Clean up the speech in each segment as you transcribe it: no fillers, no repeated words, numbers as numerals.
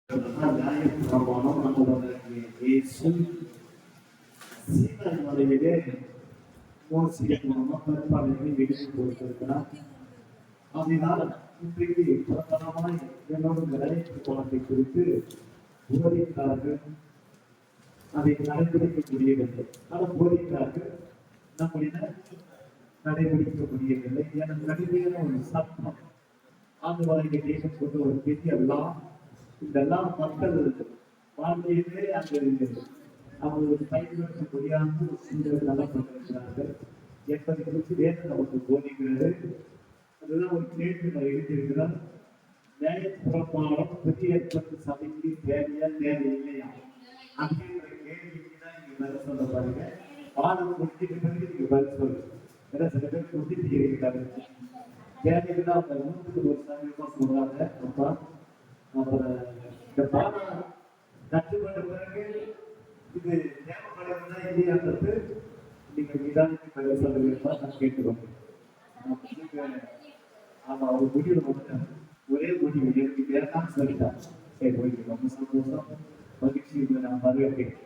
நியாயப்பிரமாணம் நம்மளுடைய இயேசு சீனாய் மலையிலே மோசே மூலமா கற்பாடுகளை எடுத்து கொடுத்திருக்கிறார். அதனால் இன்றைக்கு பிரதானமாய் என்னோட நியாயப்பிரமாணத்தை குறித்து போதிக்கிறார்கள். அதை கடைபிடிக்க முடியவில்லை. ஆனால் போதிக்கிறார்கள், நம்முடைய கடைபிடிக்க முடியவில்லை. என கடுமையான ஒரு சட்டம் ஆண்டு தேசம் கொண்டு ஒரு பெரிய எல்லாம் இதெல்லாம் மக்கள் வாழ்க்கையிலே அங்கு அவங்களுக்கு பயன்படுத்த முடியாமல் ஒரு சூழல் நலப்பட்டிருக்கிறார்கள் என்பதை குறித்து வேதம் நமக்கு போதிக்கிறது. அதுதான் ஒரு கேள்வி நான் எழுதியிருக்கிறார். நியாயப்பிரமாணம் புதிய ஏற்பட்ட சபைக்கு தேவையா தேவையில்லையா அப்படின்ற கேள்விக்கு தான் நீங்க பதில் சொல்ல பாருங்க. பாடம் முடிச்சுட்டு பிறகு நீங்க பதில் சொல்லுங்க. ஏன்னா சில பேர் கொடுத்துட்டு இருக்கிறாங்க. தேவையில்லாம் அந்த 100% சொல்றாங்க. அப்பா அப்புறம் இந்த பாடம் கற்றுக்கொண்ட பிறகு இது தேவைப்படுறதா இல்லையான்றது நீங்கள் நிதானித்து பதில் சொல்ல வேண்டும் நான் கேட்டுக்கொண்டேன். ஆமா ஒரு முடிவு வந்துட்டேன். ஒரே முடிவு எனக்கு வேண்டாம் சொல்லிட்டான். சரி ஓகே, ரொம்ப சந்தோஷம், மகிழ்ச்சி. நான் வரவேற்கிறேன்.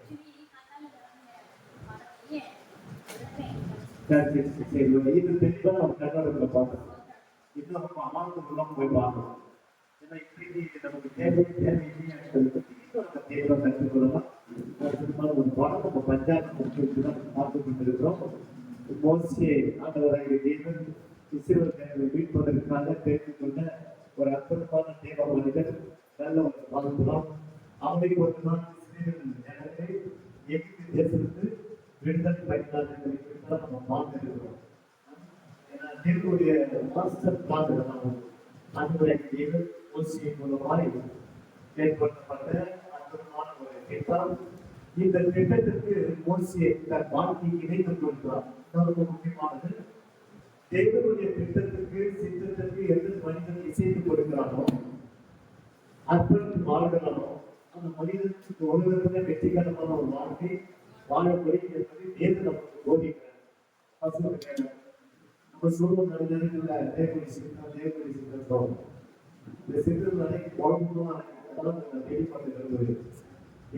சரி இது தெளிவாக நம்ம கண்ணோட்டத்தில் பார்க்கணும். இன்னும் நம்ம அமாவுக்கு உள்ளம் போய் பார்க்கணும். ஏன்னா இப்படி நமக்கு தேவை தேவையில்லையே நம்ம தேவை கற்றுக்கொள்ளலாம். ஒரு பாடம் நம்ம பஞ்சாயத்து முக்கியத்துவம் தான் பார்த்து கொண்டிருக்கிறோம். மோசே ஆண்டவராகிய தேவன் இஸ்ரவேலை மீட்பதற்காக தெரிந்துகொண்ட ஒரு அற்புதமான தேவ மனிதர். நல்ல ஒரு வாழ்க்கலாம். அவனுக்கு ஒரு நாள் இஸ்ரவேல் ஜனத்தை எகிப்து தேசத்துக்கு விடுதலை பயனாளர் என்பதை நம்ம பார்த்துருக்கிறோம். ஏன்னா தேவனுடைய மாஸ்டர் பிளான் அன்புடைய தேவன் மோசே மூலமாய் ஏற்படுத்தப்பட்ட அற்புதமான ஒரு திட்டம். இந்த திட்டத்திற்கு மோசே தன் வாழ்க்கையை இணைத்துக் கொள்கிறார். ரொம்ப முக்கியமானது, தேவனுடைய திட்டத்திற்கு சித்தத்திற்கு எந்த மனிதன் இசைத்து கொடுக்கிறானோ அர்ப்பணித்து வாழ்கிறானோ அந்த மனிதனுக்கு ஒரு விதத்துல வெற்றிகரமான ஒரு வாழ்க்கை வாழப்படி என்பதை தேவன் நமக்கு போதிக்கிறார். நம்ம சொல்லுவோம் நிறைய நேரங்களில் தேவனுடைய சித்தம் சொல்றோம். இந்த சித்தம் நிறைய குழம்புமா வெளிப்பாடு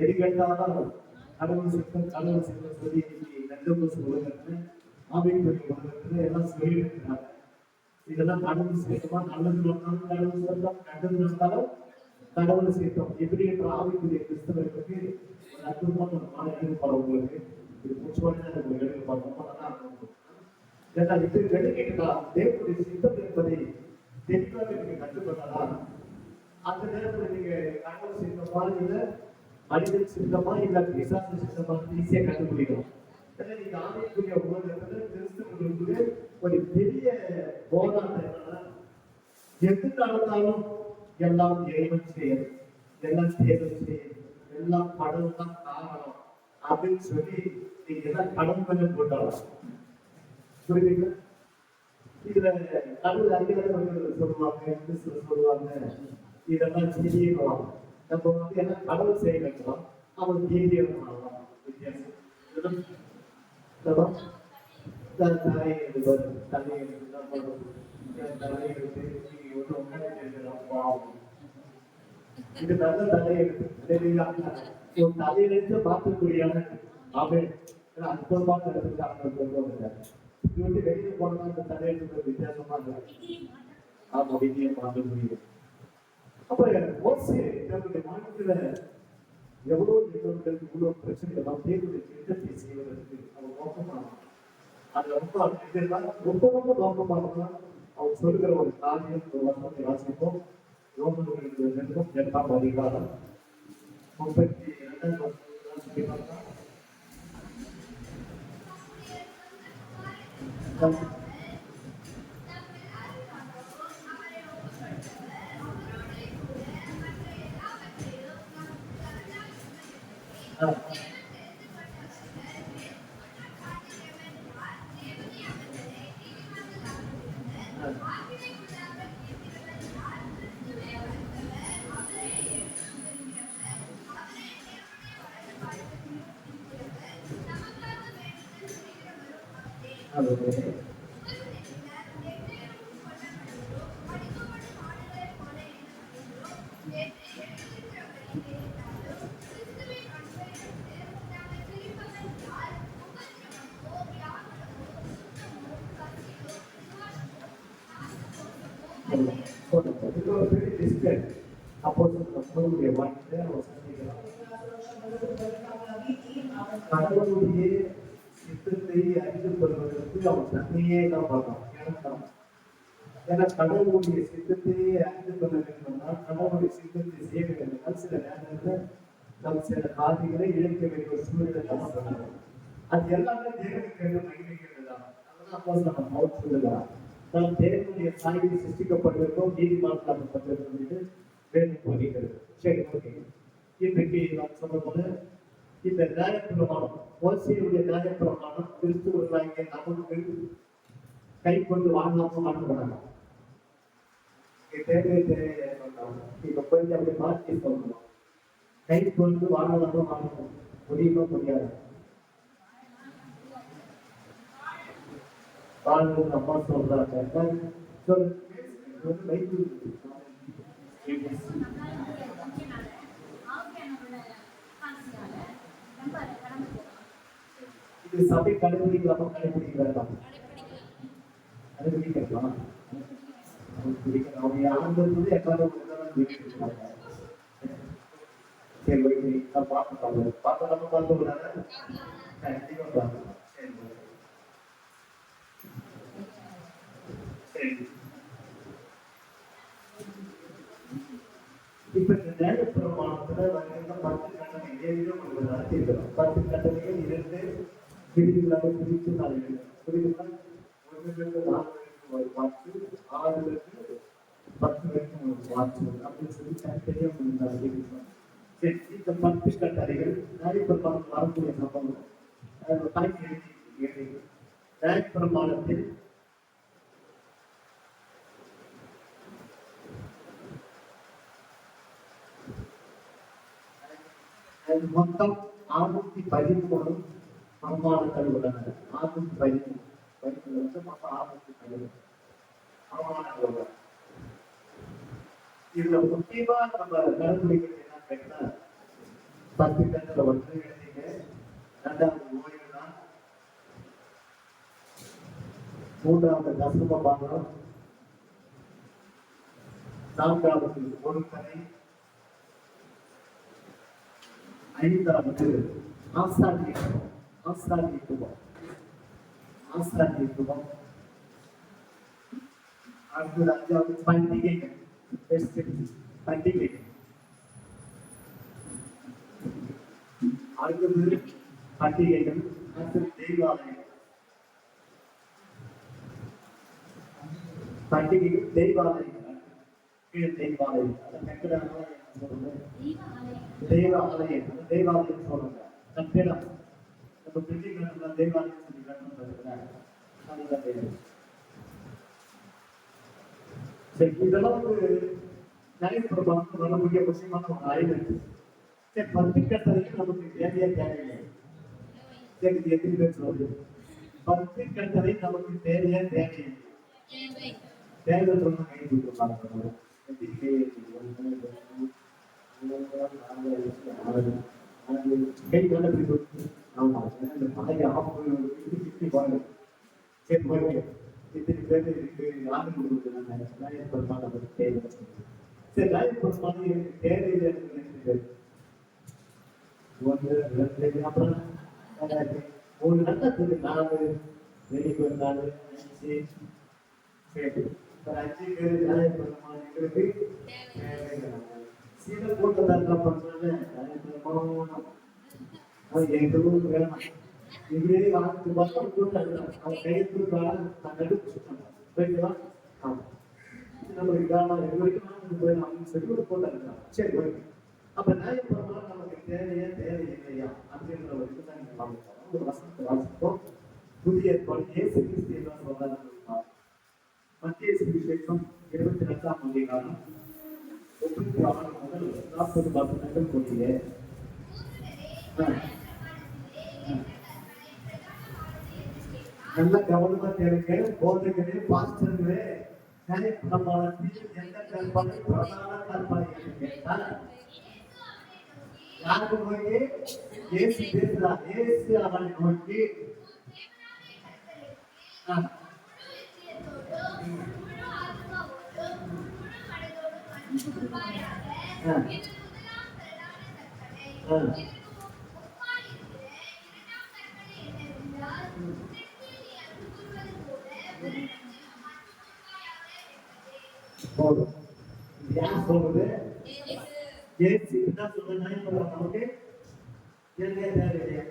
எது கேட்டாலும் கடவுள் சித்தம் சொல்லி நெஞ்சோசு உலகத்துல ஆவிக்குரிய உலகத்துல எல்லாம் சொல்லியிருக்கிறாங்க. இதெல்லாம் கடவுள் சித்தமா, நல்லது நடந்தாலும் கடவுள் சித்தம், கண்டது நடந்தாலும் கடவுள் சித்தம். எப்படி என்ற ஆவிக்குரிய கிறிஸ்தவர்களுக்கு ஒரு அற்புதமான ஒரு மாலை ஈடுபாடு உங்களுக்கு இது முக்கியமான ஈடுபாடு ரொம்ப நல்லா இருக்கும். ஏன்னா இது வெளிக்கிட்டுதான் தேவனுடைய சித்தம் என்பதை தெளிவாக நீங்க கற்றுக்கொள்ளலாம். அந்த நேரத்தில் நீங்க கடவுள் சித்தமா இல்ல மனிதன் சித்தமா இல்ல பிசாசு சித்தமா ஈஸியா கண்டுபிடிக்கலாம். ஏன்னா நீங்க ஆவிக்குரிய உலகத்துல கிறிஸ்தவர்களுக்கு ஒரு பெரிய போராட்டம் என்னன்னா, எது நடந்தாலும் எல்லாம் இறைவன் செயல், எல்லாம் தேவன் செயல், எல்லாம் கடவுள் தான் காரணம் அப்படின்னு சொல்லி நீங்க எல்லாம் கடவுள் மேல போட்டாலும் புரியுதுங்களா? இதுல கடவுள் அறிஞர்கள் சொல்லுவாங்க, சொல்லுவாங்க இதெல்லாம் செய்யலாம். நம்ம எல்லாம் கடவுள் செய்ய வைக்கலாம், அவன் தீவிர பண்ணலாம். வித்தியாசம் தலையை இது நல்ல தலையெழுத்து தலையெழுத்து பார்க்கக்கூடியவன் அவன் அற்புதமான இடத்துக்கு இது வந்து வெளியே போனா இந்த தலையெழுத்து வித்தியாசமா இருக்கு. ஆமா, வெளியே பார்க்க முடியுது. அப்ப மோசே தன்னுடைய வாழ்க்கையில எவ்வளவு எங்களுக்கு இவ்வளவு பிரச்சனை எல்லாம் தேர்வுடைய திட்டத்தை செய்வதற்கு அவர் நோக்கமானார். அது ரொம்ப நோக்கமானதா அவர் சொல்லுகிற ஒரு காரியம் ஒரு வசனத்தை வாசிப்போம். ரோமர்களுக்கு 8ஆம் அதிகாரம் 32ஆம் வசனம். இது ஒரு பெரிய டிஸ்டன்ஸ். அப்போ நம்மளுடைய வாழ்க்கை அவர் சந்திக்கலாம். கடவுளுடைய சித்தத்தை அறிந்து கொள்வதற்கு அவர் தன்னையே தான் பார்க்கலாம். ஏன்னா கடவுளுடைய சித்தத்தையே அறிந்து கொள்ள வேண்டும்னா கடவுளுடைய சித்தத்தை செய்ய வேண்டும். சில நேரத்தில் நம் சில காரியங்களை இழைக்க வேண்டிய ஒரு சூழ்நிலை தான். அது எல்லாமே தேவனுக்கு மகிமைக்கிறதுதான். அதனால நம்ம பவுல் சொல்லுகிறார், நாம் தேவனுடைய சாயலில் சிருஷ்டிக்கப்பட்டிருக்கோம், நீதிமான்களாக்கப்பட்டிருக்கிறது வேதம் கூறுகிறது. சரி, ஓகே. இன்றைக்கு நான் சொன்ன போது இந்த நியாயப்பிரமாணம், மோசேயுடைய நியாயப்பிரமாணம் கிறிஸ்துவர்களாகிய நமக்கு கை கொண்டு வாழ்நாமும் வாழ்ந்துவிடலாம். இப்ப கொஞ்சம் அப்படி மாற்றி சொல்லணும். கை கொண்டு வாழ்நாமும் வாழ்க்கணும் முடியுமா முடியாது? வாழ்ந்து அம்மா சொல்றாங்க இது சபை கடைபிடிக்கலாமா கடைபிடிக்கலாம்? கடைபிடிக்கலாம். அவங்க ஆண்கள் எல்லாரும் சரி, பார்த்து பார்த்தா பார்த்து விடாத கண்டிப்பா பார்க்கலாம். இப்ப இந்த நியாயப்பிரமாணத்துல 10 கட்டளைகள் நடத்தியிருக்கிறோம். 10 கட்டளைகள் 2 பிரிவுகளாக பிரித்து நான் எழுதுறேன். புரியுதுங்களா? 1 4 வாட்சி, 6 10 வரைக்கும் வாட்சி அப்படின்னு சொல்லி தனித்தனியாக முடிந்தாங்க. சரி, இந்த 10 கட்டளைகள் நியாயப்பிரமாணம் வரக்கூடிய சம்பவம் தாக்கி எழுதி நியாயப்பிரமாணத்தில் மொத்தம் 613 அவமானங்கள் உள்ளன. 613 மொத்தம் 613 அவமானங்கள் உள்ளன. இதுல முக்கியமா நம்ம கடைபிடிக்கிறது என்ன கேட்டா, 10 கட்டளை ஒன்று எழுதிங்க. 2வது ஓய்வு தான். 3வது தசம பாகம். 4வது ஒழுக்கலை. 5வது ஆசாரியத்துவம். அடுத்தது 5வது பண்டிகைகள். அடுத்தது பண்டிகைகள். அடுத்தது தெய்வாலயம். பண்டிகைகள் தெய்வாலயம். தெய்வாலயம் தேவாலயம் சொல்றாங்க. கட்டிடம் நம்ம பில்டிங் கட்டணும், தேவாலயம் சொல்லி கட்டணும். சரி, இதெல்லாம் ஒரு நியாயப்பிரமாணம் நல்ல முக்கிய விஷயமான ஒரு ஆய்வு. சரி, 10 கட்டளைக்கு நமக்கு தேவையா தேவையில்லை? சரி, இது எத்தனை பேர் சொல்லுது? 10 கட்டளை நமக்கு தேவையா தேவையில்லை? தேவை சொன்ன கை கொடுத்துருப்பாங்க. கை வேலை ஆமா, பழைய சரி, ஓகே. இத்தனை பேர் இருக்கு, யாரும் கொடுக்குறாங்க. தேவை. சரி, நியாயப்பிரமாணம் எனக்கு தேவையில்லை என்று நினைக்கிறேன். 1 2 அப்புறம் ஒரு நல்ல 4 வெளிக்கு 4 5. சரி, 5 பேர் நியாயப்பிரமாணம் எங்களுக்கு சீலை போட்டதா பண்றாங்க. எதுவும் வேணாம், இப்படியே வாழ்க்கை பக்கம் போட்டாங்க. அவங்க கையெழுத்து போய்க்கலாம். ஆமா, நம்மளுக்கு அப்படின்னு சொல்லி ஒரு போட்டாங்க. சரி, ஓகே. அப்ப நியாயப்பிரமாணம் நமக்கு தேவையா தேவையில்லையா அப்படின்ற ஒரு இதுதான் நீங்க பார்க்கலாம். ஒரு வசனத்தை வாசிப்போம். புதிய ஏற்பாடு இயேசு கிறிஸ்து என்ன சொல்றாரு? மத்திய சுவிசேஷம் 22ஆம் அதிகாரம் 36 முதல் 40 வசனங்கள் கூடிய நல்ல கவனமா கேளுங்க. போதகரே, பாஸ்டர்களே, நியாயப்பிரமாணத்தில் எந்த கற்பனை பிரதான கற்பனை கேட்டால் யாருக்கு நோக்கி? இயேசு பேசுறார். இயேசு அவனை நோக்கி ஆ, ஆ. போதும். இது யார் சொல்றது? இயேசு என்ன சொல்றாரு நமக்கு? இயற்கையா தேவையில்லையா?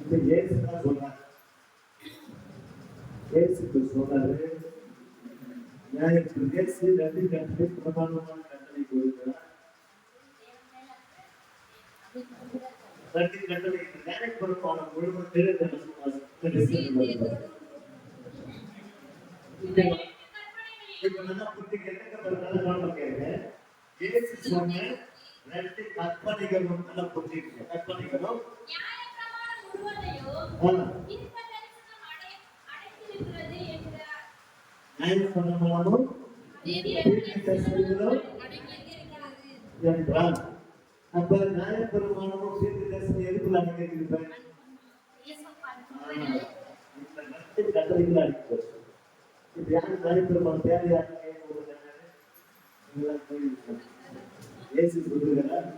இப்ப இயேசு தான் சொல்றாரு. இயேசுக்கு சொல்றாரு, இயேசு 2 கட்டளை பிரமாண்டமான கட்டளை கொடுக்கிறார். 2 கட்டளை நியாயப்பிரமாணம் முழுவதும் இப்ப நல்லா புரிஞ்சுக்க என்ன கேட்கிறேன். இயேசு சொன்ன 2 கற்பனைகளும் நல்லா புரிஞ்சுக்கணும். கற்பனைகளும் நியாயப்பிரமாணமும் தீர்க்கதரிசனங்களும் என்றால் அப்ப நியாயப்பிரமாணமும் தீர்க்கதரிசனம் எதுக்குள்ள அடங்கியிருக்கிறேன்? இந்த 2 கட்டளைகள் அடங்கியிருக்கிறது. இப்ப யாரு நியாயப்பிரமாணம் தேவையான இயேசு சொல்லுகிறார்,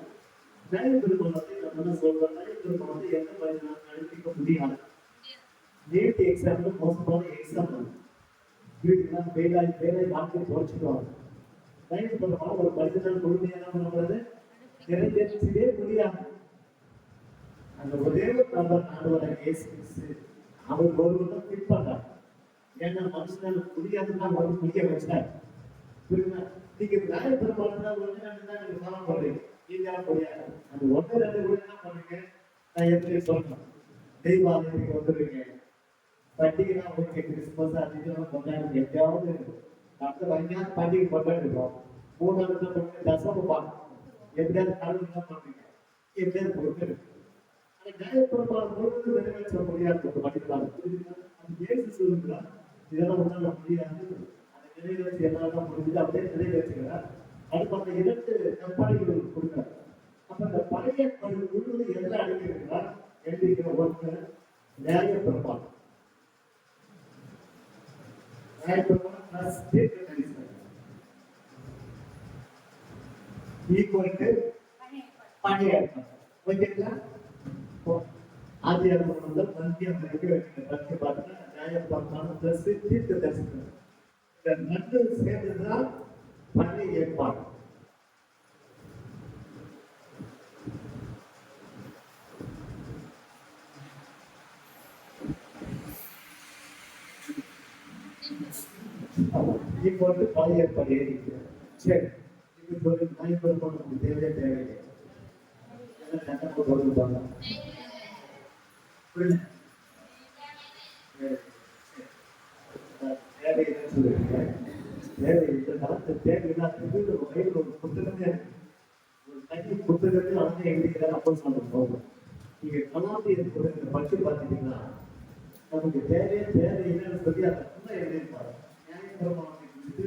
நியாயப்பிரமாணத்தை நம்ம என்ன சொல்றோம்? நியாயப்பிரமாணத்தை எந்த மாதிரி நாம் கடைபிடிக்க முடியாது. நீட் எக்ஸாம்ல மோசமான எக்ஸாம் வீட்டுக்கு வேலை வாழ்க்கை குறைச்சிடுவாங்க. நியாயப்பிரமாணம் ஒரு மனிதனால் முழுமையா என்ன பண்ணக்கூடாது? நிறைவேற்றவே முடியாது. அந்த ஒரே ஒரு நபர் ஆண்டவராகிய இயேசு கிறிஸ்து அவர் ஒருவர் தான் ஃபிட் பண்றார். ஏன்னா மனுஷனால முடியாதுன்னா ஒரு முடிய வச்சார். புரியுதா? நீங்க நியாயப்பிரமாணம் ஒண்ணு ரெண்டு தான் நீங்க ஃபாலோ பண்றீங்க. நீங்க முடியாது. அந்த 1 2 கூட என்ன பண்ணுங்க? நான் எப்படி சொல்றேன், தெய்வாலயத்துக்கு வந்துருவீங்க, பண்டிகைனா உங்களுக்கு கிறிஸ்துமஸ் அதிகம் கொண்டாடி எப்பயாவது அடுத்த வரைக்கும் பண்டிகை கொண்டாடிடுவோம். 3 நாள் தசமம் பார்க்கணும். எப்படியாவது கடவுள் என்ன பண்ணுவீங்க? எப்படியாவது கொடுக்குறது. அந்த நியாயப்பிரமாணம் முழுவதும் நிறைவேற்ற முடியாது மனிதனால். அந்த இயேசு சொல்லுகிறார், இதெல்லாம் ஒன்றால முடியாது. அந்த நிறைவேற்றி எல்லாம் முடிஞ்சு அப்படியே நிறைவேற்றுகிறார். அதுக்கு அந்த 2 கற்பனைகள் கொடுக்கிறார். அப்ப அந்த பழைய பணி முழுவதும் எதில் அடங்கியிருக்கிறார்? எழுதியிருக்கிற 1 நியாயப்பிரமாணம். நியாயப்பிரமாணம் பிளஸ் தீர்க்கதரிசனம் ஈக்குவல் டு பழைய ஏற்பாடு. ஓகேங்களா? ஆதியாகமம் முதல் மத்தியம் வரைக்கும் படிச்சு பார்த்தா நியாயப்பிரமாணம் பிளஸ் தீர்க்கதரிசனம் இந்த 2 சேர்ந்துதான் பழைய ஏற்பாடு. இப்போ பழைய ஏற்பாடு ஏறிக்கிறேன். சரி, இப்ப சொல்லி நியாயப்பிரமாணம் தேவையே தேவையில்லை. சட்டம் கொடுப்பாங்க. தேவையில்லைன்னு சொல்லுவீங்க. தேவையில்லை கையில் ஒரு புத்தகமே ஒரு தனி புத்தகமே வந்து எழுதிக்கிறார். அப்போ சொல்ல போகும். நீங்க கலாத்தியர் புத்தகத்தை படிச்சு பார்த்துட்டீங்கன்னா நமக்கு தேவையில்லைன்னு சொல்லி அதை ஃபுல்லாக எழுதியிருப்பாரு. நியாயப்பிரமாணத்தை குறித்து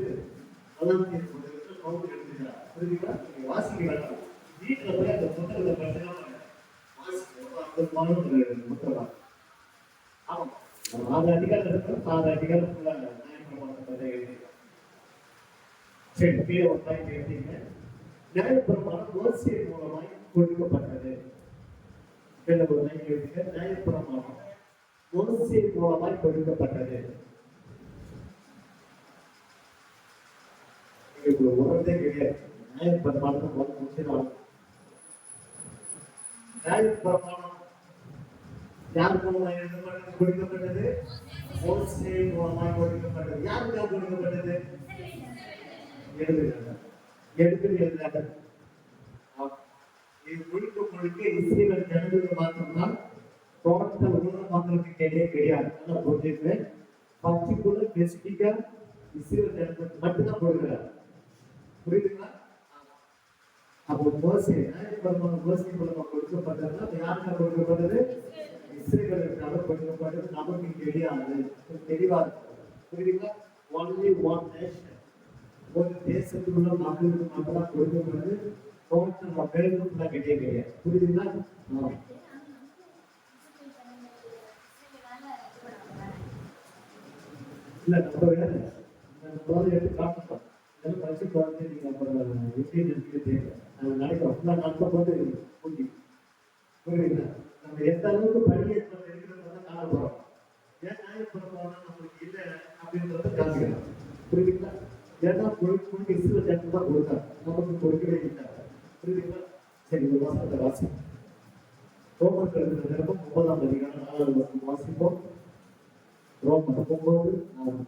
கலாத்தியர் புத்தகத்தை பவுல் எழுதுகிறார். புரியுதுங்களா? நீங்க வாசிக்க வேண்டாம். வீட்டில் போய் அந்த புத்தகத்தை படிச்சுன்னா புத்தகம். ஆமாம், 6 அதிகாரம் இருக்கு. 6 அதிகாரம் ஃபுல்லாக நியாயப்பிரமாணத்தை பற்றி எழுதியிருக்காங்க. சரி, கீழே ஒரு பாயிண்ட் எழுதிங்க. நியாயப்பிரமாணம் மோசேயின் மூலமாய் கொடுக்கப்பட்டது. கீழே ஒரு லைன் எழுதிங்க. நியாயப்பிரமாணம் மோசேயின் மூலமாய் கொடுக்கப்பட்டது. உங்களுக்கு உணர்ந்தே கிடையாது. நியாயப்பிரமாணம் முடிச்சிடலாம். நியாயப்பிரமாணம் யார் மூலமாக எழுதப்பட்டது? கொடுக்கப்பட்டது மோசேயின் மூலமாக கொடுக்கப்பட்டது. யாருக்காக கொடுக்கப்பட்டது? எழுதுகிறாங்க. இது முழுக்க முழுக்க இஸ்ரேல் ஜனங்களுக்கு மாத்திரம்தான். டோட்டல் உலக மக்களுக்கு கிடையாது. புரிஞ்சுட்டு பர்டிகுலர் ஸ்பெசிபிக்கா இஸ்ரேல் ஜனங்களுக்கு மட்டும்தான் கொடுக்கிறார். புரியுதுங்களா? அப்போ மோசே நியாயப்பிரமாணம் மோசே மூலமா கொடுக்கப்பட்டதுன்னா யாருக்காக கொடுக்கப்பட்டது? இஸ்ரேலுக்காக கொடுக்கப்பட்டது. நமக்கு கிடையாது. தெளிவா இருக்கு. புரியுதுங்களா? Only one nation. ஒரு தேசத்துக்குள்ள மக்களுக்கு மட்டும்தான் கொடுக்கப்படுது. டோட்டல் மக்களுக்கு கிடையாது. புரியுதுங்களா? இல்ல நம்ம எடுத்து காட்டணும். இதெல்லாம் படிச்சு பார்த்து நீங்க அப்புறம் எப்படி இருக்குது நினைக்கிறோம் நடத்த போது புரியும் புரியுதுங்களா? நம்ம எந்த அளவுக்கு படியை இருக்கிறத காண போறோம். ஏன் நியாயப்படுறோம்னா நம்மளுக்கு இல்லை அப்படின்றத காமிக்கிறோம். புரியுதுங்களா? ஏன்னா பொழுது இஸ்ரேல் சேர்த்து தான் கொடுத்தாங்க, நமக்கு கொடுக்கவே இல்லை. புரியுதுங்களா? சரி, ஒரு வாசத்தை வாசி. ரோமர் கழுதுற நேரம் 9ஆம் அதிகாரம் 4வது வசனம் வாசிப்போம். ரோமர் 9:4.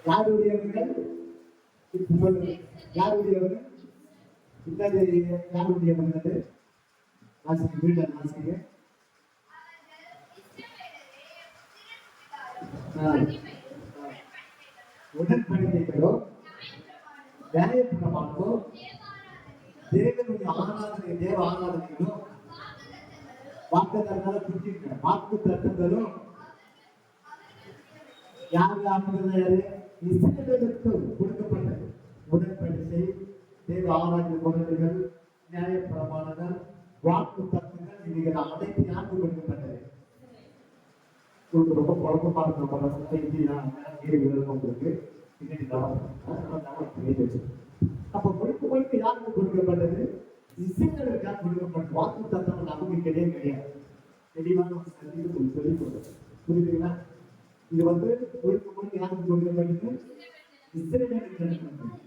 யாருடையவர்கள்? யாருடையவர்கள்? யாருடையவர்கள்? வாசிக்க வீட்டில் வாசிக்க. உடன்படிக்கைகளோ நியாயப்பிரமாணமோ தேவனுடைய ஆராதனை, தேவ ஆராதனைகளோ வாக்குத்தத்தங்களோ புரிஞ்சுக்க. வாக்கு தத்தங்களும் யாரு ஆகுறது? இஸ்ரவேலுக்கு கொடுக்கப்பட்டது. உடன்படிக்கை, தேவ ஆராய்ச்சி முறைகள், நியாய பிரமாணங்கள், வாக்கு தத்துவங்கள், இவைகள் அனைத்து யாருக்கு கொடுக்கப்பட்டது? உங்களுக்கு ரொம்ப குழப்பமா இருக்கிறவங்களுக்கு பின்னாடி அப்ப முழுக்க முழுக்க யாருக்கு கொடுக்கப்பட்டது? இசைங்களுக்கு யார் கொடுக்கப்பட்டது? வாக்கு தத்துவம் நமக்கு கிடையாது கிடையாது. தெளிவான ஒரு சந்திப்பு சொல்லி கொடுத்தது. புரியுதுங்களா? இது முழுக்க முழுக்க யாருக்கு கொடுக்கப்பட்டது? இஸ்ரவேலுக்கு கொடுக்கப்பட்டது.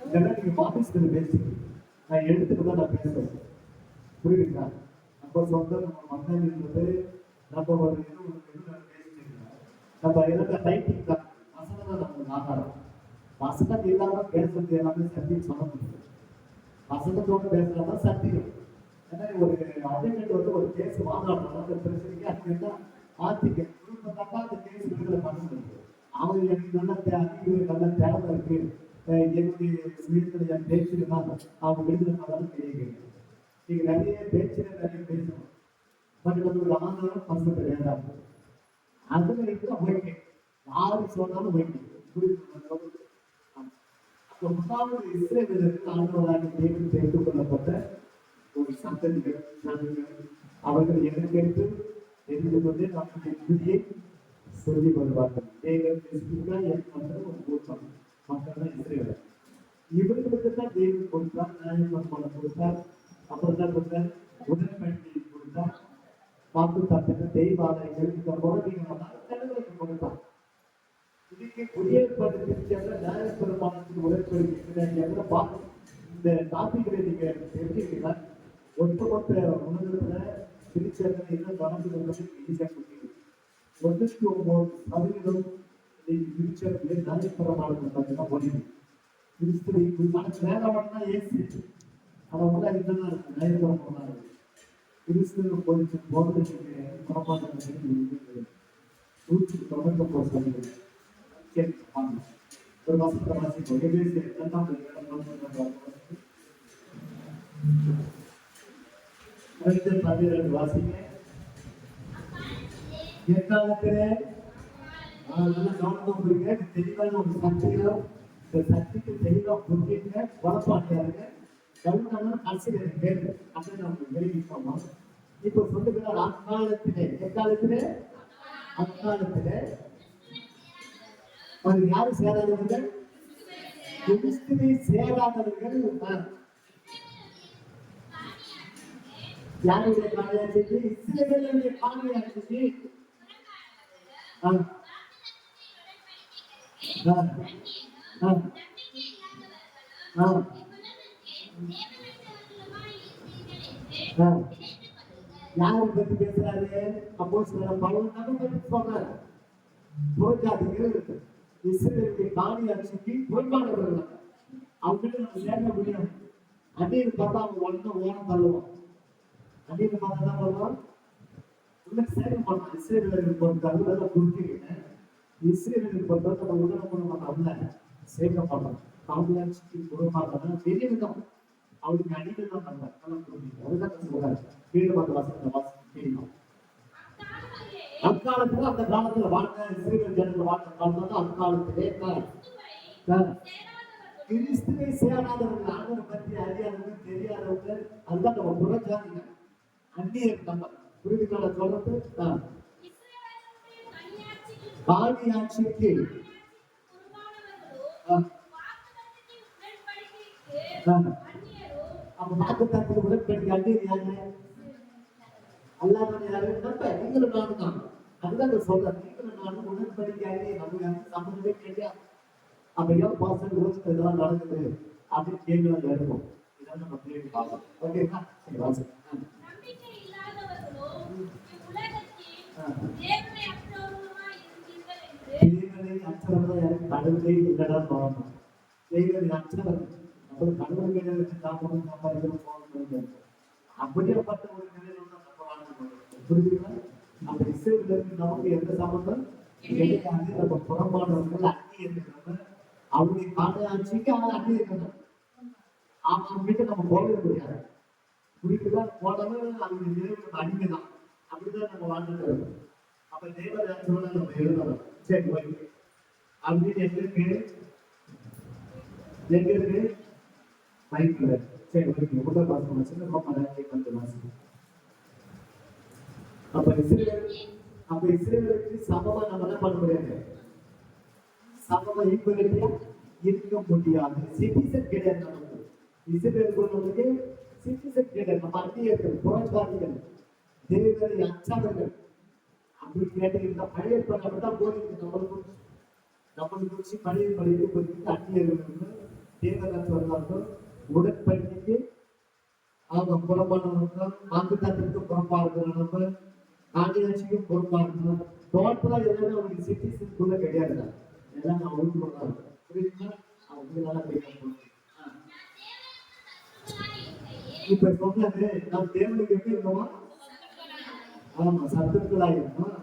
இதெல்லாம் நீங்க ஆபீஸ்ல பேசி நான் எடுத்துட்டு தான் நான் பேசுறேன். புரியுதுங்களா? நம்ம சொந்தம், நம்ம மகன் என்பது நம்ம ஒரு பேசிட்டு நம்ம இருக்க டைட்டிங் தான் வசனம் தான் நமக்கு ஆதாரம். வசனம் இல்லாம பேசுறது எல்லாமே சத்தியம் சொல்ல முடியும். வசனத்தோடு பேசுறதுதான் சத்தியம். ஏன்னா ஒரு அட்வொகேட் ஒரு கேஸ் வாதாடுறாங்க, அந்த பிரச்சனைக்கு அட்வொகேட் தான் ஆர்த்திக்க குடும்பத்தப்பா அந்த கேஸ் விடுதலை பண்ண முடியும். அவங்க எனக்கு நல்ல அறிவு, நல்ல தேவை இருக்கு, என்னுடைய சுயத்தில் என் பேச்சுதான் அவங்க விடுதலை பண்ணாலும் தெரியுங்க. நீங்க நிறைய பேச்சுல நிறைய பேசணும், பட் நம்மளோட ஆதாரம் பசங்க வேண்டாம். அதுல இருக்கிற ஓகே, யாரு சொன்னாலும் ஓகே. முதலாவது இஸ்ரவேலருக்கு ஆண்டவராக தேவன் தெரிந்து கொள்ளப்பட்ட ஒரு சந்ததிகள், அவர்கள் எனக்கென்று தெரிந்து கொண்டு நம்முடைய விதியை சொல்லி வருவார்கள். தேவன் ஒரு கூட்டம் மக்கள் தான் இஸ்ரவேலர். இவர்களுக்கு தான் தேவன் கொடுத்தார், நியாயப்பிரமாணம் கொடுத்தார், அப்புறம் தான் கொடுத்தார் உடன்படிக்கையை கொடுத்தார், வாக்கு தத்தங்கள், தெய்வாலயங்கள், இந்த முறைகளுக்கு கொடுத்தார். இதுக்கு புதிய ஏற்பாடு பிரிச்சாங்க, நியாயப்பிரமாணத்துக்கு உடன்படிக்கை பார்த்து இந்த டாபிக்களை நீங்க தெரிஞ்சுக்கலாம். ஒட்டுமொத்த உலகத்துல பிரிச்சாங்க என்ன நடந்து கொள்வது ஈஸியா முடியும். 99% பிரிச்சாங்க நியாயப்பிரமாணத்தை பார்த்தீங்கன்னா முடியும். கிறிஸ்து வேதம்னா ஏசி அவங்க இதுதான் இருக்கு, நியாயப்பிரமாணம் கிறிஸ்துவ போதிச்சு போதத்துக்கு புறப்பாடு 199 சொல்லுங்க. சரி, வாங்க ஒரு வசனத்தை வாசிப்போம். எபேசியர் 2ஆம் அதிகாரம் 12 வாசிங்க. எக்காலத்திலே நல்லா கவனமா புரியுங்க. தெளிவான ஒரு சத்தியம், இந்த சத்தியத்தை தெளிவா புரிஞ்சுங்க. குழப்பாட்டியாருங்க கவுனா அரசியல் கேள்வி அப்படின்னு நம்ம வெளியிட்டோமா. இப்ப சொல்லுகிறார் அக்காலத்திலே, எக்காலத்திலே, அக்காலத்திலே அது யாரு சேராதவர்கள்? கிறிஸ்துவை சேராதவர்கள் யாருடைய காணியாச்சு? இஸ்ரவேலுடைய காணியாச்சு. யாரை பத்தி பேசுறாரு? அப்போஸ்தலர் பவுல் நம்ம பத்தி சொல்றாரு. புறஜாதிகள் இஸ்ரவேலுடைய காணியாட்சிக்கு பொறுப்பானவர்கள். அவங்ககிட்ட நம்ம சேர முடியும். அன்னைக்கு பார்த்தா அவங்க ஓரம் தள்ளுவோம். அன்னைக்கு பார்த்தா தான் வருவோம், உள்ள சேர மாட்டோம். இஸ்ரவேலுக்கு பொறுத்தாங்க நல்லா புரிஞ்சுக்கிட்டேன். இஸ்ரவேலுக்கு பொறுத்தவரை நம்ம உடனே அல்ல சேர்க்க மாட்டோம். காணியாட்சிக்கு பொறுப்பாக பெரிய விதம் அவருக்கு அடிக்கடி தான் பண்ணார். அதுதான் சொல்றாரு. வீடு பார்த்து வாசனை வாசி தெரியும். அக்காலத்துல அந்த காலத்துல வாழ்ந்த இஸ்ரவேல் ஜனங்கள் வாழ்ந்த காலத்துல அக்காலத்திலே கிறிஸ்துவை சேராதவர்கள், ஆண்டவரை பற்றி அறியாதவங்க, தெரியாதவங்க, அதுதான் நம்ம புறஜாதிங்க, அந்நியர். நம்ம புரிதுகளை சொல்றது காணி ஆட்சிக்கு அப்ப வாக்குத்தத்தத்துக்கு உடன்படிக்கை அந்நியர் யாரு? அல்லாதவன் யாரு? நம்ம நீங்களும் நானும் தான். அதுதான் சொல்றேன், நீங்களும் நானும் உடன்படிக்கை அந்நியர், நமக்கு அந்த சம்பந்தமே கிடையாது. அப்ப ஏன் பாஸ்டர் யோசிச்சு இதெல்லாம் நடக்குது அப்படின்னு கேள்வி எடுக்கும். இதெல்லாம் நம்ம கேள்வி பார்க்கலாம். ஓகேங்களா? சரி வாசி. தேவனை அச்சவர்கள் யாரும் கடவுளே இல்லடா போகணும். தேவனை அச்சவர் நம்ம கடவுள் கையில வச்சு காப்பணும், சம்பாதிக்கணும், போகணும். அப்படியேப்பட்ட ஒரு நிலையில தான் நம்ம வாழ்ந்து புரியுதுங்களா? அந்த இசைவிலிருந்து நமக்கு எந்த சம்பந்தம் கிடையாது. நம்ம புறம்பானவர்கள் அந்நியர்கள், அவருடைய காலையாட்சிக்கு அவன் அங்கே இருக்கணும். அவன் வீட்டை நம்ம போகவே முடியாது. குறிப்புதான் போனவன் அவருடைய நினைவு அடிமைதான். அப்படிதான் நம்ம வாழ்ந்துட்டு இருக்கோம். அப்ப தேவராட்சியோட நம்ம எழுதணும். சரி ஓகே. அப்படின்னு எங்க இருக்கு மைக்ல. சரி ஓகே. முதல் பாசம் சின்ன பாப்பா கொஞ்சம் வாசி. அப்ப இஸ்ரவேலுக்கு சமமா நம்ம என்ன பண்ண முடியாது, சமமா ஈக்குவலிட்டியா இருக்க முடியாது. சிட்டிசன் கிடையாது நமக்கு. இஸ்ரவேலுக்கு சிட்டிசன் கிடையாது. நம்ம அந்நியர்கள், புறஜாதிகள், தேவனை அச்சாதர்கள் அப்படி கேட்டீங்கன்னா பழைய தான் போயிருக்கு. நம்மளுக்கு குறிச்சு பழைய போயிருக்கு. அந்நியர்களுக்கு தேவராட்சி உடன்படிக்கைக்கு அவங்க புறம்பானவங்க, வாக்குத்தத்தத்துக்கு புறம்பா இருக்கிற நம்ம காங்கிரஸுக்கும் பொறுப்பா இருக்கணும். டோட்டலா எல்லாமே அவங்களுக்கு சிட்டிசனுக்குள்ள கிடையாது. எல்லாம் நான் ஒழுங்கு பண்ணாங்க. புரியுதுங்களா? அவங்க நல்லா பேசணும். இப்ப சொன்னது நம்ம தேவனுக்கு எப்படி இருக்கோமா? ஆமா, சத்துக்களா இருக்கணும்.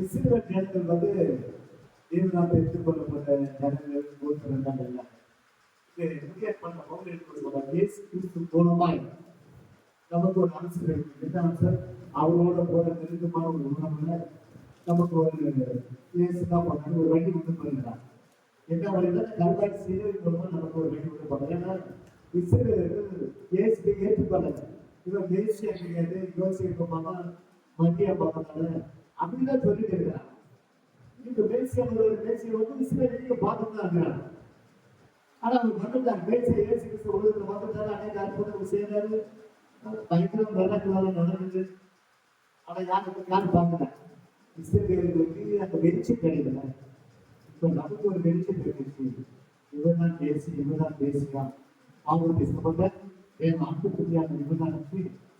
இஸ்ரவேல் ஜனங்கள் வந்து தேவனால் எடுத்துக்கொள்ளப்பட்ட ஜனங்கள் எல்லாம் மூலமாய் நமக்கு ஒரு அம்சம் இருக்கு. என்ன அம்சம்? அவரோட போற நெருக்கமான ஒரு உணவுல நமக்கு ஒரு இயேசுதான் பண்ணாங்க, ஒரு வழி விட்டு போயிருந்தான். என்ன வழியில கல்வாய் சீரவி மூலமா நமக்கு ஒரு வழி விட்டு போனாங்க. ஏன்னா இஸ்ரவேலர்கள் இயேசுவை ஏற்றுக்கொள்ளல. இவன் தேசியா கிடையாது, யோசிப்பாங்க, மத்திய பார்க்கல அப்படிதான் சொல்லிட்டு இருக்கிறான். இப்ப தேசிய வந்து இஸ்ரவேலிய பார்த்துட்டு தான் இருக்கிறான். ஆனா அவங்க வந்துட்டாங்க. தேசிய இயேசு கிறிஸ்து உலகத்துல வந்துட்டாரு, அநேக அற்புதங்கள் செய்யறாரு, பயங்கரம் வரலாற்று நடந்துச்சு. ஆனா யாரும் பார்க்கல. இஸ்ரவேலுக்கு அந்த வெளிச்சம் கிடைக்கல. இப்ப நமக்கு ஒரு வெளிச்சம் கிடைச்சிச்சு. இவர்தான் தேசி, இவர்தான் தேசியா, அவங்களுக்கு சம்பந்த என் அன்புக்குரியான இவர்தான்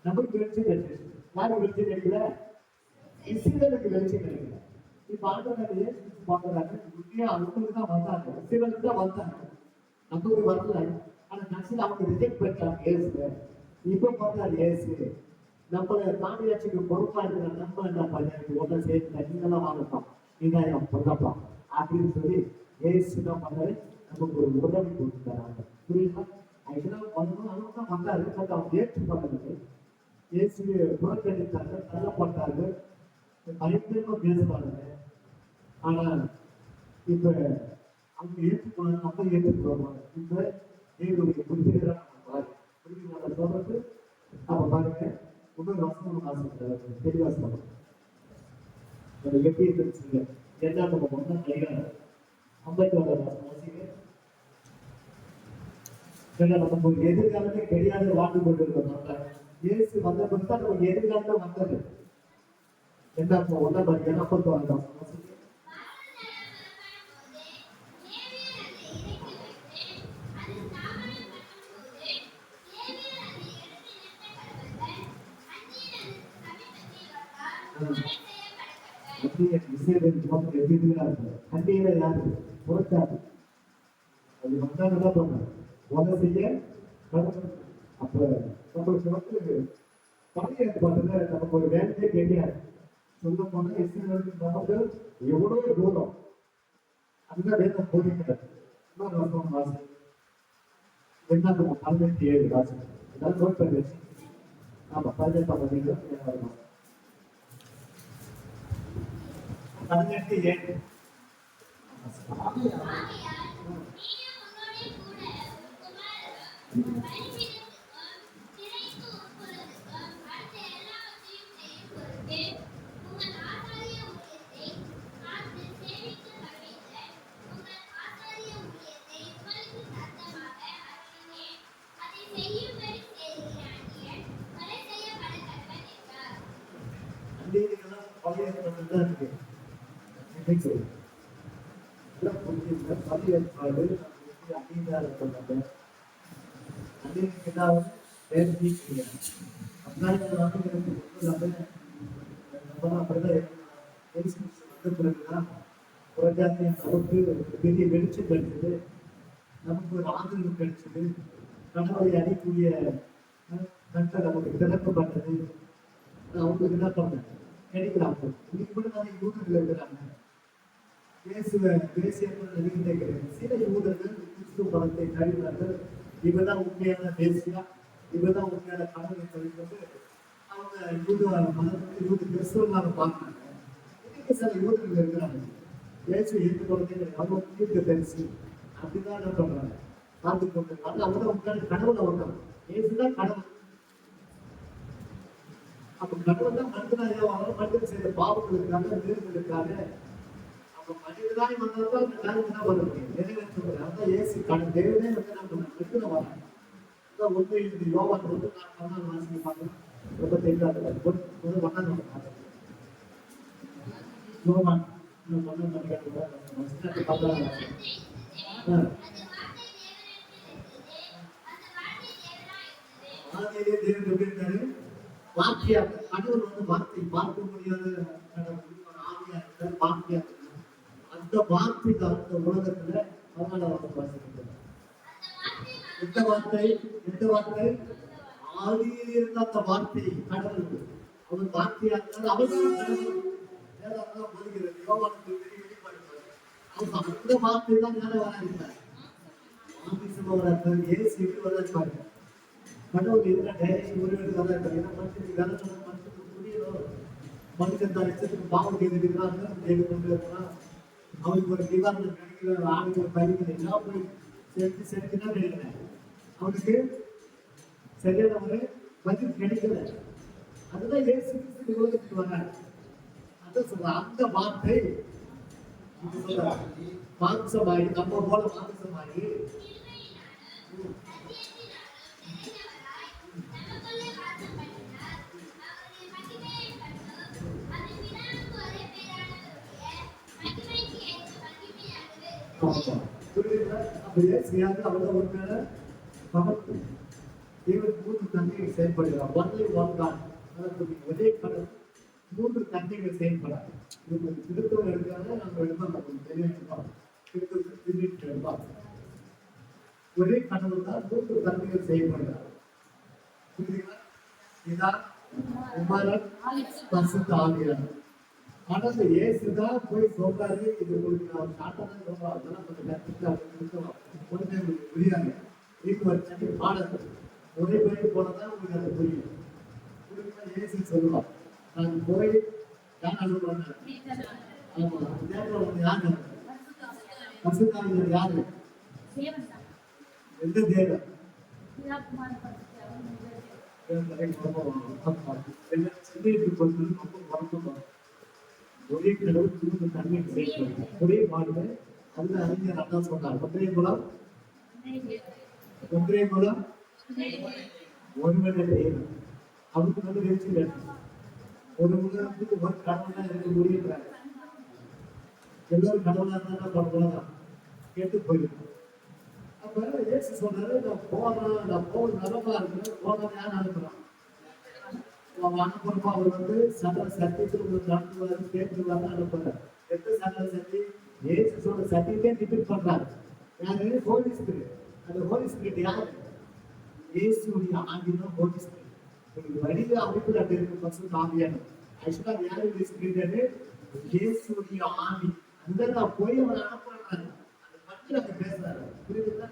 நமக்கு வெளிச்சம் கிடைச்சிச்சு. யாரும் வெளிச்சம் கிடைக்கல, இஸ்ரவேலுக்கு வெளிச்சம் கிடைக்கல. இப்ப ஆண்டவர் இயேசு பார்க்கறாங்க, உண்மையா அவங்களுக்கு தான் வந்தாங்க, இஸ்ரவேலுக்கு தான் வந்தாங்க, நமக்கு வரல. ஆனா கடைசியில் அவங்க ரிஜெக்ட் பண்ணிட்டாங்க இயேசு. இப்ப பார்த்தாரு இயேசு நம்மள காங்கிரஸுக்கு பொறுப்பா இருக்கிற நம்ம என்ன பண்ண ஒன்றை சேர்த்து நீங்கெல்லாம் வாங்கப்பா, நீங்க என் பொண்ணப்பா அப்படின்னு சொல்லி இயேசு தான் பண்ணாரு, நமக்கு ஒரு உதவி கொடுத்துட்டாங்க. புரியுதா? ஆக்சுவலா வரணும் அவங்க தான் வந்தாரு, பட் அவங்க ஏற்று பண்ணது இயேசு புறக்கணித்தாங்க, தள்ளப்பட்டாங்க, பயங்கரமா பேசுவாங்க. ஆனா இப்ப அவங்க ஏற்றுக்கொள்ள நம்ம ஏற்றுக்கொள்வாங்க. இப்ப தேவனுடைய புரிதலாக புரிதலாக சொல்றது அப்ப பாருங்க. இன்னொரு வசனம் வாசிக்கிறார், தெளிவாசனம் எப்படி இருந்துச்சுங்க. இரண்டாம் பக்கம் கைகாரம் 54 வாசனம் வாசிங்க. நமக்கு ஒரு எதிர்காலமே கிடையாது, வாழ்ந்து கொண்டிருக்கிறோம். இயேசு வந்த பிறகு தான் நமக்கு எதிர்காலமே வந்தது. என்ன ஒன்றாம் அதிகாரம் 54 வாசனம் வாசிங்க. கண்டிப்பா யாரு புறச்சாரு அது வந்தாங்க என்ன பண்ண உதவி செய்ய. அப்ப நம்மளுக்கு வந்து பழைய ஏற்பாட்டுல நமக்கு ஒரு வேலையே தெரியாது. சொல்ல போனா இஸ்ரேலுக்கு நமக்கு எவ்வளவு தூரம் அதுதான் வேதம் போதிக்கிறது. இன்னொரு வருஷம் வாசி என்ன 17 வாசி ஏதாவது நோட் பண்ணி வச்சு ஆமா 18 18:7 அன்றைக்கெல்லாம் பழைய ஏற்பாடு தான் இருக்கு. இன்னைக்கு எல்லாம் புரிஞ்சுங்க. பழைய ஏற்பாடு அங்கீகாரம் பண்ணாங்க. அன்றைக்கு ஏதாவது வேறு நீக்கிங்க அப்படிதான் வந்த பிறகுதான் புறஜாத்திய நமக்கு பெரிய வெளிச்சம் கிடைச்சது, நமக்கு ஒரு ஆதரவு கிடைச்சது, கடவுளை அடையக்கூடிய கண்கள் நமக்கு திறக்கப்பட்டது. அவங்களுக்கு என்ன பண்ண கிடைக்கிறாங்க. இன்னைக்கு கூட நிறைய யூதர்கள் இருக்கிறாங்க. பேசியப்பே கிடையாது. சில யூதர்கள் கிறிஸ்துவ பணத்தை கழிவார்கள். இவதான் உண்மையான தேசியா, இவதான் உண்மையான கடவுளை கழிப்பது அவங்க யூத மதத்துக்கு யூத கிறிஸ்துவமாக பார்க்கிறாங்க. இன்னைக்கு சில யூதர்கள் இருக்கிறாங்க. பேசி ஏற்றுக்கொள்ளதே கிடையாது. அவங்க தீர்க்க தெரிசி அப்படிதான் என்ன பண்றாங்க பார்த்து கொண்டிருக்காங்க. அவங்க உண்மையான கடவுளை ஒன்றாங்க. ஏசுதான் கடவுள். அப்ப கடவுள் தான் மனிதனாக மனிதன் செய்த பாவங்களுக்காக வீடுகளுக்காக அப்ப மனிதனாய் வந்தால்தான் அந்த காரியத்தை தான் பண்ண முடியும். நிறைவேற்ற அதான் ஏசு கடவுள் தேவனே வந்து நம்ம மனிதனை வராங்க. அதான் ஒன்று இந்த யோவான் வந்து நான் பண்ணால் வாசிக்க பார்க்கலாம். ரொம்ப தெரியாது ஒன்னாம் யோவான் ஆதியிலே தேவன் எப்படி இருந்தாரு? வார்த்தையாக கடவுள் வந்து வார்த்தை பார்க்க முடியாத கடவுள் ஆவியா இருந்தார், வார்த்தையா இருந்தார். அந்த வார்த்தை தான் அந்த உலகத்துல அதனால வாசிக்கிறது. எந்த வார்த்தை? எந்த வார்த்தை? ஆதியில் இருந்த அந்த வார்த்தை கடவுள். அவர் வார்த்தையா இருந்தார். அவர்தான் கடவுள். வேதம் வருகிறது. யோவானுக்கு வெளிப்படுத்துவார். அவர் அந்த வார்த்தை தான் மேல வராங்க. ஆபீஸ்ல வர ஏசு எப்படி வராரு? கடவுள் எதுனா டைரக்ஷன் உருவெடுத்து வர ஏன்னா மனுஷனுக்கு வேலை மனுஷனுக்கு புரியணும். மனுஷன் தான் இஷ்டத்துக்கு பாவம் செய்திருக்கிறான், செய்து கொண்டு இருக்கிறான். அவனுக்கு ஒரு நிவாரணம் கிடைக்கல, ஆளுக்கு ஒரு பயிர்கள் எல்லாம் போய் சேர்த்து சேர்த்துதான் கிடைக்கல. அவனுக்கு சரியான ஒரு பதில் கிடைக்கல. அதுதான் ஏசு கிறிஸ்து உலகத்துக்கு வர்றாரு. அதான் சொல்ற அந்த வார்த்தை மாம்சமாயி நம்ம போல மாம்சமாயி செயல்படுகிறார். ஒரே கடல் 3 தன்மைகள் செயல்படாது. திருத்தம் எடுக்கிறாங்க. நம்ம எடுப்போம் தெரிவிச்சுப்போம். எடுப்போம். ஒரே கடவுள் தான் 3 தன்மைகள் செயல்படுகிறார். புரியுதுங்களா? இதான் குமாரன் பரிசுத்த ஆவியானவர். ஆனா இந்த இயேசுதான் போய் சொல்றாரு, இது உங்களுக்கு நான் காட்டதான் சொல்றோம். அதெல்லாம் கொஞ்சம் கற்றுக்கலாம் ஒன்றுமே உங்களுக்கு புரியாது. இது ஒரு தனி பாடல். ஒரே போய் போனதான் உங்களுக்கு அது புரியும். புரியுதுன்னா இயேசு சொல்லுவான், நான் போய் யார் அனுப்புறேன்? ஆமா, தேவன் யாரு? பரிசுத்த ஆவியானவர் யாரு? எந்த தேவன்? ஒரே கடவுள் 3 தன்மை செயல்படுது. ஒரே பாடுகள். அதுல அறிஞர் அதான் சொன்னார், ஒன்றே குலம் ஒருவனே தேவன். அவருக்கு வந்து வெளிச்சு ஒரு உலகத்துக்கு ஒரு கடவுள் தான் இருக்க முடியுன்றாங்க. எல்லோரும் கடவுளா இருந்தா உலகம் கேட்டு போயிருக்கு. அப்ப இயேசு சொல்றாரு, நான் போறேன் நலமா இருக்கிறேன். போறேன் யார் அனுப்புறான்? அனுப்புறப்ப அவர் வந்து சகல சத்தியத்தில் உங்களுக்கு நடத்துவாரு, கேட்டுவாரு, அனுப்புறாரு. எந்த சகல சக்தி? இயேசுவோட சத்தியத்தை டிபெண்ட் பண்றாரு. யாரு? ஹோலி ஸ்பிரிட். அந்த ஹோலி ஸ்பிரிட் யாரு? இயேசுடைய ஆவிதான் ஹோலி ஸ்பிரிட். வடிவ அமைப்புல அப்படி இருக்கு பரிசுத்த ஆவியானவர். ஆக்சுவலா யாரு ஸ்பிரிட்? இயேசுடைய ஆவி. அந்த நான் போய் அவரை அனுப்புறேன். அதை பத்தி நம்ம பேசுறாரு. புரியுதுங்களா?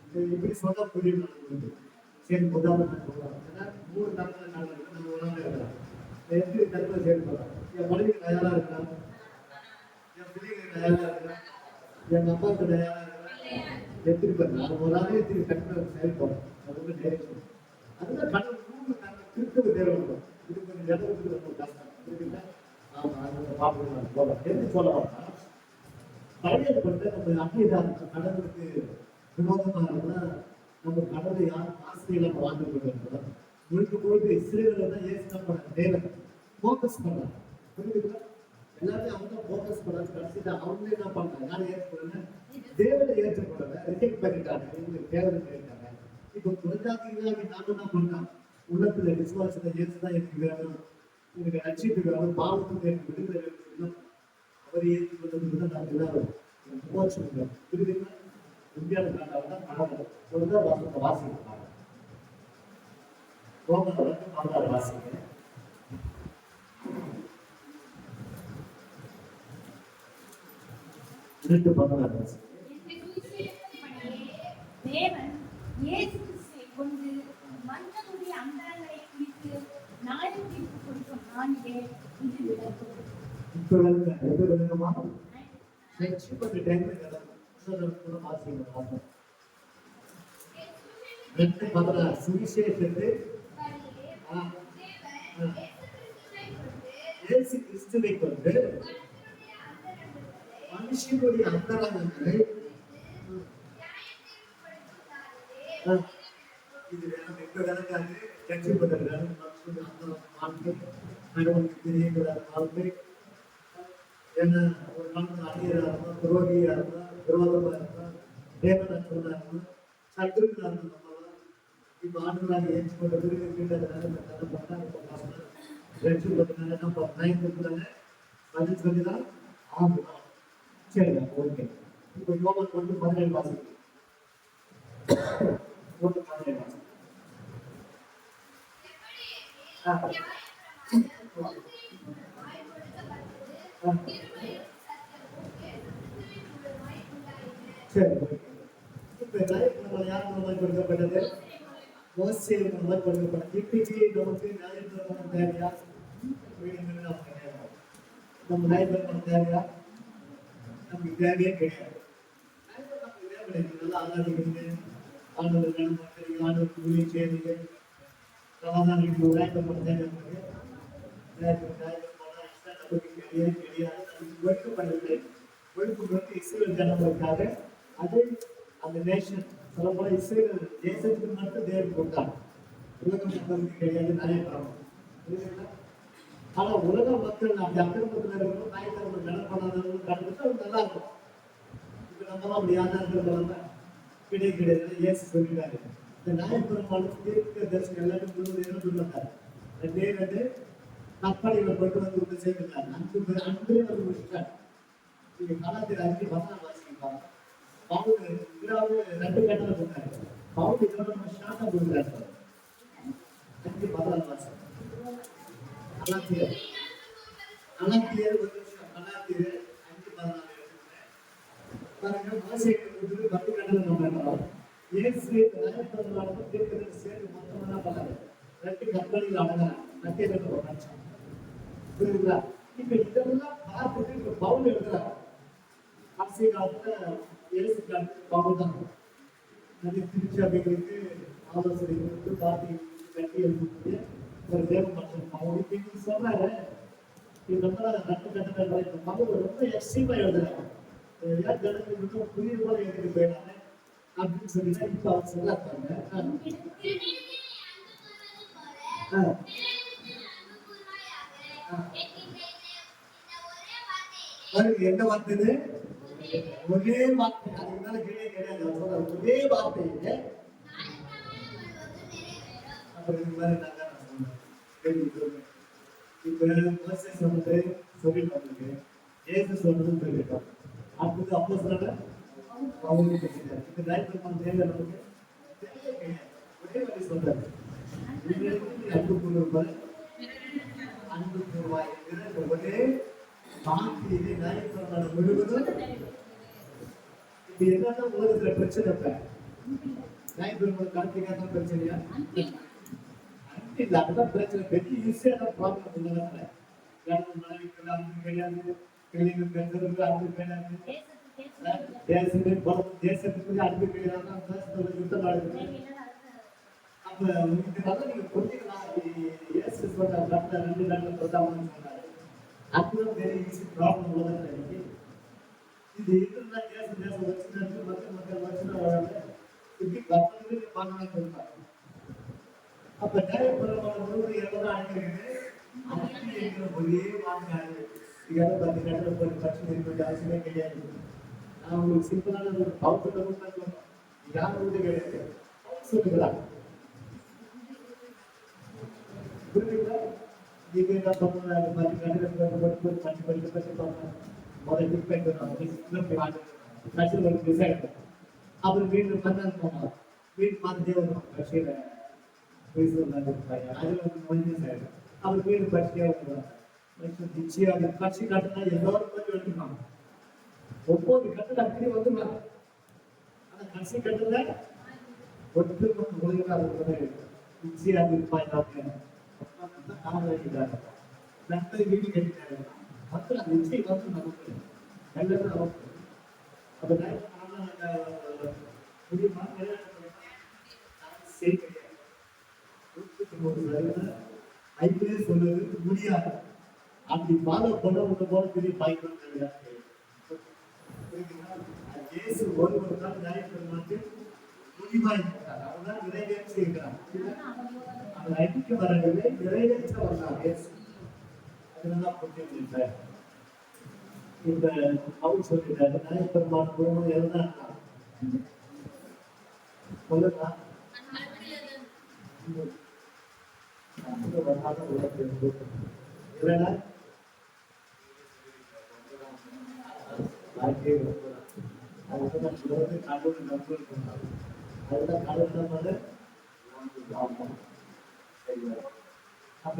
இது எப்படி சொன்னா புரியும் உங்களுக்கு? சரி, உதாரணம் சொல்றோம். ஏன்னா 3 நாட்கள் நம்ம ஒரு நாள் இருக்கலாம். எப்படி கருத்தை செயல்படுறோம்? என் மனைவி தயாரா இருக்கலாம், என் பிள்ளைங்க தயாரா இருக்கலாம், என் அம்மாவுக்கு தயாரா இருக்கலாம். எப்படி பண்ணலாம்? ஒரு நாளே திருப்பி கருத்தை செயல்படும். அது வந்து டைரக்ஷன். அதுதான் கடவுள் 3 நாட்கள் திருத்தது தேவை. இது கொஞ்சம் இடத்துக்கு ரொம்ப கஷ்டம். புரியுதுங்களா? ஆமா, அது பாப்புலர் போல எப்படி சொல்ல வரா பழைய பட்டு நம்ம அன்னிதான் கடவுளுக்கு வினோதமா இருந்தா நம்ம கடவுளை யாரும் ஆசிரியர் நம்ம வாழ்ந்து கொண்டிருக்கிறோம். முழுக்க இஸ்ரேலில் தான் ஏசு நம்ம தேவன் ஃபோக்கஸ் பண்ணலாம். புரியுதுங்களா? எல்லாத்தையும் அவங்க தான் ஃபோக்கஸ் பண்ணாங்க. கடைசியில் அவங்களே என்ன பண்றாங்க? யாரும் ஏற்றுக்கொள்ள தேவனை ஏற்றுக்கொள்ளல, ரிஜெக்ட் பண்ணிட்டாங்க. இவங்களுக்கு தேவனை கேட்டாங்க. இப்போ புரஜாதிகளாகி நாம என்ன பண்ணோம்? உள்ளத்துல விசுவாசத்தை ஏற்றுதான் எனக்கு வேணும், எனக்கு ரட்சிப்பு வேணும், பாவத்துக்கு எனக்கு விடுதலை வேணும். அவர் ஏற்றுக்கொண்டது தான் நாங்கள் எல்லாரும் போச்சுக்கிறோம். புரியுதுங்களா? இந்தியாவில் தான் நடந்தது. சொல்லுதான் வாசத்தை வாசிக்கிறாங்க. ரோமன் 16 வாசிங்க. தேவன் இயேசு கிறிஸ்துவை கொண்டு மனிதனுடைய அந்தரங்களை குறித்து நியாய தீர்ப்பு கொடுக்கும் நாளிலே இது விளக்கும். இப்ப விளக்கமா ரட்சிப்பட்ட டைம்ல வாசிங்க. 2:16 சுவிசேஷத்தை இயேசு கிறிஸ்துவை கொண்டு மனுஷனுடைய அந்தரங்களை இது வேணும் எப்ப விளக்காது. ரட்சிப்பட்ட வேணும் மனுஷனுடைய அந்தரம் வாழ்க்கை, கடவுளுக்கு தெரியக்கூடாத வாழ்க்கை. ஏன்னா ஒரு காலத்துல அந்நியரா இருந்தா, துரோகியா இருந்தா, விரோதமா இருந்தா, தேவனற்றவனா இருந்தா, சத்துருக்களா இருந்தா நம்மளாம் இப்ப ஆண்டுகளாக ஏற்றுக்கொண்ட பிறகு கீழே பண்ணா இப்ப கஷ்டம். ரட்சிப்பட்டனால என்ன பயந்துருக்குறாங்க? பதில் சொல்லிதான் ஆகுதான். சரிங்க, ஓகே. இப்போ யோகன் 1:17 வாசிக்கும். 1:17 வாசிக்கும். சரி, இப்ப நியாயப்பிரமாணம் யார் மூலமாய் கொடுக்கப்பட்டது? மோசே மூலமாய் கொடுக்கப்பட்டது. இப்படி நமக்கு நியாயப்பிரமாணம் தேவையா? நம்ம நியாயப்பிரமாணம் தேவையா? நமக்கு தேவையே கிடையாது. நல்லா ஆராதிக்கிறீங்க, ஆண்டவர் வேணும் பார்க்குறீங்க, ஆண்டவருக்கு ஊழியம் செய்றீங்க, சமாதானம் நியாயப்பிரமாணம் தேவை நமக்கு. ஒழுக்கப்பட்டு இஸ்ரேல் ஜனங்களுக்காக அது அந்த நேஷன் சொல்ல போல இஸ்ரேல் தேசத்துக்கு மட்டும் தேவன் கொடுத்தாங்க. உலக மக்களுக்கு கிடையாது. நிறைய புரியுதுங்களா? ஆனா உலக மக்கள் அப்படி அக்கிரமத்தில் இருக்கணும், நாயக்கரங்கள் நடப்படாதவங்களும் கண்டுபிடிச்சு அது நல்லா இருக்கும். இப்ப நம்மளாம் அப்படி யாரா இருக்கிறவங்க கிடையாது. இயேசு சொல்லிட்டாரு, இந்த நாயக்கரமாலும் தீர்க்க தரிசனம் எல்லாரும் முழுவதும் சொல்லிட்டாரு. 2 கற்பனைகளை கொண்டு வந்து ஒன்று சேர்க்கிறார். அன்பே வந்து முடிச்சுட்டார். நீங்க கலாச்சார 5:14 வாசிக்கலாம். பவுல் இவராவது 2 கட்டளை கொடுத்தாரு. பவுல் இதோட நம்ம ஷார்ட்டா கொடுக்குறாரு. 5:14 வாசிக்கலாம். கலாத்தியர் ஒரு நிமிஷம். கலாத்தியர் 5:14 பாருங்க. மோசேக்கு கொடுத்து 10 கட்டளை நம்ம இயேசு நாயகர்களாலும் தீர்க்கதரிசி சேர்த்து மொத்தமா பண்ணாரு. 2 கற்பனைகள் அடங்கலாம். நத்தியத்தை ஒரு புரியுதுங்களா? இப்ப இதெல்லாம் பார்த்துட்டு இப்ப பவுல் எழுதுறாரு. அரசியல் காலத்துல இயேசுக்கான பவுல் தான் நிறைய திருச்சபைகளுக்கு ஆலோசனை கொடுத்து வார்த்தை கட்டி எழுதக்கூடிய ஒரு தேவ மனுஷன் பவுல். இப்ப நீங்க சொல்றாரு, இது ரொம்ப 2 கட்டளை இப்ப பவுல் ரொம்ப எக்ஸ்ட்ரீமா எழுதுறாரு. யார் ஜனங்களுக்கு புரியுது போல எழுதிட்டு போயிடாங்க அப்படின்னு சொல்லிதான் இப்ப அவர் சொல்றாங்க. என்ன வார்த்தை? ஒரே வார்த்தை. அதுக்கு மேல கிடையாது. ஒரே வார்த்தை. அப்புறம் இது மாதிரி இப்ப மோசே சொன்னது சொல்லிட்டு ஏசு சொன்னதும் சொல்லிட்டோம். அடுத்தது அப்போ சொன்ன அவங்களுக்கு பேசிட்டாரு. இந்த நாயக்கமான தேவை நமக்கு கிடையாது. ஒரே மாதிரி சொல்றாரு, அன்பு கூறுவார் அன்பு கூறுவாய் என்கிற இந்த ஒரே வார்த்தையிலே ஞாயிற்றுக்கிழமை முழுவதும் இது என்னன்னா உலகத்துல பிரச்சனை இப்ப ஞாயிற்றுக்கிழமை கார்த்திகா தான் பிரச்சனையா இல்ல அதுதான் பிரச்சனை பெரிய ஈஸியான ப்ராப்ளம் உலகத்துல கணவன் மனைவிக்கு அன்பு கிடையாது பிள்ளைங்க பெற்றோருக்கு அன்பு கிடையாது தேசத்துக்கு அன்பு கிடையாது யுத்தம் நடக்குது அப்ப இதனால நீங்க புரிஞ்சுக்கலாம் இயேசு சொன்ன கட்ட 2 நாட்கள் பிரதாமன்னு சொன்னாரு அதுதான் பெரிய ஈஸி ப்ராப்ளம் உலகத்துல இன்னைக்கு இது இருந்தா தேசம் வச்சுட்டு மக்கள் வச்சுதான் வராங்க இப்படி கப்பலுக்கு பண்ணலாம் சொல்றாங்க அப்ப நியாயபுரமான முழுவதும் எவ்வளவுதான் அழைக்கிறது அன்பு என்கிற ஒரே வார்த்தை இதெல்லாம் 10 நேரத்தில் போய் பிரச்சனை இருக்க வேண்டிய அவசியமே கிடையாது நான் உங்களுக்கு சிம்பிளான ஒரு பவர் சொல்ல யாரும் வந்து கிடையாது சொல்லுகிறாங்க புரியுதுங்களா நீங்க என்ன பண்ணுறாங்க பத்து கண்டிப்பாக பச்சு முதல் டிஸ்பெக்ட் கட்சியில் ஒரு டிசைட் அப்புறம் வீட்டில் பண்ணால் போனோம் வீட்டு பார்த்துட்டே வரும் கட்சியில் அதில் வந்து மொழி சார் அவர் வீடு படிச்சுட்டே வருவாங்க நிச்சயம் கட்சி கட்டினா எல்லாரும் போய் எடுத்துக்கலாம் 9 கட்டல் அப்படி வந்துடலாம் ஆனா கட்சி கட்டல ஒட்டுமொத்த மொழிகளாக நிச்சயம் இருப்பாங்க நன்மை வீடு கட்டினாரு மக்கள் அந்த நிச்சயம் வந்து நமக்கு எல்லாரும் நமக்கு அப்ப முடியுமா சரி கிடையாது ஐபிஎஸ் சொல்றது முடியாது அப்படி ஃபாலோ பண்ண உங்க போல பெரிய பாய்க்கு கிடையாது இயேசு ஒரு நாள் ஞாயிற்றுக்கிழமை முடிவாய் போட்டார் அவர்தான் நிறைவேற்றி இருக்கிறார் அவர் அடிக்க வரவில்லை நிறைவேற்ற வந்தார் இயேசு அதனாலதான் புரிஞ்சுக்கிட்டார் இந்த அவர் சொல்லிட்டாரு ஞாயிற்றுக்கிழமை குடும்பம் எல்லாம் சொல்லுங்க இல்லைன்னா அதுதான் கடவுள் நம்பர் அதுதான் கடவுள் வந்து அப்ப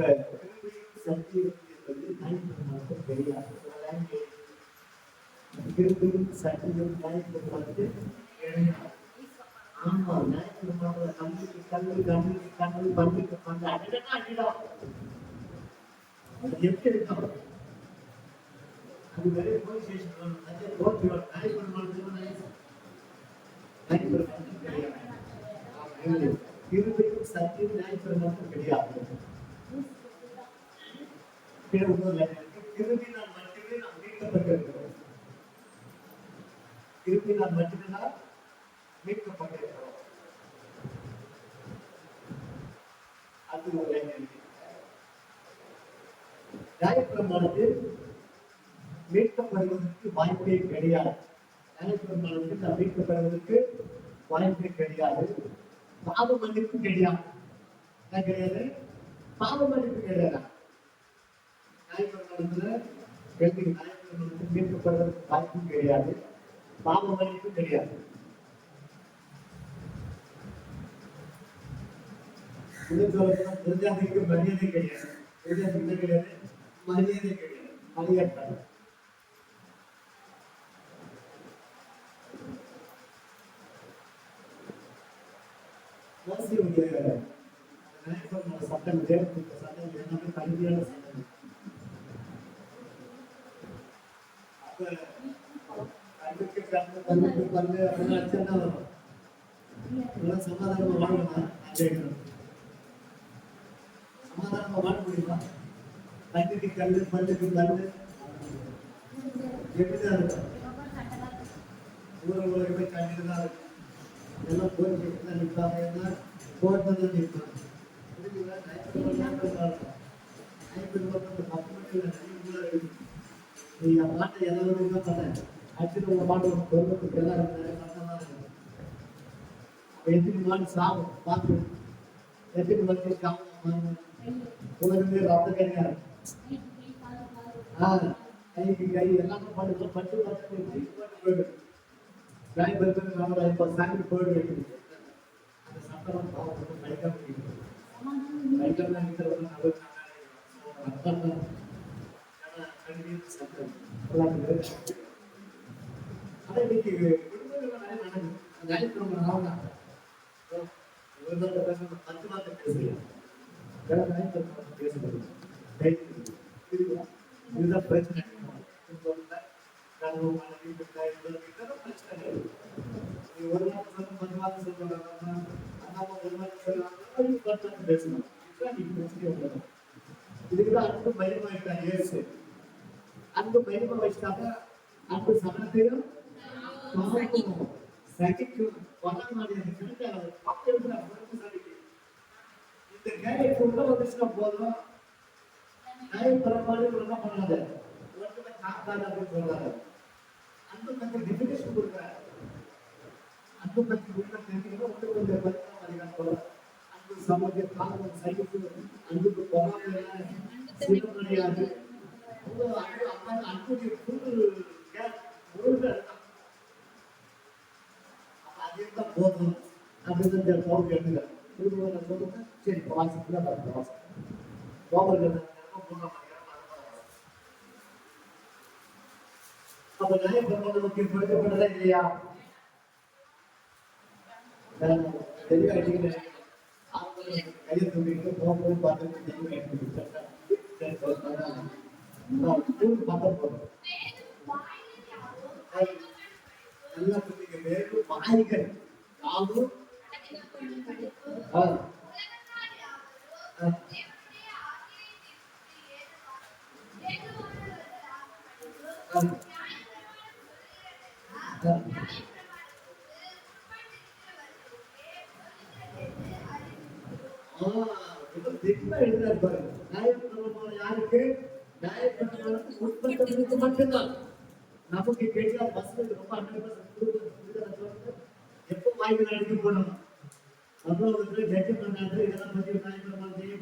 சக்தி என்பது ஞாயிற்றுக்கிழமை கிடையாது திருப்பியும் சக்தியும் ஞாயிற்றுக்கிழமை ஆமா ஞாயிற்றுக்கிழமை கண்ணுக்கு கண்ணு பண்ணிக்கு பண்ண அடிதான் எப்படி இருக்கும் அது வேற போய் ஸ்டேஷன் திருப்பியும் சத்தியம் ஞாயிற்றுக்கிழமை கிடையாது திரும்பினால் மட்டுமே நாம் மீட்கப்பட்டிருக்கிறோம் திரும்பினால் மட்டுமே நாம் மீட்கப்பட்டிருக்கிறோம் அது ஒரு நியாயப்பிரமாணத்தில் மீட்கப்படுவதற்கு வாய்ப்பே கிடையாது நியாயப்பிரமாணத்தில் நாம் மீட்கப்படுவதற்கு வாய்ப்பே கிடையாது பாவ மன்னிப்பு கிடையாது என்ன கிடையாது பாவ மன்னிப்பு கிடையாது நியாயப்பிரமாணத்துல நியாயப்பிரமாணத்தில் மீட்கப்படுவதற்கு வாய்ப்பும் கிடையாது பாவ மன்னிப்பு கிடையாது புரிஞ்சாதைக்கு மரியாதை கிடையாது புரிஞ்சாதைக்கு கிடையாது மரியாதை கிடையாது மரியாதை சட்டம் சட்டம் எல்லாமே கல்வியான சட்டம் கல்விக்கு கல்விக்கு பல்லு அப்படின்னா அடிச்சா வரும் சமாதானமா வாழணும் சமாதானமா வாழ முடியுமா கல்விக்கு கல்லு பல்லுக்கு பல்லு எப்படிதான் இருக்கும் ஊரை போய் கண்டிட்டு தான் இருக்கும் எல்லாம் போய் தான் நிற்பாங்க என்ன போட்டு தான் நிற்பாங்க நீங்க பாட்டை எல்லாரும் தான் பண்ண ஆக்சுவலி உங்க பாட்டு ஒரு பொருளுக்கு எல்லாரும் கஷ்டமா இருக்கும் எத்தனை மாடு சாகும் பார்த்து எத்தனை மணி சாகும் உலகமே ரத்த கிடையாது கைக்கு கை எல்லாமே பண்ணு பட்டு பட்டு போயிடும் காய் பருப்பு நம்ம இப்போ சாமி போயிடு வைக்கணும் அந்த சட்டம் பாவம் படிக்க முடியும் படிக்கலாம் நல்லது ஆனா இன்னைக்கு குடும்பங்கள் நிறைய நடக்குது. ஞாயிற்றுக்கிழமை நாள் தான். இவர்தான் பேசணும் 10 நாள் பேசுகிறேன். வேற ஞாயிற்றுக்கிழமை பேசுகிறது. இதுதான் பிரச்சனை. குடும்பத்துல கணவன் மனைவி பிள்ளை இதெல்லாம் பிரச்சனை. நீ ஒரு நாள் சொல்ல 10 நாள் சொல்லுவாங்க. அண்ணாம ஒரு நாள் சொல்லுவாங்க. 10 நாள் பேசணும். இதுதான் நீங்க பிரச்சனை உள்ளது. இதுக்குதான் அன்பு மகிமையிட்டாங்க இயேசு. அன்பு மகிமை வச்சிட்டாங்க. அன்பு சமத்தையும் சகிக்கும் இந்த கேரக்டர் உள்ள வந்துச்சுன்னா போதும். நியாயபரமான என்ன பண்ணாத காக்காத அப்படின்னு சொல்றாரு. அன்பு பத்தி டெபினேஷன் கொடுக்குறாரு. அன்பு பத்தி உள்ள தெரிஞ்சுக்கணும். ஒன்று கொஞ்சம் 10ஆம் அதிகாரம் சொல்றாரு. அன்பு சமத்தை காரணம் சகிப்பு அன்புக்கு பொறாமை சிவமணியாது அன்புடைய அதுதான் போதும் அப்படின்னு பவுல் எடுத்துக்கிறேன். சொல்லுங்க சரி வாசிக்கலாம் பவுல் அப்ப நியாயப்பிரமாணம் தீர்ப்பளிக்கப்பட்டதா இல்லையா? தெளிவாயிட்டீங்க. கையை தூக்கிட்டு போகும்போது பார்த்துட்டு தெளிவாயிட்டு நல்லா புரிஞ்சுக்க. வேறு வாய்கள் யாவும் எழுதினார் பாருங்க. நியாயப்பிரமாணம் யாருக்கு? நியாயப்பிரமாணத்துக்கு உட்பட்டவர்களுக்கு மட்டும்தான். நமக்கு கேட்டா பசங்களுக்கு ரொம்ப 100% எப்போ வாய்கள் அடிக்க போனோம். அப்புறம் ஜட்ஜு பண்ணாரு இதெல்லாம் பத்தி நியாயப்பிரமாணம் செய்ய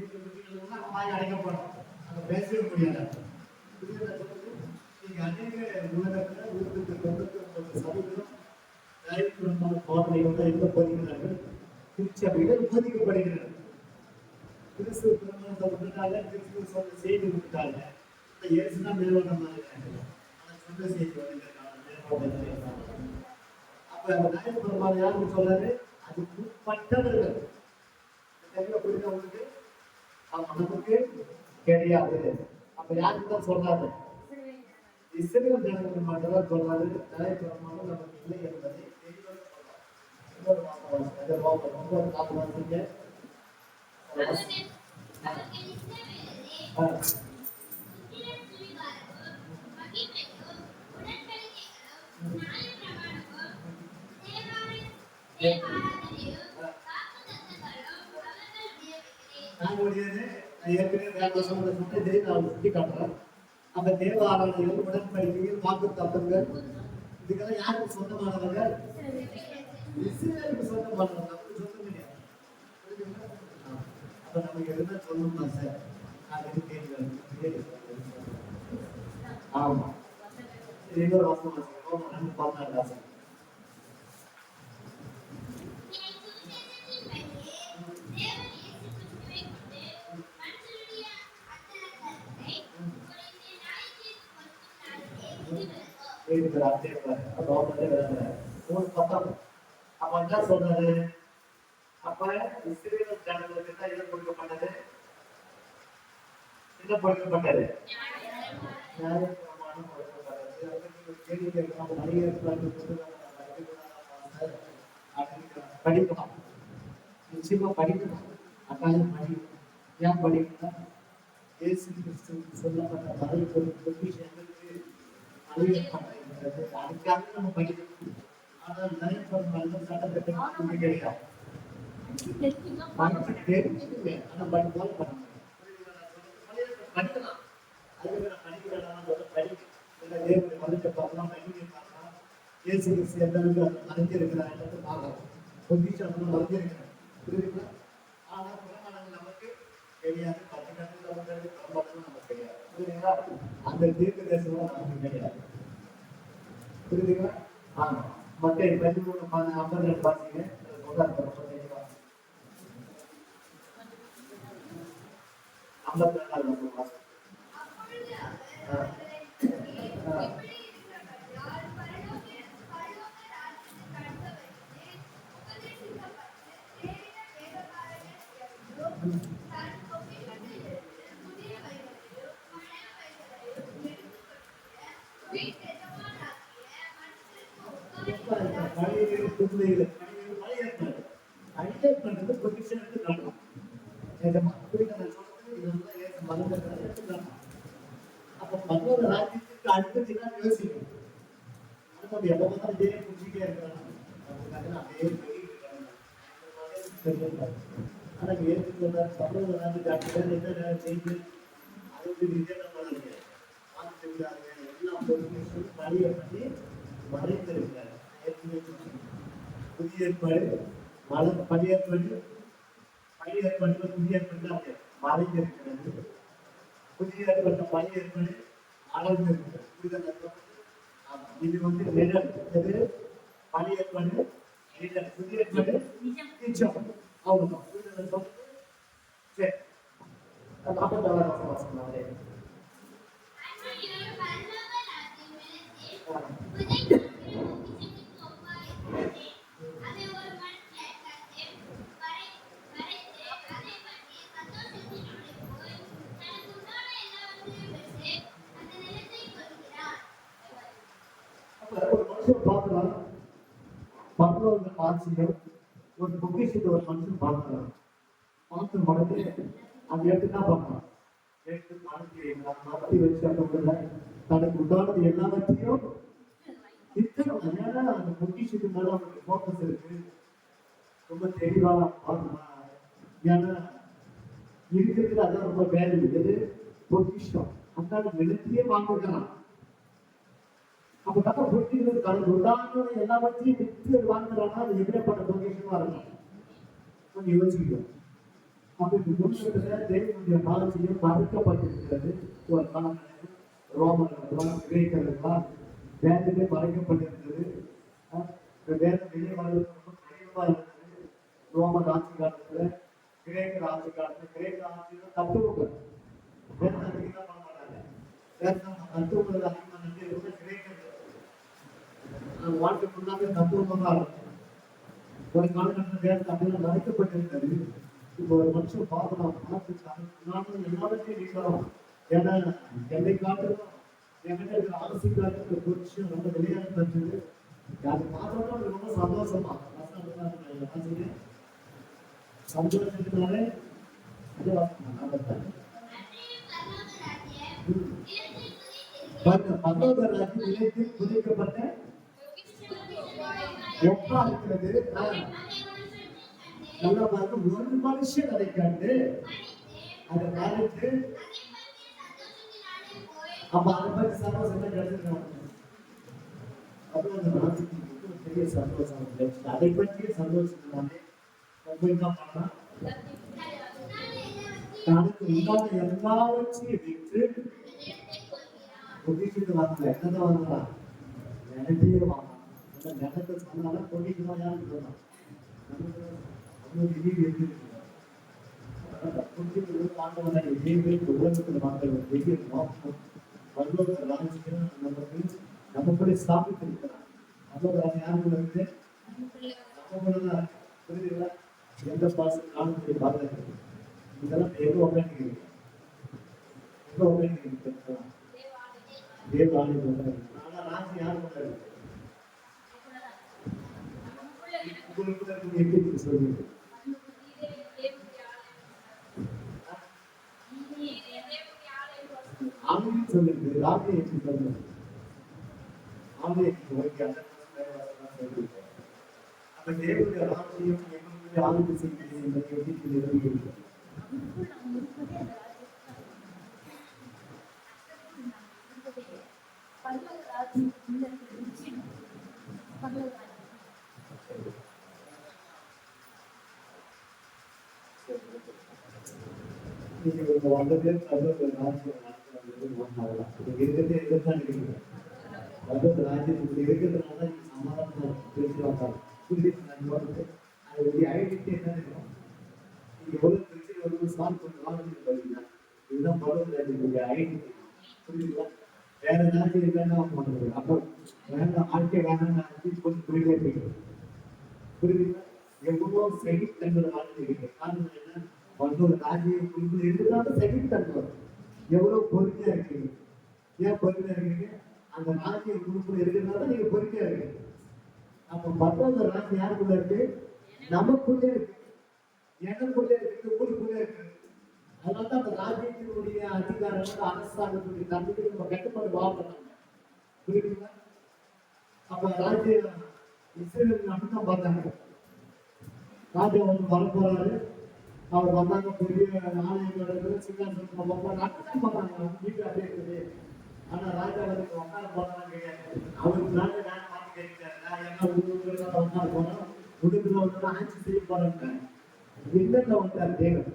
வாய் அடைக்க போனோம். அங்க பேசவே முடியாது. நீங்க அநேக உலகத்துல 99% நியாயப்பிரமாண பாடலையோட எங்க போதிக்கிறார்கள்? திருச்சபையில் போதிக்கப்படுகிறது. கிறிஸ்துவ பிரமாணத்தை விட்டுட்டாங்க. கிறிஸ்துவ சொன்ன செய்தி விட்டுட்டாங்க. இயேசுதான் நிறுவனமா இருக்காங்க. சொன்ன செய்தி அப்ப நியாயப்பிரமாணம் யாருக்கு சொல்றாரு? அதுக்கு உட்பட்டவர்கள் புரிஞ்சவங்களுக்கு நமக்கு கிடையாது. அப்ப யாருக்கு தான் சொல்றாரு? இஸ்ரவேல் ஜனங்கள் மட்டும்தான் சொல்றாரு. நியாயப்பிரமாணம் நமக்கு இல்லை என்பதை தெளிவாக சொல்றாரு. அந்த தேவ ஆராதனைகள் உடன்படிக்கைகள் வாக்கு தத்தங்கள் இதுக்கெல்லாம் யாருக்கு சொந்தமானவர்கள்? இஸ்ரவேலுக்கு சொந்தமானவர்கள். நமக்கு சொந்தம் கிடையாது. அப்ப நமக்கு எதுனா சொல்லணுமா சார்? நான் எது கேட்கிறேன். ஆமா இன்னொரு வாசம் வாசிக்கிறோம். 14 அப்ப என்ன சொல்றாரு? அப்ப இஸ்ரவேல் ஜனங்களுக்கு தான் என்ன கொடுக்கப்பட்டது? என்ன கொடுக்கப்பட்டது? நியாயப்பிரமாணம் கொடுக்கப்பட்டது. கேள்வி கேட்கலாம். படிக்கலாம். நிச்சயமா படிக்கணும். அக்காலம் படிக்கணும். ஏன் படிக்கணும்? இயேசு கிறிஸ்து சொல்லப்பட்ட மறை பொக்கிஷங்களுக்கு அழியப்பட்டிருக்கிறது. அதுக்காக நம்ம படிக்கணும். ஆனால் நியாயப்பிரமாணம் சட்டத்திட்டங்களுக்கு கிடையாது. தெரிஞ்சுக்குவேன். ஆனா படிப்பால் பண்ண படிக்கலாம். அதுக்கு நான் படிக்கிறேன். தேவனுடைய மதத்தை பார்க்கலாம். பைபிளை பார்க்கலாம். இயேசு கிறிஸ்து எந்த அளவுக்கு மறைஞ்சிருக்கிறார் பார்க்கலாம். பொக்கிஷம் மறைஞ்சிருக்கிறேன். புரியுதுங்களா? ஆனால் பிரமாணங்கள் நமக்கு தெரியாது. 10 கட்டத்தில் பிரமாணம் நமக்கு தெரியாது. புரியுதுங்களா? அந்த தீர்க்க தரிசனம் நமக்கு கிடையாது. புரியுதுங்களா? ஆமா. மற்ற 13:52 பாத்தீங்க. சொல்றாரு 54 வாசம். பழைய புதுமையில பழைய பண்றது பொசிஷன் எடுத்துக்கலாம். அப்ப மற்றொரு ராஜ்யத்துக்கு அடுத்ததுதான் யோசிக்கணும். நம்ம எப்ப பார்த்தாலும் இதே புரிஞ்சுட்டே இருக்கலாம். அதே ஆனா ஏற்றுக்கொள்ள சமூக ராஜ்யத்துக்கு என்ன செய்து அதை இதே நம்ம எல்லாம் பொசிஷன் பழைய பண்ணி மறைந்திருக்கிறார். புதிய ஏற்பாடு பழைய ஏற்பாடு புதிய ஏற்பாடு மறைந்திருக்கிறது. புதிய ஏற்பாடு பழைய ஏற்பாடு அளந்திருக்கிறது. இது வந்து நிழல். எது? பழைய ஏற்பாடு நிழல், புதிய ஏற்பாடு நிஜம். அவ்வளவுதான். சரி, ஒரு மனுஷன் பார்க்கலாம், பரலோக ஆட்சியில் ஒரு பொக்கிஷத்தை ஒரு மனுஷன் பார்க்கலாம். பார்த்த உடனே அந்த எடுத்து என்ன பண்ணலாம்? எடுத்து மனத்தை வச்சு அந்த தனக்கு உண்டானது எல்லாவற்றையும் ஏன்னா அந்த பொக்கிஷத்துக்கு மேல அவனுக்கு போக்கஸ் இருக்கு. ரொம்ப தெளிவா பார்க்கலாம். ஏன்னா இருக்கிறது அதான் ரொம்ப வேல்யூ. எது? பொக்கிஷம். அந்த நிலத்தையே வாங்குகிறான். அப்ப பார்த்தா பொக்கிஷம் தனக்கு உண்டான எல்லாவற்றையும் விற்று வாங்குறான்னா அது எப்படிப்பட்ட பொக்கிஷமா இருக்கும்? கொஞ்சம் யோசிக்கணும். அப்ப இந்த புத்தகத்துல தேவனுடைய பாலத்தையும் மறைக்கப்பட்டிருக்கிறது. ஒரு காலம் ரோமர்களா கிரேக்கர்களா வேதமே மறைக்கப்பட்டிருந்தது. வேதம் வெளியே வர்றது ரொம்ப கடினமா இருந்தது. ரோமன் ஆட்சி காலத்துல, கிரேக்கர் ஆட்சி காலத்துல, கிரேக்க ஆட்சியில தத்துவங்கள் வேதம் அதிகமா பண்ண மாட்டாங்க. வேதம் தத்துவங்கள் அதிகமா நின்று கிரேக்கர்கள் வாழ்க்கை ஃபுல்லாவே தத்துவமா இருக்கும். ஒரு காலகட்டத்தில் வேதம் அப்படிலாம் மறைக்கப்பட்டிருந்தது. இப்போ ஒரு மனுஷன் பார்க்கலாம், நானும் எல்லாத்தையும் நீக்கிறோம். ஏன்னா என்னை காட்டுறோம் என்கிட்ட இருக்கிற அரசு காட்டுற பொருட்கள் ரொம்ப விளையாட்டு தந்தது. அது பார்த்தோம்னா ரொம்ப சந்தோஷமா சந்தோஷத்தினாலே பரலோக ராஜ்யம் நிலையத்தில் புதைக்கப்பட்ட ஒப்பா இருக்கிறது. நல்லா பார்த்து ஒரு மனுஷன் அதை கண்டு அதை பார்த்து அப்ப அதை பற்றி சந்தோஷம் கிடைச்சிருக்காங்க. அப்புறம் அந்த ராஜ்யத்துக்கு பெரிய சந்தோஷம் கிடைச்சு அதை பற்றிய சந்தோஷத்தினாலே ரொம்ப என்ன பண்ணா தனக்கு உண்டான எல்லாவற்றையும் விற்று பொக்கிஷத்துக்கு வாங்கல. என்னதான் வாங்கலாம்? நிலத்தையே வாங்கலாம். நிலத்தை சொன்னாலும் பொக்கிஷமா யாரும் சொல்லலாம். நமக்குள்ளே ஸ்தாபித்திருக்கிறார். யாருக்குள்ள இருக்கு? நமக்குள்ளதான். புரியுதுங்களா? எந்த பாசம் காலத்துடைய பாதுகாப்பு இதெல்லாம் எவ்வளவு உபயோகிக்கிறது தேவ ஆலயம். ஆனா ராஜ்யம் யாரு கொண்டாரு? உங்களுக்கு எப்படி சொல்லுங்க? ஆலயம் சொல்லுங்க. ராஜ்யம் எப்படி சொல்லுங்க? ஆலயம் அப்ப தேவனுடைய ராஜ்யம் எங்களுடைய ஆலயம் செய்கிறது என்பதை எப்படி நிறுவனம் நீங்க வந்த பேர் ராஜ்யம் இருக்கிறதே எதிர்த்தான் இருக்கிறீங்க. ராஜ்யத்துக்கு இருக்கிறதுனால நீங்க சமாதானம் பேசுவாங்க. புரியுது? அதோடைய ஐடென்டிட்டி என்ன இருக்கும்? நீங்க எவ்வளவு பிரச்சனை வந்து சால்வ் பண்ணி வாழ்ந்துட்டு போறீங்க. இதுதான் பரவல் ராஜ்யத்துடைய ஐடென்டிட்டி. புரியுதுங்களா? வேற ராஜ்யம் வேண்டாம் பண்ணுறது. அப்போ வேண்டாம் வாழ்க்கை வேண்டாம் கொஞ்சம் புரியுதே போயிடும். புரியுதுங்களா? எவ்வளோ செழிப்பு தங்கள் வாழ்க்கை இருக்கு. காரணம் என்ன? வந்து ஒரு ராஜ்யம் குறிப்பில் இருக்கிறாலும் செகண்ட் தருவார். எவ்வளவு பொறுமையா இருக்கீங்க? ஏன் பொறுமையா இருக்கீங்க? அந்த ராஜ்ய குழுக்குள்ள இருக்கிறதுனால நீங்க பொறுமையா இருக்கீங்க. அப்ப பத்தாவது ராஜ்யம் யாருக்குள்ள இருக்கு? நமக்குள்ளே இருக்கு, எனக்குள்ளே இருக்கு, உங்களுக்குள்ளே இருக்கு. அதனால அந்த ராஜ்யத்தினுடைய அதிகாரம் அரசாங்கத்துடைய தன்மைக்கு நம்ம கட்டுப்பாடு வாங்கணும். புரியுதுங்களா? அப்ப ராஜ்யம் இஸ்ரேல் அப்படித்தான் பார்த்தாங்க. ராஜா வந்து வரப்போறாரு, அவர் வந்தாங்க, பெரிய ஆலயங்கள் சிங்காசனத்துல பார்ப்பாரு, அப்படித்தான் பார்த்தாங்க. வீட்டு அப்படியே இருக்குது. ஆனா ராஜா வந்து உட்கார போனாலும் கிடையாது. அவருக்கு நானே நான் பார்த்து கேட்கிறேன், நான் என்ன உட்கார போனோம், உடுப்புல ஆட்சி செய்ய போறேன். இல்லைன்னு வந்தார் தேவன்.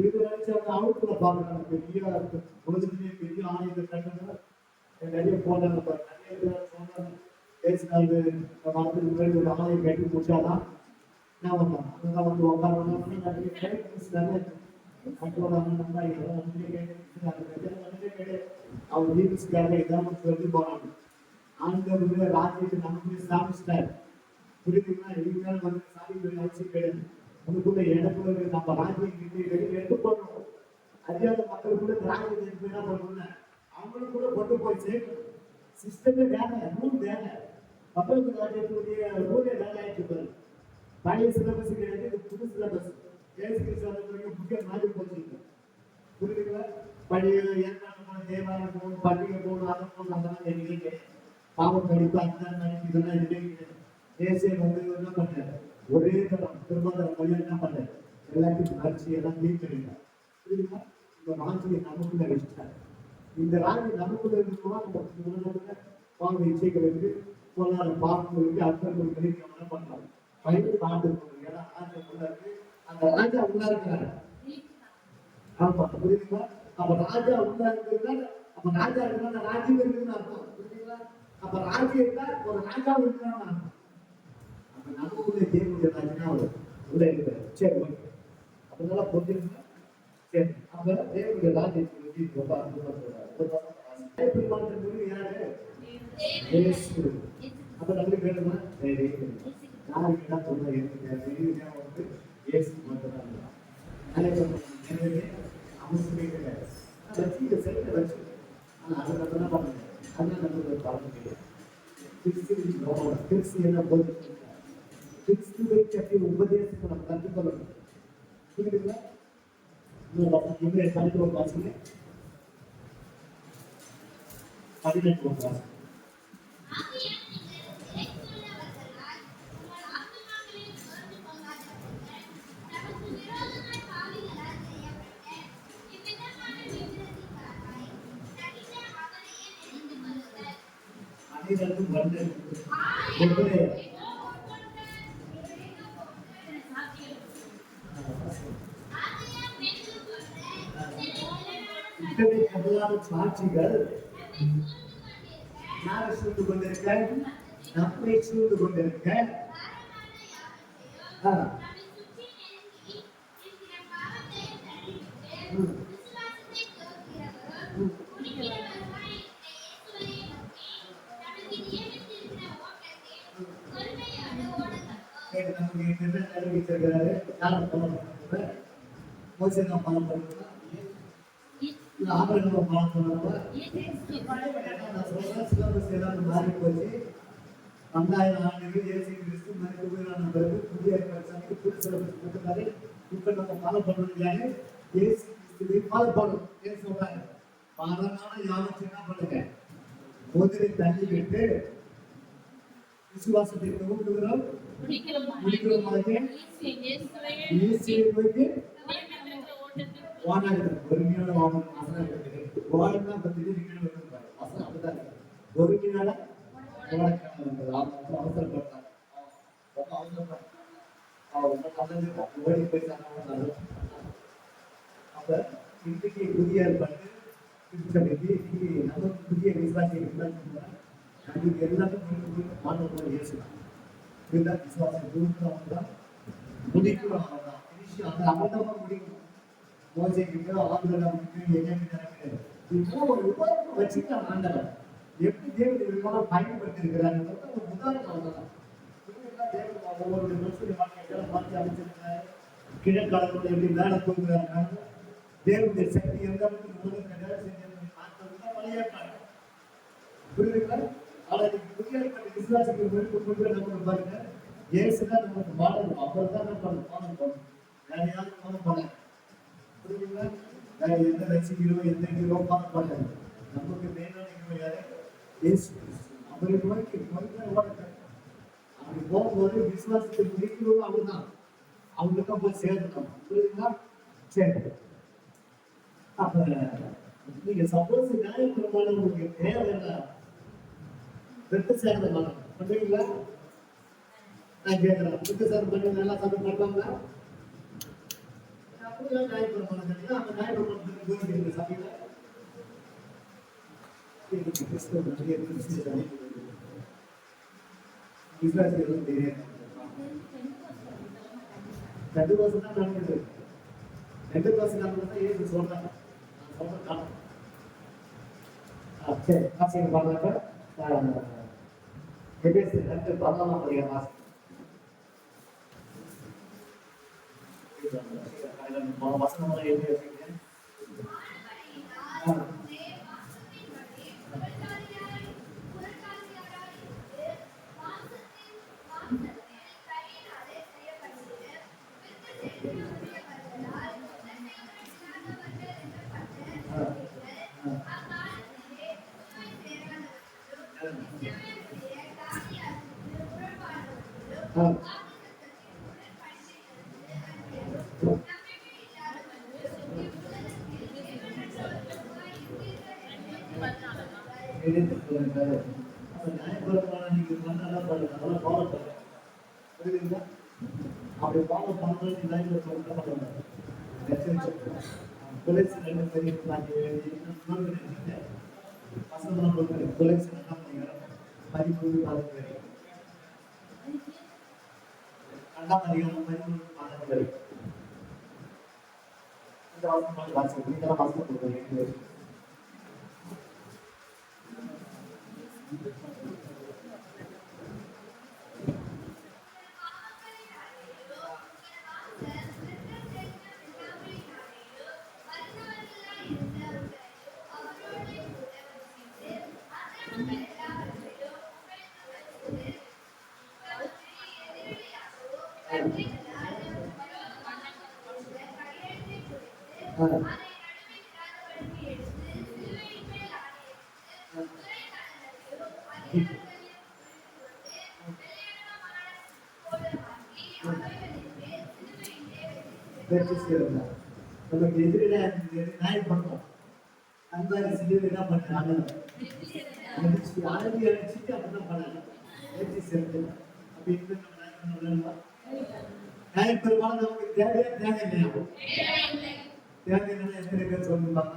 இது நினைச்சவங்க அவுட்ல பாக்குறாங்க, பெரிய உலகத்திலேயே பெரிய ஆலயத்தை கட்டணும். நிறைய போனாங்க, நிறைய சொன்னாங்க. பேசினாரு, மரத்துக்கு ஒரு ஆலயம் கட்டி முடிச்சாதான் நான் வந்தேன். அங்கதான் வந்து உட்காரணும். நிறைய கேட்டு மக்களோட நம்ம இதெல்லாம் ஒன்றுமே கிடையாது. அவர் வீட்டுக்காக இதான் சொல்லி போறாங்க. ஆண்டவருடைய ராஜ்யத்தை நமக்கு ஸ்தாபிச்சிட்டாரு. புரியுதுங்களா? இதுக்காக வந்து சாதிக்கிற அவசியம் கிடையாது. உனக்குள்ள எனக்குள்ள நம்ம ராஜ்யம் வெளியே எடுத்து போடணும். அறியாத மக்களுக்குள்ள ராஜ்யத்தை எடுத்து என்ன பண்ணணும்? அவங்களுக்கு கூட கொண்டு போய் சேர்க்கணும். சிஸ்டமே வேற, ரூல் வேற. மக்களுக்கு ராஜ்யத்துடைய ரூலே வேற ஆயிடுச்சு பாரு. பழைய சிலபஸ் கிடையாது, இது புது சிலபஸ். புதிய மாதிரி போச்சு. புரியுதுங்களா? பழைய ஏற்பாடு போன தேவாலயம் போகணும், பண்டிகை போகணும், அதை போகணும், அதெல்லாம் எதுவுமே கிடையாது. பாவம் படிப்பு அதுதான் நினைப்பு, இதெல்லாம் எதுவுமே கிடையாது. தேசிய வந்து என்ன பண்ணாரு? ஒரே தரம் திருமணம் மொழியா என்ன பண்ணாரு? எல்லாத்தையும் மறைச்சு எல்லாம் நீக்கிடுங்க. புரியுதுங்களா? இந்த ராஜ்யம் நமக்குள்ள வச்சுட்டாரு. இந்த ராஜ்யம் நமக்குள்ள இருக்கணும்னா நம்ம வாங்க இச்சைகளுக்கு பொருளாதார பாவங்களுக்கு அர்த்தங்களுக்கு நம்ம என்ன பண்ணலாம்? பயந்து ஆண்டு ஏன்னா ராஜா உள்ள இருக்கு, அந்த ராஜா உள்ள இருக்கிறாரு. ஆமா, புரியுதுங்களா? அப்ப ராஜா உள்ள இருக்கிறதுனா அப்ப ராஜா இருக்கிற ராஜ்யம் இருக்குன்னு அர்த்தம். புரியுதுங்களா? அப்ப ராஜ்யம் இருந்தா ஒரு ராஜா இருக்கிறான்னு அர்த்தம். அப்ப நமக்குள்ள தேவனுடைய ராஜ்யம் அவர் உள்ள இருக்கிறார். சரி, ஓகே. அதனால புரிஞ்சுங்களா? சரி, அப்ப தேவனுடைய ராஜ்யத்தை பற்றி ரொம்ப அற்புதமா சொல்றாரு. யாரு? இயேசு. அப்ப நம்மளுக்கு வேணுமா? யாருக்கு என்ன சொல்ல வந்து இயேசு மட்டும்தான். அவசியமே கிடையாது. வச்சு செல்ல வச்சு ஆனால் அதை நம்ம என்ன பண்ணுங்க? அதனால நமக்கு ஒரு பலன் கிடையாது. கிறிஸ்து என்ன போதிக்கிறார்? கிறிஸ்துவை பற்றி உபதேசத்தை நம்ம கற்றுக்கொள்ளணும். புரியுதுங்களா? இன்னும் கருத்துவம் வாசிங்க. 18 வாசிங்க. அனைவருக்கும் வந்து சாட்சிகள் யாரை சூழ்ந்து கொண்டிருக்க? நம்மை சூழ்ந்து கொண்டிருக்க. அறிவித்திருக்கிறாரு. யாரும் பலம் பண்ணுற மோசை நாம் பலம் பண்ணுறோம். ஆபரணம் பலம் பண்ணுறோம். நான் சொல்றேன், சிலபஸ் ஏதாவது மாறி போச்சு. 2000 ஆண்டுகள் இயேசு கிறிஸ்து மனிதனான பிறகு புதிய புது சிலபஸ் கொடுத்தாரு. இப்ப நம்ம ஃபாலோ பண்ணணும். யாரு? இயேசு கிறிஸ்துவை ஃபாலோ பண்ணணும். ஏன் சொல்றாங்க? பாரமான யாவற்றை என்ன பண்ணுங்க? முதலில் தள்ளி விட்டு விசுவாசத்தை துவங்குகிறோம், முடிக்கிறோமாக இயேசுவை நோக்கி ஓடாடுகிறோம். ஒருமையோட வாழணும். வசனம் இருக்குது. ஓடனா பத்தி வசனம் அப்படிதான் இருக்கு. ஒருமையோட அவசரப்பட்டாங்க. ஓடி போய் அப்ப இன்றைக்கு புதிய நமக்கு புதிய விசுவாசிகள் நமக்கு எல்லாத்துக்கும் மாணவர்கள் இயேசுதான். இதுதான் விசுவாசம். தான் முடிக்கிறோம். அவன்தான் அந்த அவன்தான் முடிக்கணும். மோசைக்கு ஆந்திரக்கு கிடையாது. இப்போ ஒரு உதாரணம் வச்சுக்கலாம். ஆண்டவர் எப்படி தேவன் இவர்களெல்லாம் பயன்படுத்தி இருக்கிறாங்க ஒரு உதாரணம். அவ்வளவுதான். தேவன் ஒவ்வொரு மனுஷனுடைய வாழ்க்கையை மாற்றி அமைச்சிருக்கிறார். கிழக்காலத்தில் எப்படி வேலை போகிறாங்க தேவனுடைய சக்தி எந்த அளவுக்கு வேலை செஞ்சு பார்த்ததுதான் பழைய ஏற்பாடு. புரியுதுங்களா? ஆனா இன்னைக்கு புதிய ஏற்பாடு விசுவாசிகள் விருப்பம் நம்ம பாருங்க, இயேசுதான் நமக்கு மாடல். அவர் தான் நம்ம ஃபாலோ பண்ணணும், வேற யாரும் ஃபாலோ பண்ணல. புரியுதுங்களா? வேற எந்த ரசிகரோ எந்த ஹீரோ ஃபாலோ பண்ணல. நமக்கு மேலான ஹீரோ யாரு? இயேசு கிறிஸ்து. அவரை நோக்கி ஓடுங்க. அப்படி போகும்போது விசுவாசத்தில் இருக்கிறவங்க அவர்தான், அவங்களுக்கு போய் சேர்க்கணும். புரியுதுங்களா? சரி, அப்ப நீங்க சப்போஸ் நியாயப்பிரமாணம் உங்களுக்கு தேவைன்னா வெட்டு சேர்ந்த மனம் பண்ணுவீங்களா? நான் கேட்கிறேன், வெட்டு சேர்ந்த பண்ணி நல்லா சபை பண்ணுவாங்களா? அப்படிலாம் நியாயப்பிரமாணம் கேட்டீங்கன்னா அந்த நியாயப்பிரமாணத்துக்கு போயிருக்கீங்க சபையில கிறிஸ்துவ நிறைய விசுவாசிகளும் தெரியாது. 2 வருஷம் தான் நடக்குது. 2 வருஷம் நடந்தது ஏன் சொல்றேன், நான் சொல்றேன் காணும். சரி, வாசிங்க பாருங்க. எபேசியர் 2:14 அதிகாரம் வாசிங்க. வசனம் எழுதி வச்சுங்க. அப்படி ஃபாலோ பண்றது லைஃப்ல சொல்ல போலீஸ் 2 பேரும் பசங்க போலீஸ் என்ன பண்ணுறாங்க, பதிமூணு பாதங்கள் ரெண்டாம் அதிகாரம் 13 பாதங்கள் இந்த வாசம் வாசிக்கும். இதெல்லாம் வாசம் கொடுக்குறேன். நமக்கு எதிரில நியாயம் பண்ணோம். அந்த சிலர் என்ன பண்றாங்க, அடிச்சுட்டு அப்படிதான் பண்ணாங்க. அப்படி நியாயம் பெரும்பாலும் நமக்கு தேவையா தேவை இல்லையா? தேவை இல்லைன்னா எத்தனை பேர் சொல்லுவாங்க?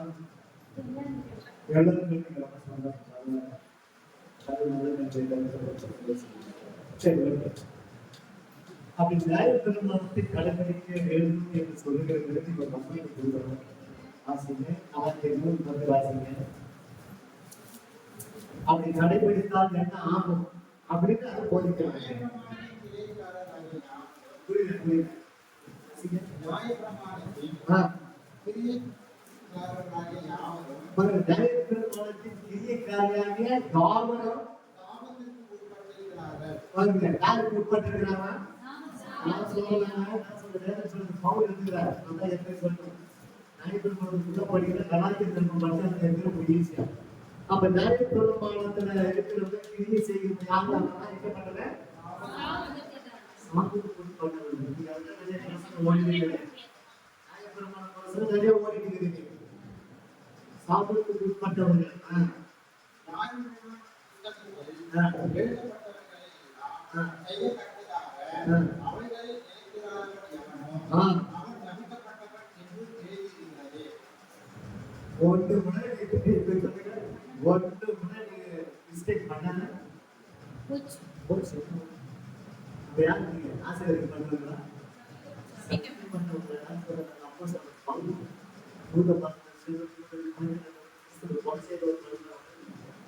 அப்படி நியாய பெருமானத்தை கடைபிடிக்க வேண்டும் என்று சொல்லுகிற விதத்தில் ஒரு மக்களுக்கு கொடுக்கணும். வாசிங்க, அவருடைய நூல் வந்து வாசிங்க. அப்படி கடைபிடித்தால் என்ன ஆகும் அப்படின்னு அதை போதிக்கிறாங்க. புரியுது புரியுது. நியாயப்பிரமாணத்தின் கிரியைக்காரியாக யாவரும் யாருக்கு உட்பட்டிருக்கிறாங்க? நான் சொல்லலாம், பவுல் இருக்கிறார். அதான் எப்படி சொல்லணும், நியாயப்பிரமாணத்துக்குள்ள படிக்கிற கலாச்சாரத்திற்கு மட்டும் ரொம்ப ஈஸியா. அப்ப நியாயப்பிரமாணத்துல இருக்கிறவங்க கிரியை செய்கிறது யாரும் என்ன பண்ணல, சாப்பிட்டு பண்ணது. நீங்க வந்து நியாயப்பிரமாணம் நிறைய ஓடிட்டு இருக்கு. சாப்பிடுறதுக்கு உட்பட்டவர்கள் ஒன்று மிஸ்டேக் பண்ணாங்க. ஆசிரியருக்கு பண்ணுவீங்களா?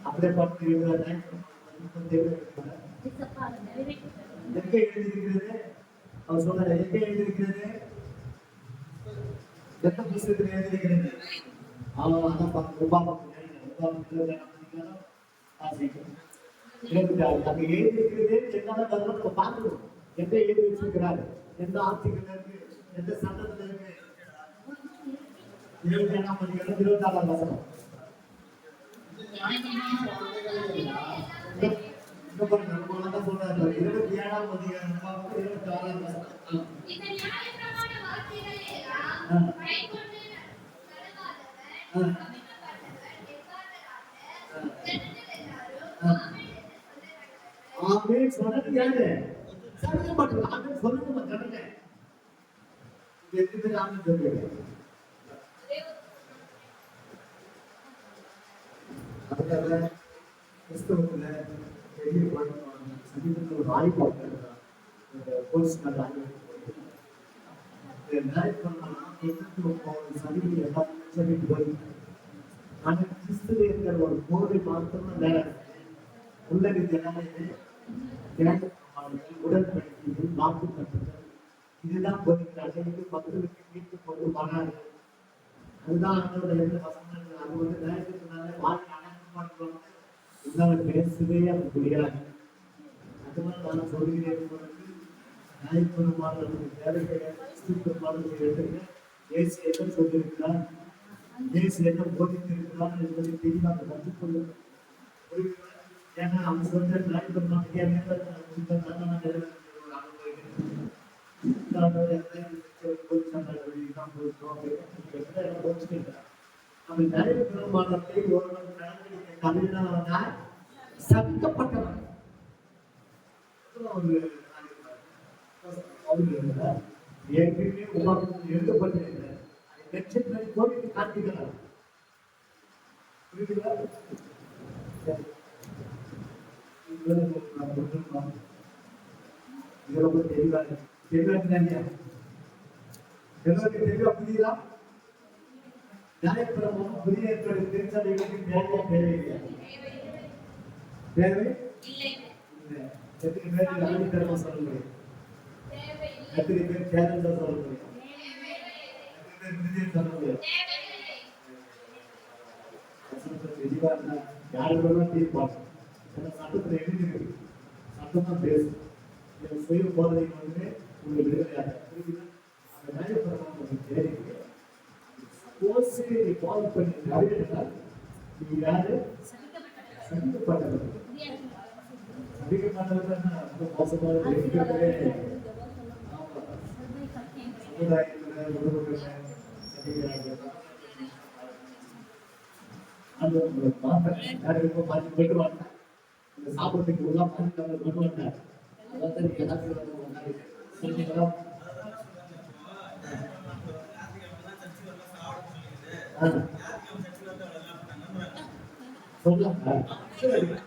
அப்படியே பார்த்து எங்க எழுதியிருக்கிறது? அவர் சொன்னார், எங்க எழுதியிருக்கிறது? எந்த புத்தகத்தில் எழுதியிருக்கிறது? அதான் உபாகமம் அங்க எழுதி இருக்கிறதே என்னதான் நம்ம பார்க்கணும். எந்த எழுதி வச்சிருக்கிறாரு, எந்த ஆர்டிகல் இருக்கு, எந்த சட்டத்துல இருக்கு. 27ஆம் அதிகாரம் 24ஆம் வசனம். சொல்றாரு 27ஆம் அதிகாரம் 26ஆம் வசனம். இந்த நியாயப்பிரமாண வார்த்தைகளை எல்லாம் கைக்கொண்டு நடவாதவர் ஆமென் சொன்னது யாரு? சொல்லுங்க மட்டும் ஆமென் சொல்லுங்க ஜனங்க. எத்தனை பேர் ஆமென் சொல்றீங்க? அதுக்காக கிறிஸ்தவத்துல பெரிய பழக்கம் சமீபத்தில் ஒரு ஆய்வு பார்க்கிறதா போலீஸ் ஆய்வு சமீபத்தில் எல்லாரும் சொல்லிட்டு போய் ஆனா கிறிஸ்துவ இருக்கிற ஒரு போதை மாத்திரம் வேற உள்ளது எல்லாமே உடன்படிக்கைகள் வாக்கு கட்டுதல் இதுதான் போதிக்கிறார்கள். இது மக்களுக்கு மீட்பு கொண்டு வராது. அதுதான் அதோட எந்த வசனங்கள் அது வந்து நேரத்தினால வாங்கி அடக்கம் உங்களால் பேசவே அது முடியாது. அதுதான் நான் சொல்கிறேன். நியாயப்பெருமாள் தேவைகளை எடுத்துங்க. இயேசு என்ன சொல்லியிருக்கிறார், இயேசு என்ன போதித்திருக்கிறார் என்பதை தெளிவாக கற்றுக்கொள்ளும். ஏன்னா அவங்க சொல்ற நியாயப்பெருமாள் சபிக்கப்பட்டவன் ஏற்கனவே உலகம் எழுதப்பட்டிருக்கிறது. லட்சங்களை கோடிட்டு காட்டுகிறார். புரியுதுங்களா? புரியுதா? நியாயப்பிரமாணம் புதிய திருச்சபைகளுக்கு தேவையா? தேவை இல்லை. எத்தனை பேர் அழித்தரமா சொல்ல முடியும்? எத்தனை பேர் தேர்தல் சொல்ல முடியும்? எத்தனை பேர் விருதியை சொல்ல முடியும்? யாருக்கு தீர்ப்பாங்க. சட்டத்தில் எழுதிருக்கு. சட்டம் தான் பேசும். சுய போதனை வந்து உங்களுக்கு விடுதலையாக அந்த நியாயப்பிரமாணம் தேவை. ஃபாலோ பண்ணி நீங்க யாரு சந்திக்கப்பட்டவர். சந்திக்கப்பட்டவர் மோசமாக இருக்கிறதே சமுதாயத்தில் சாப்பிட்றதுக்கு உள்ள பண்ணுவாங்க.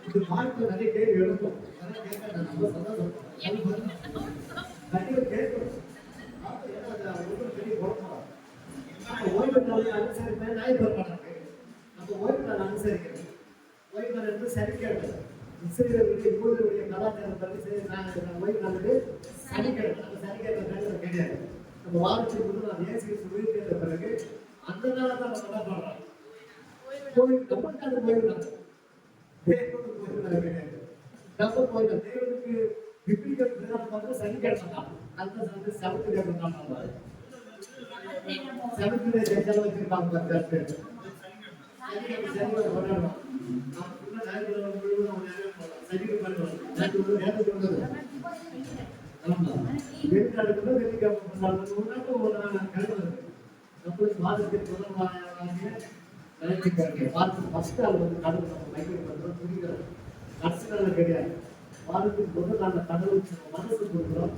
இது வாழ்க்கை நிறைய கேள்வி எழுக்கும். ஓய்வு நாள் அனுசரிப்பேன். ஞாயிற்றுக்கிழமை நம்ம ஓய்வு நாள் அனுசரிக்கிறோம். ஓய்வு நாள் என்று சனிக்கிழமை இஸ்ரேலுடைய யூதருடைய கலாச்சாரப்படி ஓய்வு நாளுக்கு சனிக்கிழமை. நம்ம சனிக்கிழமை கிடையாது. நம்ம வாரத்துக்கு முதல் நான் இயேசு உயிர்த்தெழுந்த பிறகு அந்த நாளை தான் நம்ம என்ன பண்றோம்? ஓய்வு நம்மளுக்கான ஓய்வு நாள். தேவனுக்கு ஓய்வு நாள் கிடையாது. நம்ம ஓய்வு தேவனுக்கு விபரீதம் பார்த்தா சனிக்கிழமை தான். அந்த சவுத்துக்கிழமை தான். சவுத்துல ஜெயிச்சாலும் வச்சிருக்காங்க. கிடையாது. வாரத்துக்கு முதல் நாங்க கடவுள் மனசு கொடுக்குறோம்.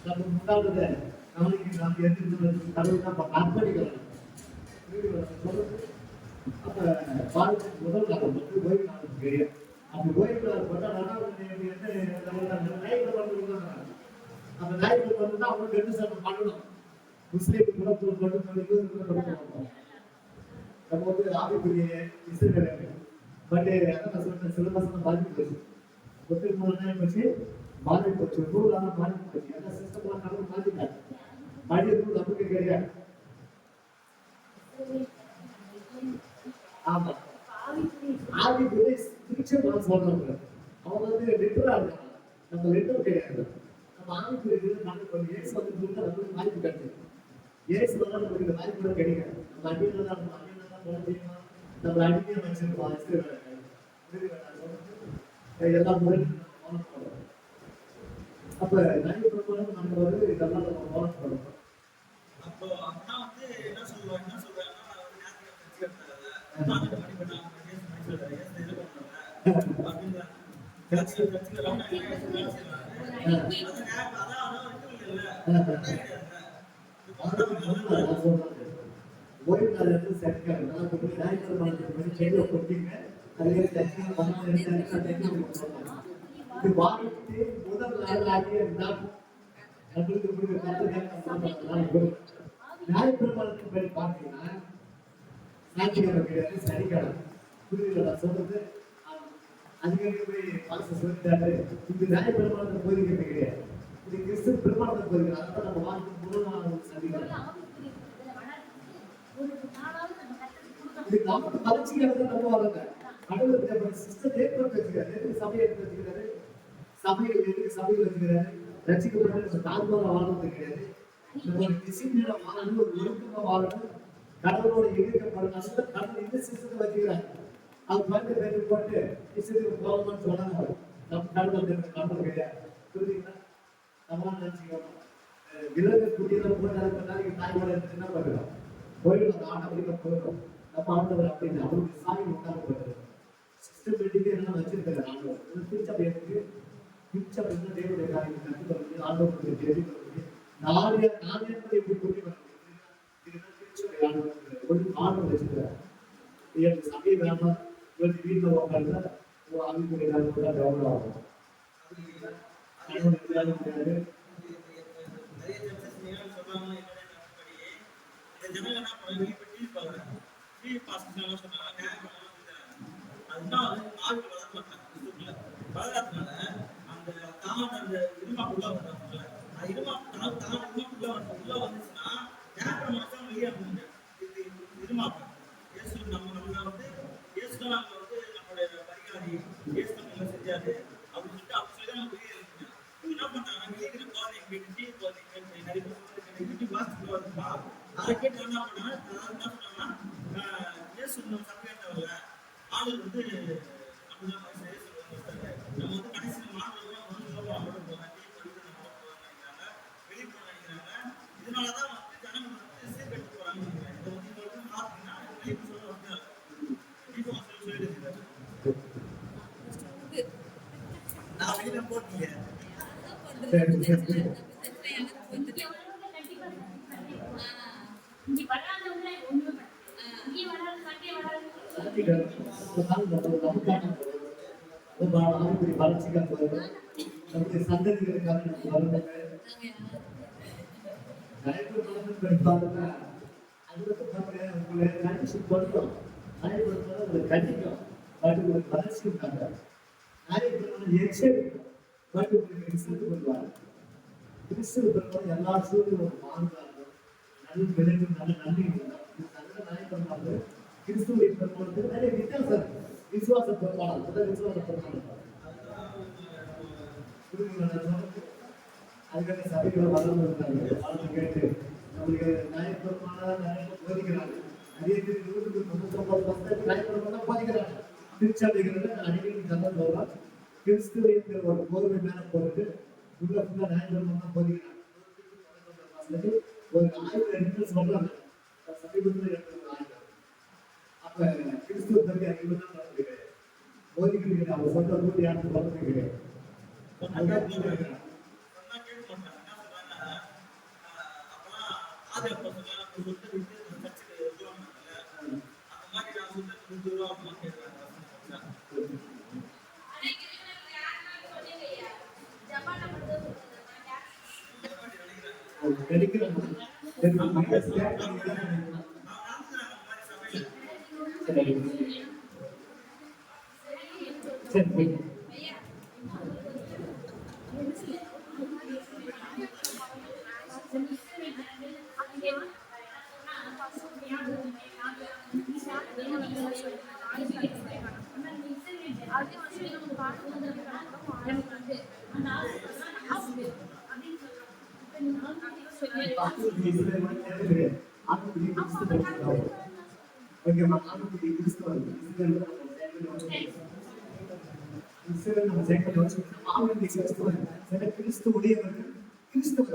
நம்ம முன்னாடி நாளைக்கு நாம் எடுத்துட்டு கடவுள் தான் அர்ப்பணிக்கிறோம். அப்ப வாரத்துக்கு முதல் நாள் வந்து ஓய்வு நாளுக்கு கிடையாது. அப்படி ஓய்வு நாள் போட்டா அந்த நாய்க்கு வந்து தான் அவங்க ரெண்டு சட்டம் பண்ணணும். முஸ்லீம் குலத்தில் மட்டும் நம்ம வந்து ஆவிக்குரிய இசைகள் பட் அதான் சொல்றேன். சிலபஸ் பாதிப்பு போச்சு. 33 நாள் போச்சு, பாதிப்பு போச்சு. 100 நாள் பாதிப்பு போச்சு. அந்த சிஸ்டம் கடவுள் மாத்திட்டாங்க. மனித நமக்கு கிடையாது. ஆமா. ஆவிக்குரிய ஸ்பிரிச்சுவல் சொல்றாங்க. அவங்க வந்து லிட்டரா இருக்காங்க. நம்ம லிட்டர் கிடையாது. நம்ம ஆவிக்குரிய நம்ம இயேசு வந்து நமக்கு வாய்ப்பு கிடைக்கும். இயேசு வந்து நமக்கு இந்த வாய்ப்பு கூட கிடைக்கும். நம்ம அடிமையில தான் போனோம். நம்ம அடிமையை வச்சிருக்கோம். எல்லாம் முறையும் ஃபாலோ பண்ணணும். அப்ப நியாயப்பிரமாணம் நம்ம வந்து இதெல்லாம் நம்ம ஃபாலோ பண்ணணும். அப்போ அப்பா வந்து என்ன சொல்றாங்கன்னா ஓய்வு நாள் வந்து சரிக்காது. ஞாயிற்றுக்கிழமை செடியை கொட்டிங்க. அதுவே இது வாரத்து முதல் நாளாகிய நம்மளுக்கு ஞாயிற்றுக்கிழமை படி பார்த்தீங்கன்னா ஞாயிற்றுக்கிழமை கிடையாது, சனிக்கிழமை. புரியுது நான் சொல்றது? அதுக்கு போய் பாச சொல்லிட்டாரு. இது ஞாயிற்றுக்கிழமை போதிக்கிறது கிடையாது. இது கிறிஸ்து பெருமாள் போதிக்கிறார். அதான் நம்ம வாழ்க்கை முதல் நாள் சந்திக்கிறோம். இது நமக்கு வளர்ச்சிக்காக நம்ம வளர்ங்க. கடவுள் சிஸ்டம் ஏற்படுத்தி வச்சுக்கிறாரு. சபையை எடுத்து வச்சுக்கிறாரு. சபைகள் எதுக்கு சபையில் வச்சுக்கிறாரு? ரசிக்கப்பட்ட தாழ்வாக வாழ்றது கிடையாது. ஒரு டிசிப்ளினா வாழணும், ஒரு ஒழுக்கமா வாழணும். கடவுளோட எதிர்க்கப்படணும். கடவுள் இந்த சிஸ்டத்தை வச்சுக்கிறாங்க. அது வந்து பேரு போட்டு சிஸ்டத்துக்கு போகணும்னு சொன்னாங்க. நம்ம கடவுள் கிடையாது. புரியுதுங்களா? நம்ம நினைச்சுக்கணும். விலங்கு குட்டியெல்லாம் போட்டு அதை பண்ணாங்க. தாய்மொழி என்ன பண்ணுறோம்? போயிடும். ஆட்டோமேட்டிக்கா போயிடும். நம்ம ஆண்டவர் அப்படின்னு அவருக்கு சாமி உண்டாகப்பட்டது. சிஸ்டமேட்டிக்கா எல்லாம் வச்சிருக்காரு ஆண்டவர். பிரிச்சப் எனக்கு பிரிச்சப் என்ன தேவனுடைய காரியத்தை கற்றுக்கொள்ள ஆண்டவருடைய தெரிவிக்கிறது. நானே எப்படி கொண்டு வரணும்? இதுதான் பிரிச்சப் ஆண்டவர் ஒரு ஆண்டவர் வச்சிருக்காரு. எனக்கு சபை வேண்டாம். இவருக்கு வீட்டில் உட்காந்து அவங்களுடைய காரியத்தை கவனம் ஆகும். முடியாது. வளர்ச்சிக்காக சந்ததிகளுக்காக எல்லா சூழ்நிலும் வாழ்ந்தார்கள். நல்ல விளைவு நல்ல நன்மை நாயகமாக கிறிஸ்துவை பெருமானத்துக்கு நிறைய வித்தியாசம் இருக்கு. விசுவாச பெருமானம் விசுவாச பெருமானம் அதுக்காக சபைகளை வளர்ந்து இருக்காங்க. வளர்ந்து கேட்டு நம்மளுக்கு நியாயபெருமான நிறைய போதிக்கிறாங்க. அதே மாதிரி 99% நியாயபெருமான போதிக்கிறாங்க. திருச்சபைகள் அடிக்கடி கதை சொல்றாங்க. கிறிஸ்துவை ஒரு கோர்வை மேல போட்டு உள்ள ஃபுல்லா நியாயபெருமான போதிக்கிறாங்க. ஒரு 1000 சொல்றாங்க. சமீபத்தில் அப்ப கிறிஸ்துவ பற்றி அறிவுதான் நடந்துக்கிறேன். போதிக்கிறீங்க அவங்க சொந்த ஊர் யாருக்கு வளர்த்துக்கிறேன். சரி ஆட்டுக்குட்டி இஸ்ரவேல் மாதிரி தேவை கிடையாது. ஆட்டுக்குட்டி கிறிஸ்துவ தான். ஓகேவா? ஆட்டுக்குட்டி கிறிஸ்துவ இஸ்ரவேல் நம்ம சேர்க்கல வச்சு ஆளுநர் கிறிஸ்துவ சில கிறிஸ்து உடையவர்கள் கிறிஸ்துவ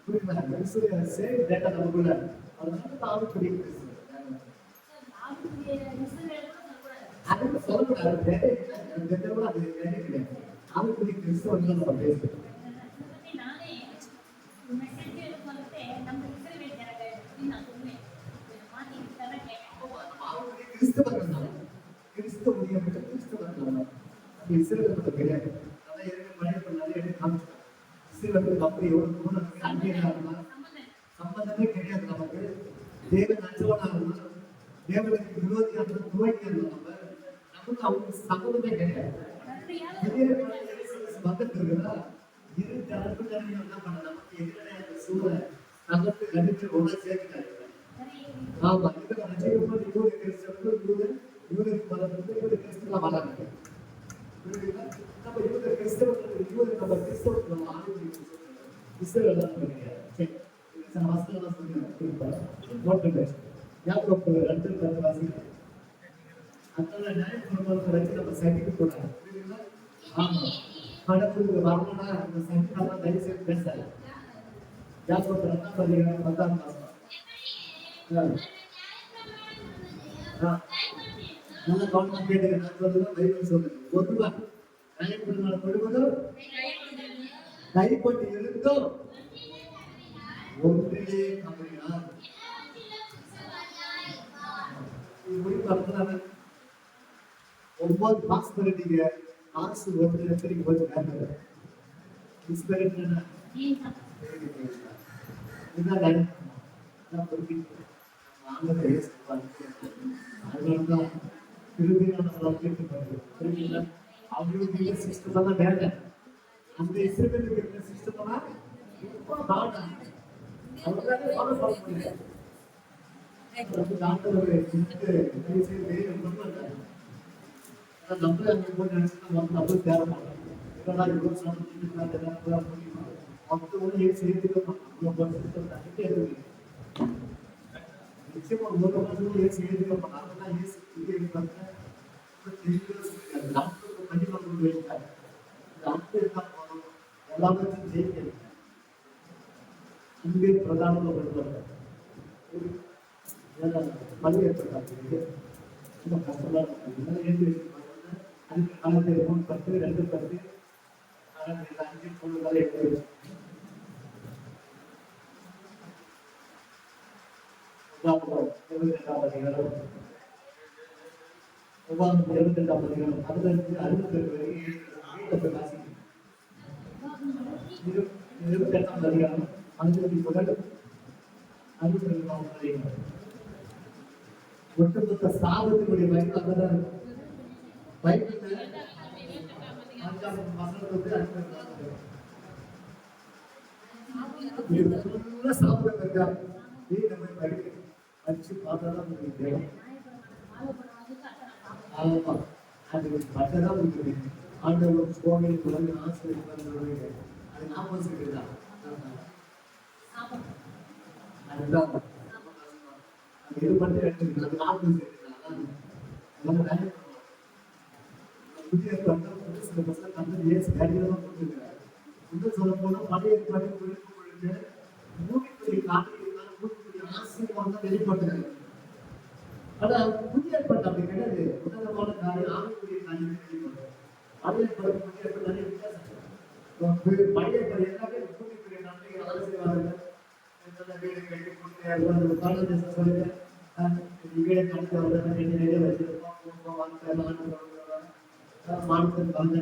புரியுதா? கிறிஸ்துவ சேவ் டேட்டா நமக்குள்ள அதனால ஆட்டுக்குட்டி கிறிஸ்துவ அதுக்கு சொல்லக்கூடாது. தேவையில்லை. அது வேலை கிடையாது. ஆட்டுக்குட்டி கிறிஸ்துவ நம்ம பேசுறோம். கிறிஸ்தவர்கள் தான். கிறிஸ்தவ உடையவர்கள் கிறிஸ்தவர்கள் தான். அது இஸ்ரவேலுக்கு கிடையாது. அதான் எனக்கு பைபிள் நிறைய எடுத்து காமிச்சிட்டாங்க. இஸ்ரவேலுக்கு அப்படி எவ்வளவு தூரம் அந்நியனா இருந்தா சம்பந்தமே கிடையாது நமக்கு. தேவன் அச்சவனா இருந்தா தேவனுக்கு விரோதியா இருந்தா துரோகியா இருந்தா நமக்கு அவங்களுக்கு சம்பந்தமே கிடையாது. வந்துட்டு இருக்குதா இரு தரப்பு ஜனங்கள் என்ன பண்ண நமக்கு எதிரான சூழலை நமக்கு கண்டித்து ஒன்றா சேர்க்கிறாங்க. ஆமா இதுக்கு நம்ம செய்யும்போது இவரு கிறிஸ்தவர்கள் இவருக்கு மதத்துக்கு இவரு கிறிஸ்தவர்களா வராங்க. புரியுதுங்களா? நம்ம இவங்க கிறிஸ்தவர்கள் இவரு நம்ம கிறிஸ்தவர்கள் நம்ம ஆளுநர் கிறிஸ்தவர்கள் தான் கிடையாது. சரி சில வசனம்லாம் சொல்லுங்க நோட்டு யாக்கோபு 2:10 வாசிங்க. அதனால நியாயப்பிரமாணத்தை வச்சு நம்ம சகிக்க கூடாது. புரியுதுங்களா? ஆமா கடவுளுக்கு வரணும்னா அந்த சகிக்கலாம் தயவு செய்து பேசாது. யாக்கோபு 2:10 நல்ல கவனமா கேட்டுக்க. நான் சொல்றதுதான் பைபிள் சொல்லுது. பொதுவா நியாயப்பிரமாணம் கொடுவதும் கைப்பட்டு இருந்தும் ஒன்றிலே தவறினார். முடிவு 9 பாஸ்பரிட்டிங்க ஆசு வந்து எப்படி போச்சு காரணம் இன்ஸ்பிரேட் என்ன இதுதான் நான் புரிஞ்சுக்கிறேன். ஆங்கிலத்தை அதனாலதான் திரும்பியும் நம்ம கேட்டுப்பாரு. புரியுதுங்களா? அவங்களுக்கு சிஸ்டம் தான் வேலை. அந்த இஸ்ரவேலுக்கு இருக்கிற சிஸ்டம் தான் அவருக்காக ஃபாலோ பண்ண முடியாது. டாக்டர் ஒரு நம்மளே அங்கே போய் நினைச்சுன்னா நம்ம தேவை மாட்டோம். இதெல்லாம் இவ்வளோ சாப்பிட்டு மொத்தம் சேர்த்துக்க நிச்சயமா ஒரு மாதம் சேர்த்துக்க மாட்டாங்க. டாக்டருக்கு கண்டிப்பாக கொண்டு வைத்தார். டாக்டர் தான் போகணும் எல்லாத்தையும் ஜெயிக்கணும். அன்பே பிரதானமாக கொண்டு பள்ளி ஏற்பட்டாங்க. ரொம்ப கஷ்டமா இருக்கு. எழுதி அதுக்கு காலத்தை 3:10 2:10 5 பொருள்களை எடுத்து ஒட்டுமொத்த சாபத்தினுடைய பயன் அங்கதான் பைபிள்ல 5ஆம் வசனத்துல சாப்பிட இருக்கா நம்ம படிக்க படிச்சு பார்த்தாதான் உங்களுக்கு தெரியும். ஆமா அது பட்டதான் உங்களுக்கு ஆண்டவர் கோவிலுக்கு வந்து ஆசிரியர் அது ஆப்போசிட் தான். அதுதான் இது பண்ணி எடுத்துக்கலாம். அது ஆப்போசிட் தான். புதிய சில பசங்க வந்து ஏசு தைரியமா கொடுத்துருக்காரு. இன்னும் சொல்ல போனா பழைய ஏற்பாடு கொடுக்கும் பொழுது மூடிக்குரிய காரியங்களால மூடிக்குரிய ஆசீர்வாதம் தான் வெளிப்படுத்துறாங்க. ஆனா புதிய ஏற்பாடு அப்படி கிடையாது. உன்னதமான காரியம் ஆவிக்குரிய காரியத்தை வெளிப்படுத்தும். பழைய ஏற்பாடு புதிய ஏற்பாடு நிறைய வித்தியாசம். பழைய ஏற்பாடு எல்லாமே மூடிக்குரிய நன்மைகள் ஆசீர்வாதங்கள் வீடு கட்டி கொடுத்து காலேஜ் சொல்லுங்க வீடை கட்டி நிறைய வச்சிருக்கோம் மாநிலத்தில் கலந்து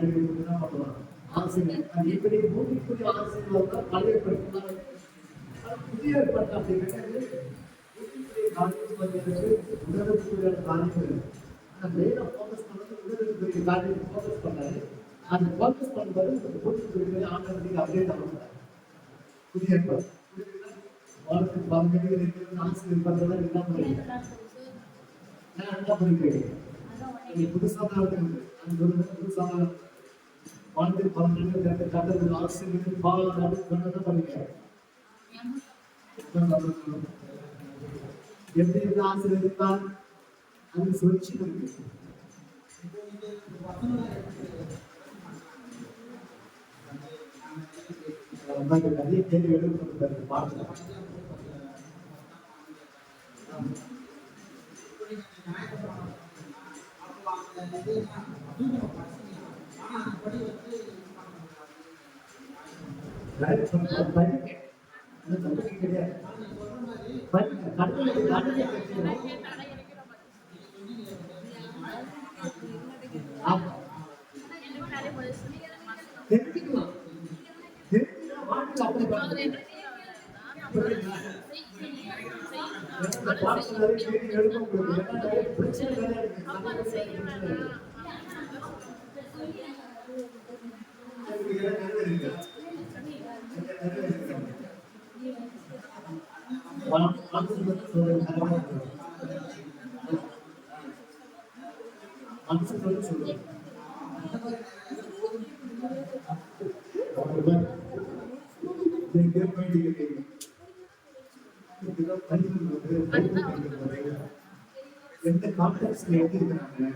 தான் பண்ணுவாங்க. ஆசிரியர் இப்படி பூமிக்குரிய ஆசிரியர் பழைய புதிய ஏற்பாடு அப்படி கிடையாது. உடலுக்குரிய காரியங்கள் ஆனால் மெயினாக ஃபோக்கஸ் பண்ணது உடலுக்குரிய காரியத்தை ஃபோக்கஸ் பண்ணாரு. அந்த ஃபோக்கஸ் பண்ணும்போது பூமிக்குரிய ஆண்டவருக்கு அப்படியே தரப்படுறாரு. புதிய ஏற்பாடு வாரத்துக்கு 10 ஆசிரியர் பண்றதா இல்லாம நான் என்ன பண்ணிக்கிறேன் அதான் நீங்க உடனே புதுசா தான் இருக்குது அது ஒரு புதுசா வாழ்ந்து பன்னெண்டு கட்டத்தில் ஆசிரியர் பாலாடு சொன்னதான் பண்ணிக்கிறேன் எப்படி இருந்து ஆசீர்வதிப்பார் அது சுழற்சி இருக்கு. நிறைய கேள்வி எழுப்பப்பட்டிருக்கு பார்க்கலாம். நம்பிக்கை கிடையாது. கடவுளுக்கு நம்பிக்கை கிடையாது. ஆமா. தெரிஞ்சுக்கலாம். தெரிஞ்சுக்கலாம். வாழ்க்கையில அப்படி பண்ணணும். புரியுதுங்களா? இந்த பாடத்துல நிறைய கேள்வி எழுப்ப முடியும். ஏன்னா நிறைய பிரச்சனை நிறைய இருக்கு. நிறைய பிரச்சனை இருக்கு. அதுக்கு எல்லாம் நிறைவேறிருக்கு. மனசு சொல்லுங்க. எந்த கான்டெக்ட்ல எப்படி இருக்கிறாங்க,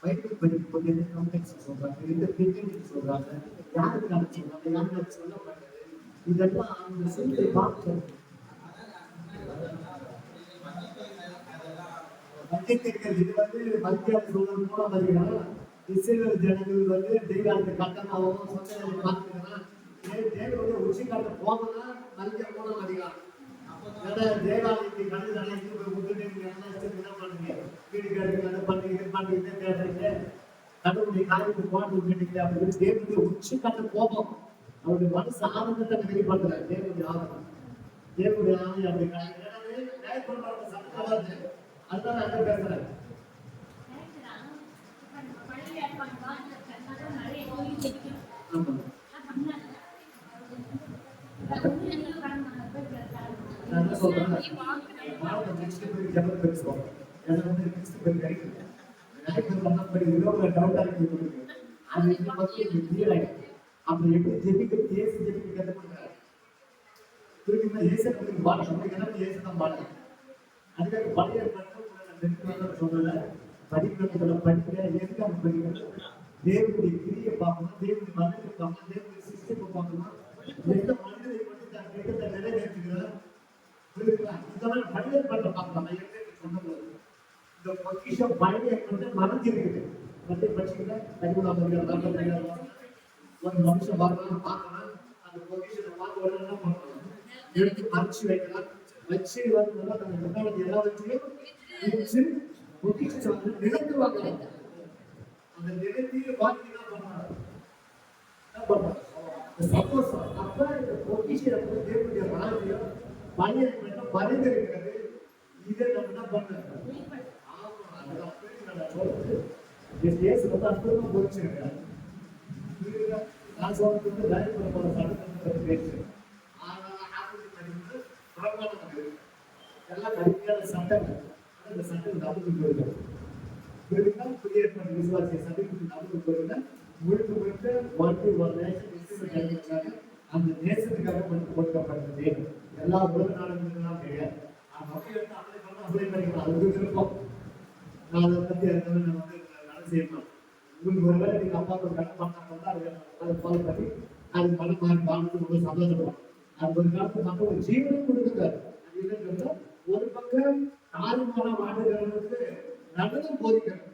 பைபிள் படிக்கும்போது எந்த கான்டெக்ட் சொல்றாங்க, எந்த பிரிட்டிங் சொல்றாங்க, யாருக்காக சொல்றாங்க, யாருக்காக சொல்லப்படுறது, இதெல்லாம் அந்த சொல்லை பார்க்கணும். இது மத்திய சூழல் மூலம் வருகிறாங்க. இஸ்ரேல் ஜனங்கள் தெய்வாலயத்தை கட்டணமாகவும் சொந்த பார்த்துங்கன்னா தேவனுடைய உச்சி காட்ட போகணும்னா மத்திய மூலம் அதிகாரம். ஏன்னா தேவாலயத்தை கண்டுதானே விட்டுட்டு என்ன பண்ணுங்க, வீடு கேட்டு அதை பண்ணி இது பண்ணிட்டு கேட்டீங்க, கடவுளுடைய காரியத்தை போட்டு விட்டுட்டீங்க அப்படின்னு தேவனுடைய உச்சி காட்ட போகும். அவருடைய மனசு ஆனந்தத்தை வெளி பண்றாரு. தேவனுடைய ஆனந்தம், தேவனுடைய ஆனந்தம் அப்படி காரணம் சட்டத்தை அதுதான் அங்க பேசுறேன். நான் என்ன சொல்றேன், பேசுவோம். அப்படி எப்படி ஜெபிக்க பேசி ஜெபிக்க கற்றுக் கொடுக்குறாரு. ஏசத்துக்கு பாடம் ஏசதான் பாடம். அதுக்காக பழைய சொல்றத படிக்கிறதுல படிக்கிற எதுக்கு அவங்க படிக்கிறது, தேவனுடைய கிரியை பார்க்கணும், தேவனுடைய மனிதனை பார்க்கணும், தேவனுடைய சிஸ்டத்தை பார்க்கணும், எந்த மனிதனை பற்றி தன் திட்டத்தை நிறைவேற்றுகிறார். இதெல்லாம் மனிதன் பண்ண பார்க்கலாம். சொன்னது இந்த பொக்கிஷம் பழைய மனது இருக்குது. பற்றி படிச்சுக்கிட்ட பதிமூணாம் ஒரு மனுஷன் பார்க்கலாம் பார்க்கலாம், அந்த பொக்கிஷத்தை பார்க்க உடனே என்ன பண்ணலாம், எடுத்து மறைச்சு வைக்கலாம். வச்சு எல்லா வச்சு நிலத்து வாங்கலாம். அந்த நிலத்தையே வாங்கி என்ன பண்றாங்க, சப்போஸ் அப்ப இந்த பொக்கிஷம் தேவனுடைய ராஜ்யம் பழைய பரிந்திருக்கிறது. இதை நம்ம என்ன பண்றோம், அற்புதமா போச்சிருக்கேன். நான் சொல்றது வேலை பண்ண சட்டத்தை பேசு எல்லாம் கடுமையான சட்டங்கள். அந்த சட்டம் நமக்கு போயிருக்காங்க. புதிய ஏற்பாடு விசுவாசிய சட்டத்துக்கு நமக்கு போயிருந்தா முழுக்க முழுக்க ஒரு தேசம் அந்த தேசத்துக்காக கொடுக்கப்பட்டது. எல்லா உலக நாடுகளும் கிடையாது. அப்ளை பண்ணிக்கலாம். அது விருப்பம். நான் அதை பத்தி நம்ம வேலை செய்யணும். உங்களுக்கு ஒரு வேலை நீங்க அப்பா ஒரு கடன் பண்ணா அதை ஃபாலோ பண்ணி அது பணம் மாறி வாழ்ந்து ரொம்ப சந்தோஷப்படும். அது ஒரு காலத்து மக்கள் ஒரு ஜீவனம் கொடுக்குறாரு. அது என்னன்னு ஒரு பக்கம் 6 மாதம் ஆண்டுகளுக்கு நடந்தும் போதிக்கிறது,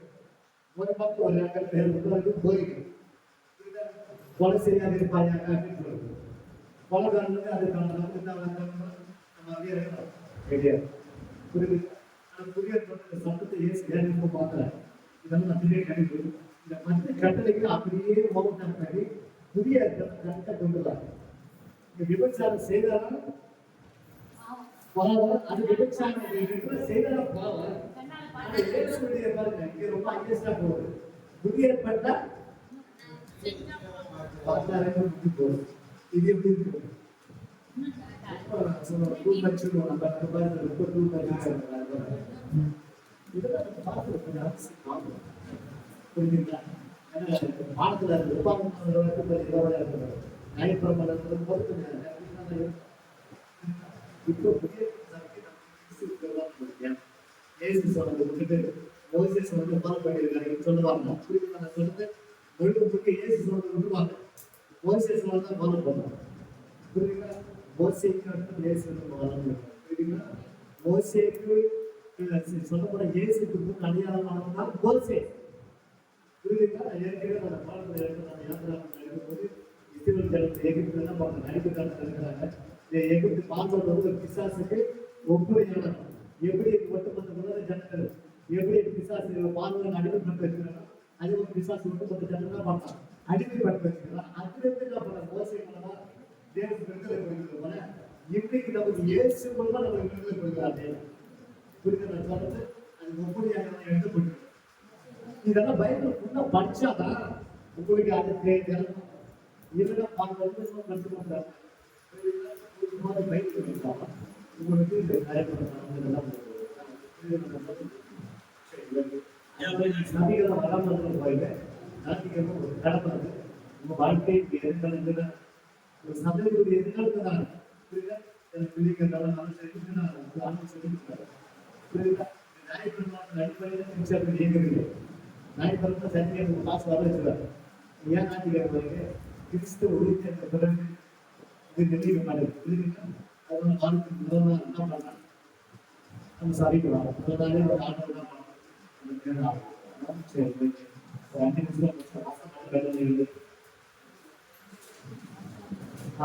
ஒரு பக்கம் ஒரு ஏக்கர் பேருக்கு போதிக்கிறது. கொலை செய்யாது இருப்பாயாக அப்படின்னு சொல்லுது. கொலைகாரனுக்கு அதுக்கான நம்ம கிடையாது. புரியுது. புதிய சட்டத்தை ஏற்க பார்க்கிறேன். இதெல்லாம் அப்படியே கிடைக்குது. இந்த 10 கட்டளைக்கு அப்படியே ஓவர்டம் பண்ணி புதிய கட்டத்தை கொண்டு வராங்க. இந்த விபச்சாரம் செய்தாலும் பாவம், அது விபச்சாரம் செய்தாலும் பாவம். பாருங்க இங்க ரொம்ப அங்கேஸ்டா போகுது. புதிய ஏற்பட்டா 16 போகுது. இது எப்படி இருக்கு? இதெல்லாம் நம்ம பார்த்து கொஞ்சம் அவசியம் பார்க்கணும். புரியுதுங்களா? ஏன்னா பாடத்துல இருக்கிறது ஞாயிற்றுக்கிழமை போது கொஞ்சம் இப்போ புதிய ஏசு சொன்னது விட்டுட்டு மோசேஸ் வந்து ஃபாலோ பண்ணியிருக்காங்க சொல்லுவாங்க. புரியுதுங்களா? நான் சொல்றது ஒழுக்கத்துக்கு ஏசு சொன்னது விட்டுவாங்க, மோசேஸ் தான் ஃபாலோ பண்ணுவாங்க. புரியுதுங்களா? மோசேக்கு அடுத்து ஏசு வந்து புரியுதுங்களா? மோசேக்கு சொல்லப்பட இயேசுக்கு முன் அடையாளமானதுதான் மோசே. புரியுதுங்களா? ஏற்கனவே அந்த பாடத்தில் இருக்கும்போது இஸ்ரவேல் ஜனத்தை எகிப்துல தான் பார்க்க அடிப்பு காலத்தில் இருக்கிறாங்க. இந்த எகிப்து பார்ப்பது வந்து ஒரு பிசாசுக்கு ஒப்புரையானது. எப்படி ஒட்டுமொத்த உலக ஜனங்கள் எப்படி பிசாசு பார்வன் அடிமைப்பட்டு வச்சுக்கிறாங்க, அது ஒரு பிசாசு ஒட்டுமொத்த ஜனங்கள் தான் பார்க்கலாம் அடிமைப்பட்டு வச்சுக்கிறாங்க. அதுலேருந்து என்ன பண்ண மோசை மூலமா தேவன் விடுதலை கொடுக்கிறது போல இன்றைக்கு நமக்கு இயேசு மூலமா நம்ம விடுதலை கொடுக்கிறாரு. புரியுது நான் சொல்றது? அது ஒப்புரையாக எழுதப்பட்டு இதெல்லாம் பைபிள் ஃபுல்லா படிச்சாதான் உங்களுக்கு அது தெரியும். இல்லைன்னா பார்க்கறது படிச்சு கொடுத்தாங்க. பைபிள் இருக்காங்க உங்களுக்கு இந்த காரியெல்லாம் நபிகள் வராமல் போயில நாட்டிகள் ஒரு கடமை. நம்ம வாழ்க்கை எதிர்காலத்துல ஒரு சந்ததியுடைய எதிர்காலத்தை தான் பிள்ளைகள் சொல்லியிருக்காரு. ஞாயிற்றுக்கிழமை அடிப்படையில் இயங்குறது ஞாயிற்றுக்கிழமை சனிக்கிழமை காசு வர வச்சுருவாரு. ஏன் ஞாயிற்றுக்கிழமை கிறிஸ்துவ உறுதித்த பிறகு இது வெளியே மாட்டேங்குது. அதோட வாழ்க்கை முதல்ல என்ன பண்ணாங்க நம்ம சரிக்கலாம். அதனாலே ஒரு ஆண்டு தான் பண்ணணும். சரி 2 நிமிஷம்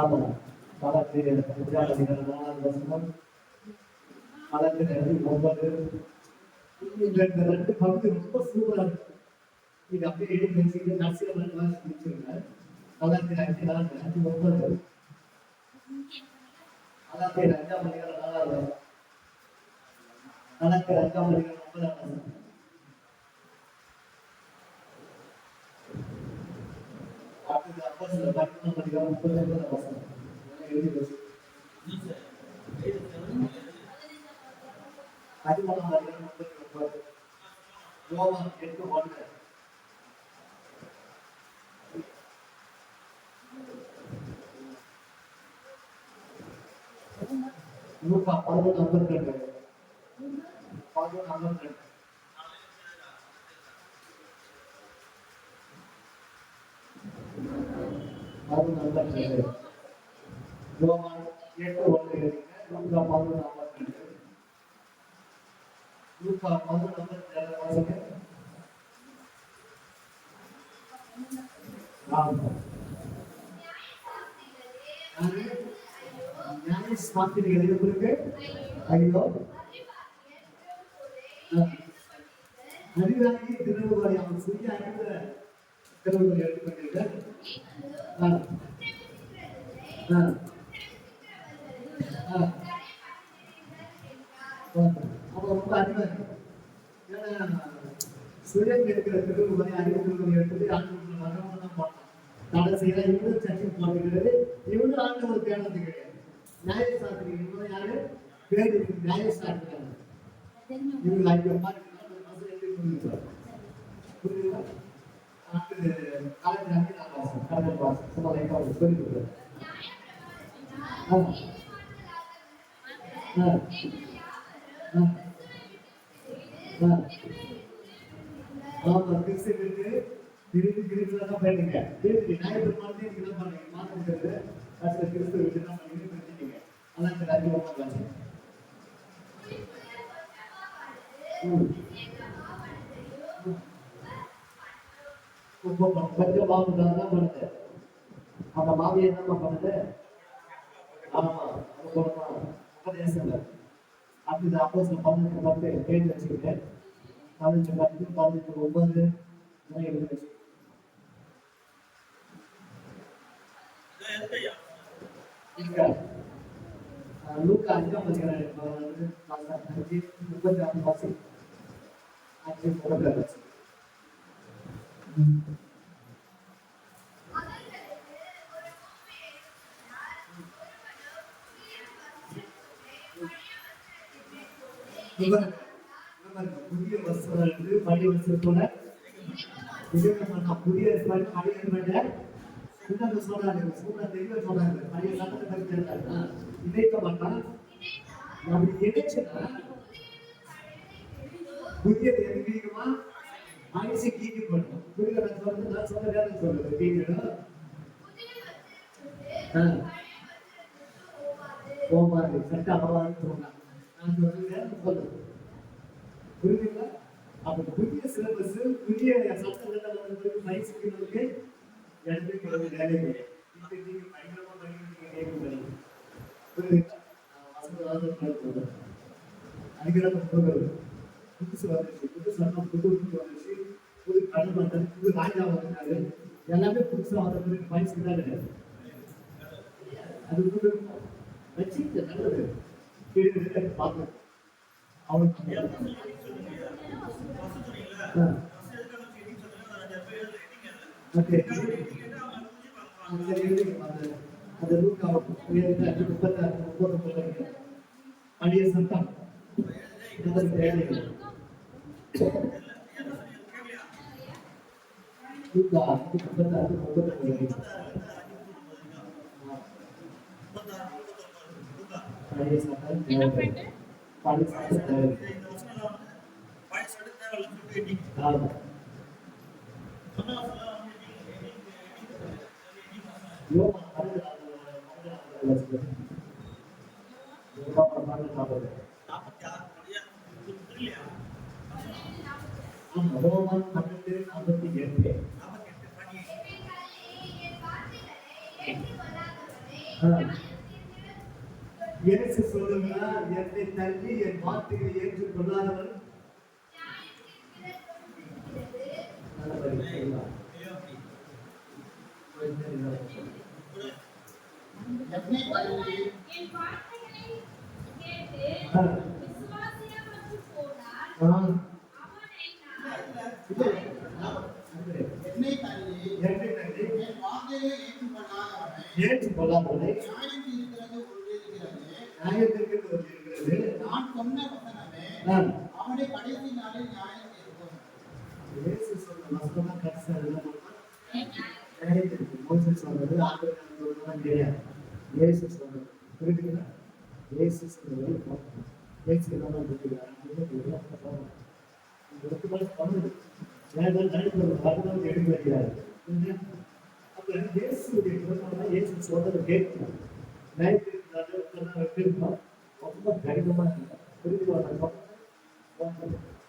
ஆமாம் வழக்கு 4வது வருஷம் வழக்கு 9 இந்த 2 பகுதி ரொம்ப சூப்பராக இருக்கு. இது அப்படியே எடுத்து வச்சுக்கிட்டு கடைசியில் முடிச்சிருங்க. வழக்கு 5 9 வழக்கு 5ஆம் அதிகாரம் 4வது வருஷம் வழக்கு 5ஆம் அதிகாரம் 9வது வருஷம் அடுத்தது அப்போஸ்தலர் 11ஆம் அதிகாரம் 39வது வசனம் எழுதி வச்சு 13ஆம் அதிகாரம் 39 யோவான் 8:1 லூக்கா 11:52 11:52 யோவான் 8:1 லூக்கா 11:52 லூக்கா 11:52 வாசிங்க. ஞானஸ்நானத்திற்கு எதிர்ப்பு ஐயோ அறிவாகி திருநெல்வேலி அவன் சுய அறிந்த திருநெல்வேலி எடுத்துக்கொண்டிருக்க அவன் ரொம்ப அறிவாக ஏன்னா சுயம் எடுக்கிற திருநெல்வேலி அறிவு திருநெல்வேலி எடுத்துட்டு ஆண்டு மரணம் தான் போட்டான். தடை செய்யலாம் இவனும் சர்ச்சைக்கு போட்டுக்கிறது. இவனும் ஆண்டவர் தேடுறது கிடையாது. நியாயசாஸ்திரி இவங்க யாரு பேரு நியாயசாஸ்திரி இவங்க ஐயமா புரியுதா? சொல்லி கொடுக்குறேன். ஆமா கிறிஸ்துவனுக்கு திருப்பி கிறிஸ்துவ போயிடுங்க. திருப்பி ஞாயிற்றுக்கிழமை என்ன பண்ணுங்க மாத்திக்கிறது அதுல கிறிஸ்துவ வச்சு தான் பண்ணி பிரிச்சுட்டீங்க. அதான் ராஜ்யமா பண்ணுங்க. கொஞ்சம் மாவு தான் பண்ணுது. அந்த மாவியை என்ன பண்ணுது? ஆமா உபதேசம் அப்படி அப்போஸ்தலர் 11:10 பேர் வச்சுக்கிட்டு 11:10 11:9 எழுதி வச்சு லூக்கா 5ஆம் அதிகாரம் 36 வாசி 5:9 புதிய வஸ்திரம் இருந்து பழைய வஸ்திரத்தோட இணைக்க மாட்டான். புதிய ஏற்பாடு பழைய ஏற்பாடு இன்னொரு சொல்றாரு, தெய்வம் சொல்றாரு, பழைய சட்டத்தை பற்றி இருக்காருன்னா இணைக்க மாட்டான். அப்படி இணைச்சுன்னா புதியது எது கீக்குமா, மனுஷ கீக்கு பண்ணும். புரியுது நான் சொல்றது, நான் சொல்ல வேலை சொல்றது கீக்கணும் போமாறு சட்ட அபவாதம் சொன்னாங்க. நான் சொல்றது வேலை சொல்றது புரியுதுங்களா? அப்ப புதிய சிலபஸ் புதிய சட்டங்களுக்கு மனுஷங்களுக்கு எடுத்து வேலைகள் இப்ப நீங்க பயங்கரமா பண்ணிட்டு புரியுதுங்களா? வசந்த அதிகாரம் போகிறது புதுசு வந்துச்சு, புது சட்டம் புது வந்துச்சு, புது கடல் வந்தது, புது ராஜா வந்தாரு, எல்லாமே புதுசா வந்தது வயசுக்கு தான் கிடையாது. அது வச்சுக்க நல்லது கேட்டு பார்க்க அவனுக்கு அந்த ரூட் அடிய சட்டம் வேலைகள் பழைய சட்டம் பழைய சட்டம் ரோமன் 12:48 இயேசு சொல்லுகிறார், என்னை தள்ளி என் வார்த்தைகளை ஏற்றுக் கொள்ளாதவன் ஏற்றுக்கொள்ளாதவனை நான் சொன்ன வசனமே அவனை கடைசி நாளில் நியாயம் தீர்க்கும். இயேசு சொன்ன வசனம் கடைசியா மோசஸ் சொன்னது ஆண்டவன் கிடையாது. இயேசு சொன்னது புரியுதுங்களா? இயேசு சொன்னது இயேசு என்ன புரியுதுங்களா? எடுக்க வைக்கிறாரு. அப்ப இயேசுடைய இயேசு சொல்றதை கேட்கணும். ரொம்ப கடினமா புரிஞ்சுவாங்க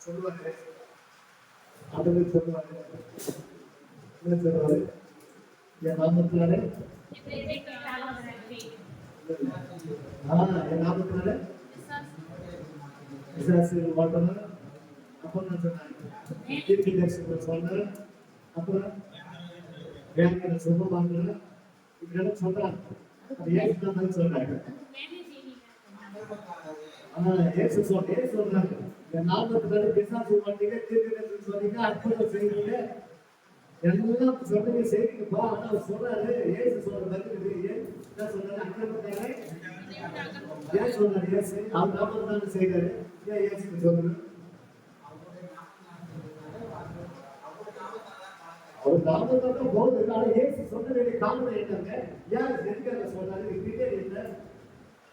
சொல்லுவாங்க. ஆண்டவர் சொல்லுவாங்க, என்ன சொல்லுவாரு? என் நாமத்தினாலே என் நாமத்தினாலே விசுவாசிகள் வாழ்றோம். அப்புறம் நான் சொன்னாங்க தீர்க்க தரிசனம் சொன்னேன். அப்புறம் வேலைகளை சுகமாங்க இப்படியெல்லாம் சொல்றாங்க. அது ஏன் சொல்றாங்க? ஏசு சொல்றாங்க, என் நாமத்தினாலே பிசாசு மாட்டீங்க, தீர்க்க தரிசனம் சொன்னீங்க, அற்புதம் செய்வீங்க, எல்லாம் சொல்றீங்க செய்வீங்கப்பா. ஆனா அவர் சொல்றாரு, ஏசு சொல்ற பதில் என்ன சொல்றாரு? அக்கிரமக்காரே ஏன் சொல்றாரு? ஏசு அவர் நாமத்தினால செய்யறாரு. ஏன் ஏசுக்கு சொல்றாரு? அவர் நாமத்தினால போகுது. ஆனா ஏசு சொல்ற வேண்டிய காரணம் என்னங்க? ஏன் எதுக்காக சொல்றாரு? கிட்டே இல்லை.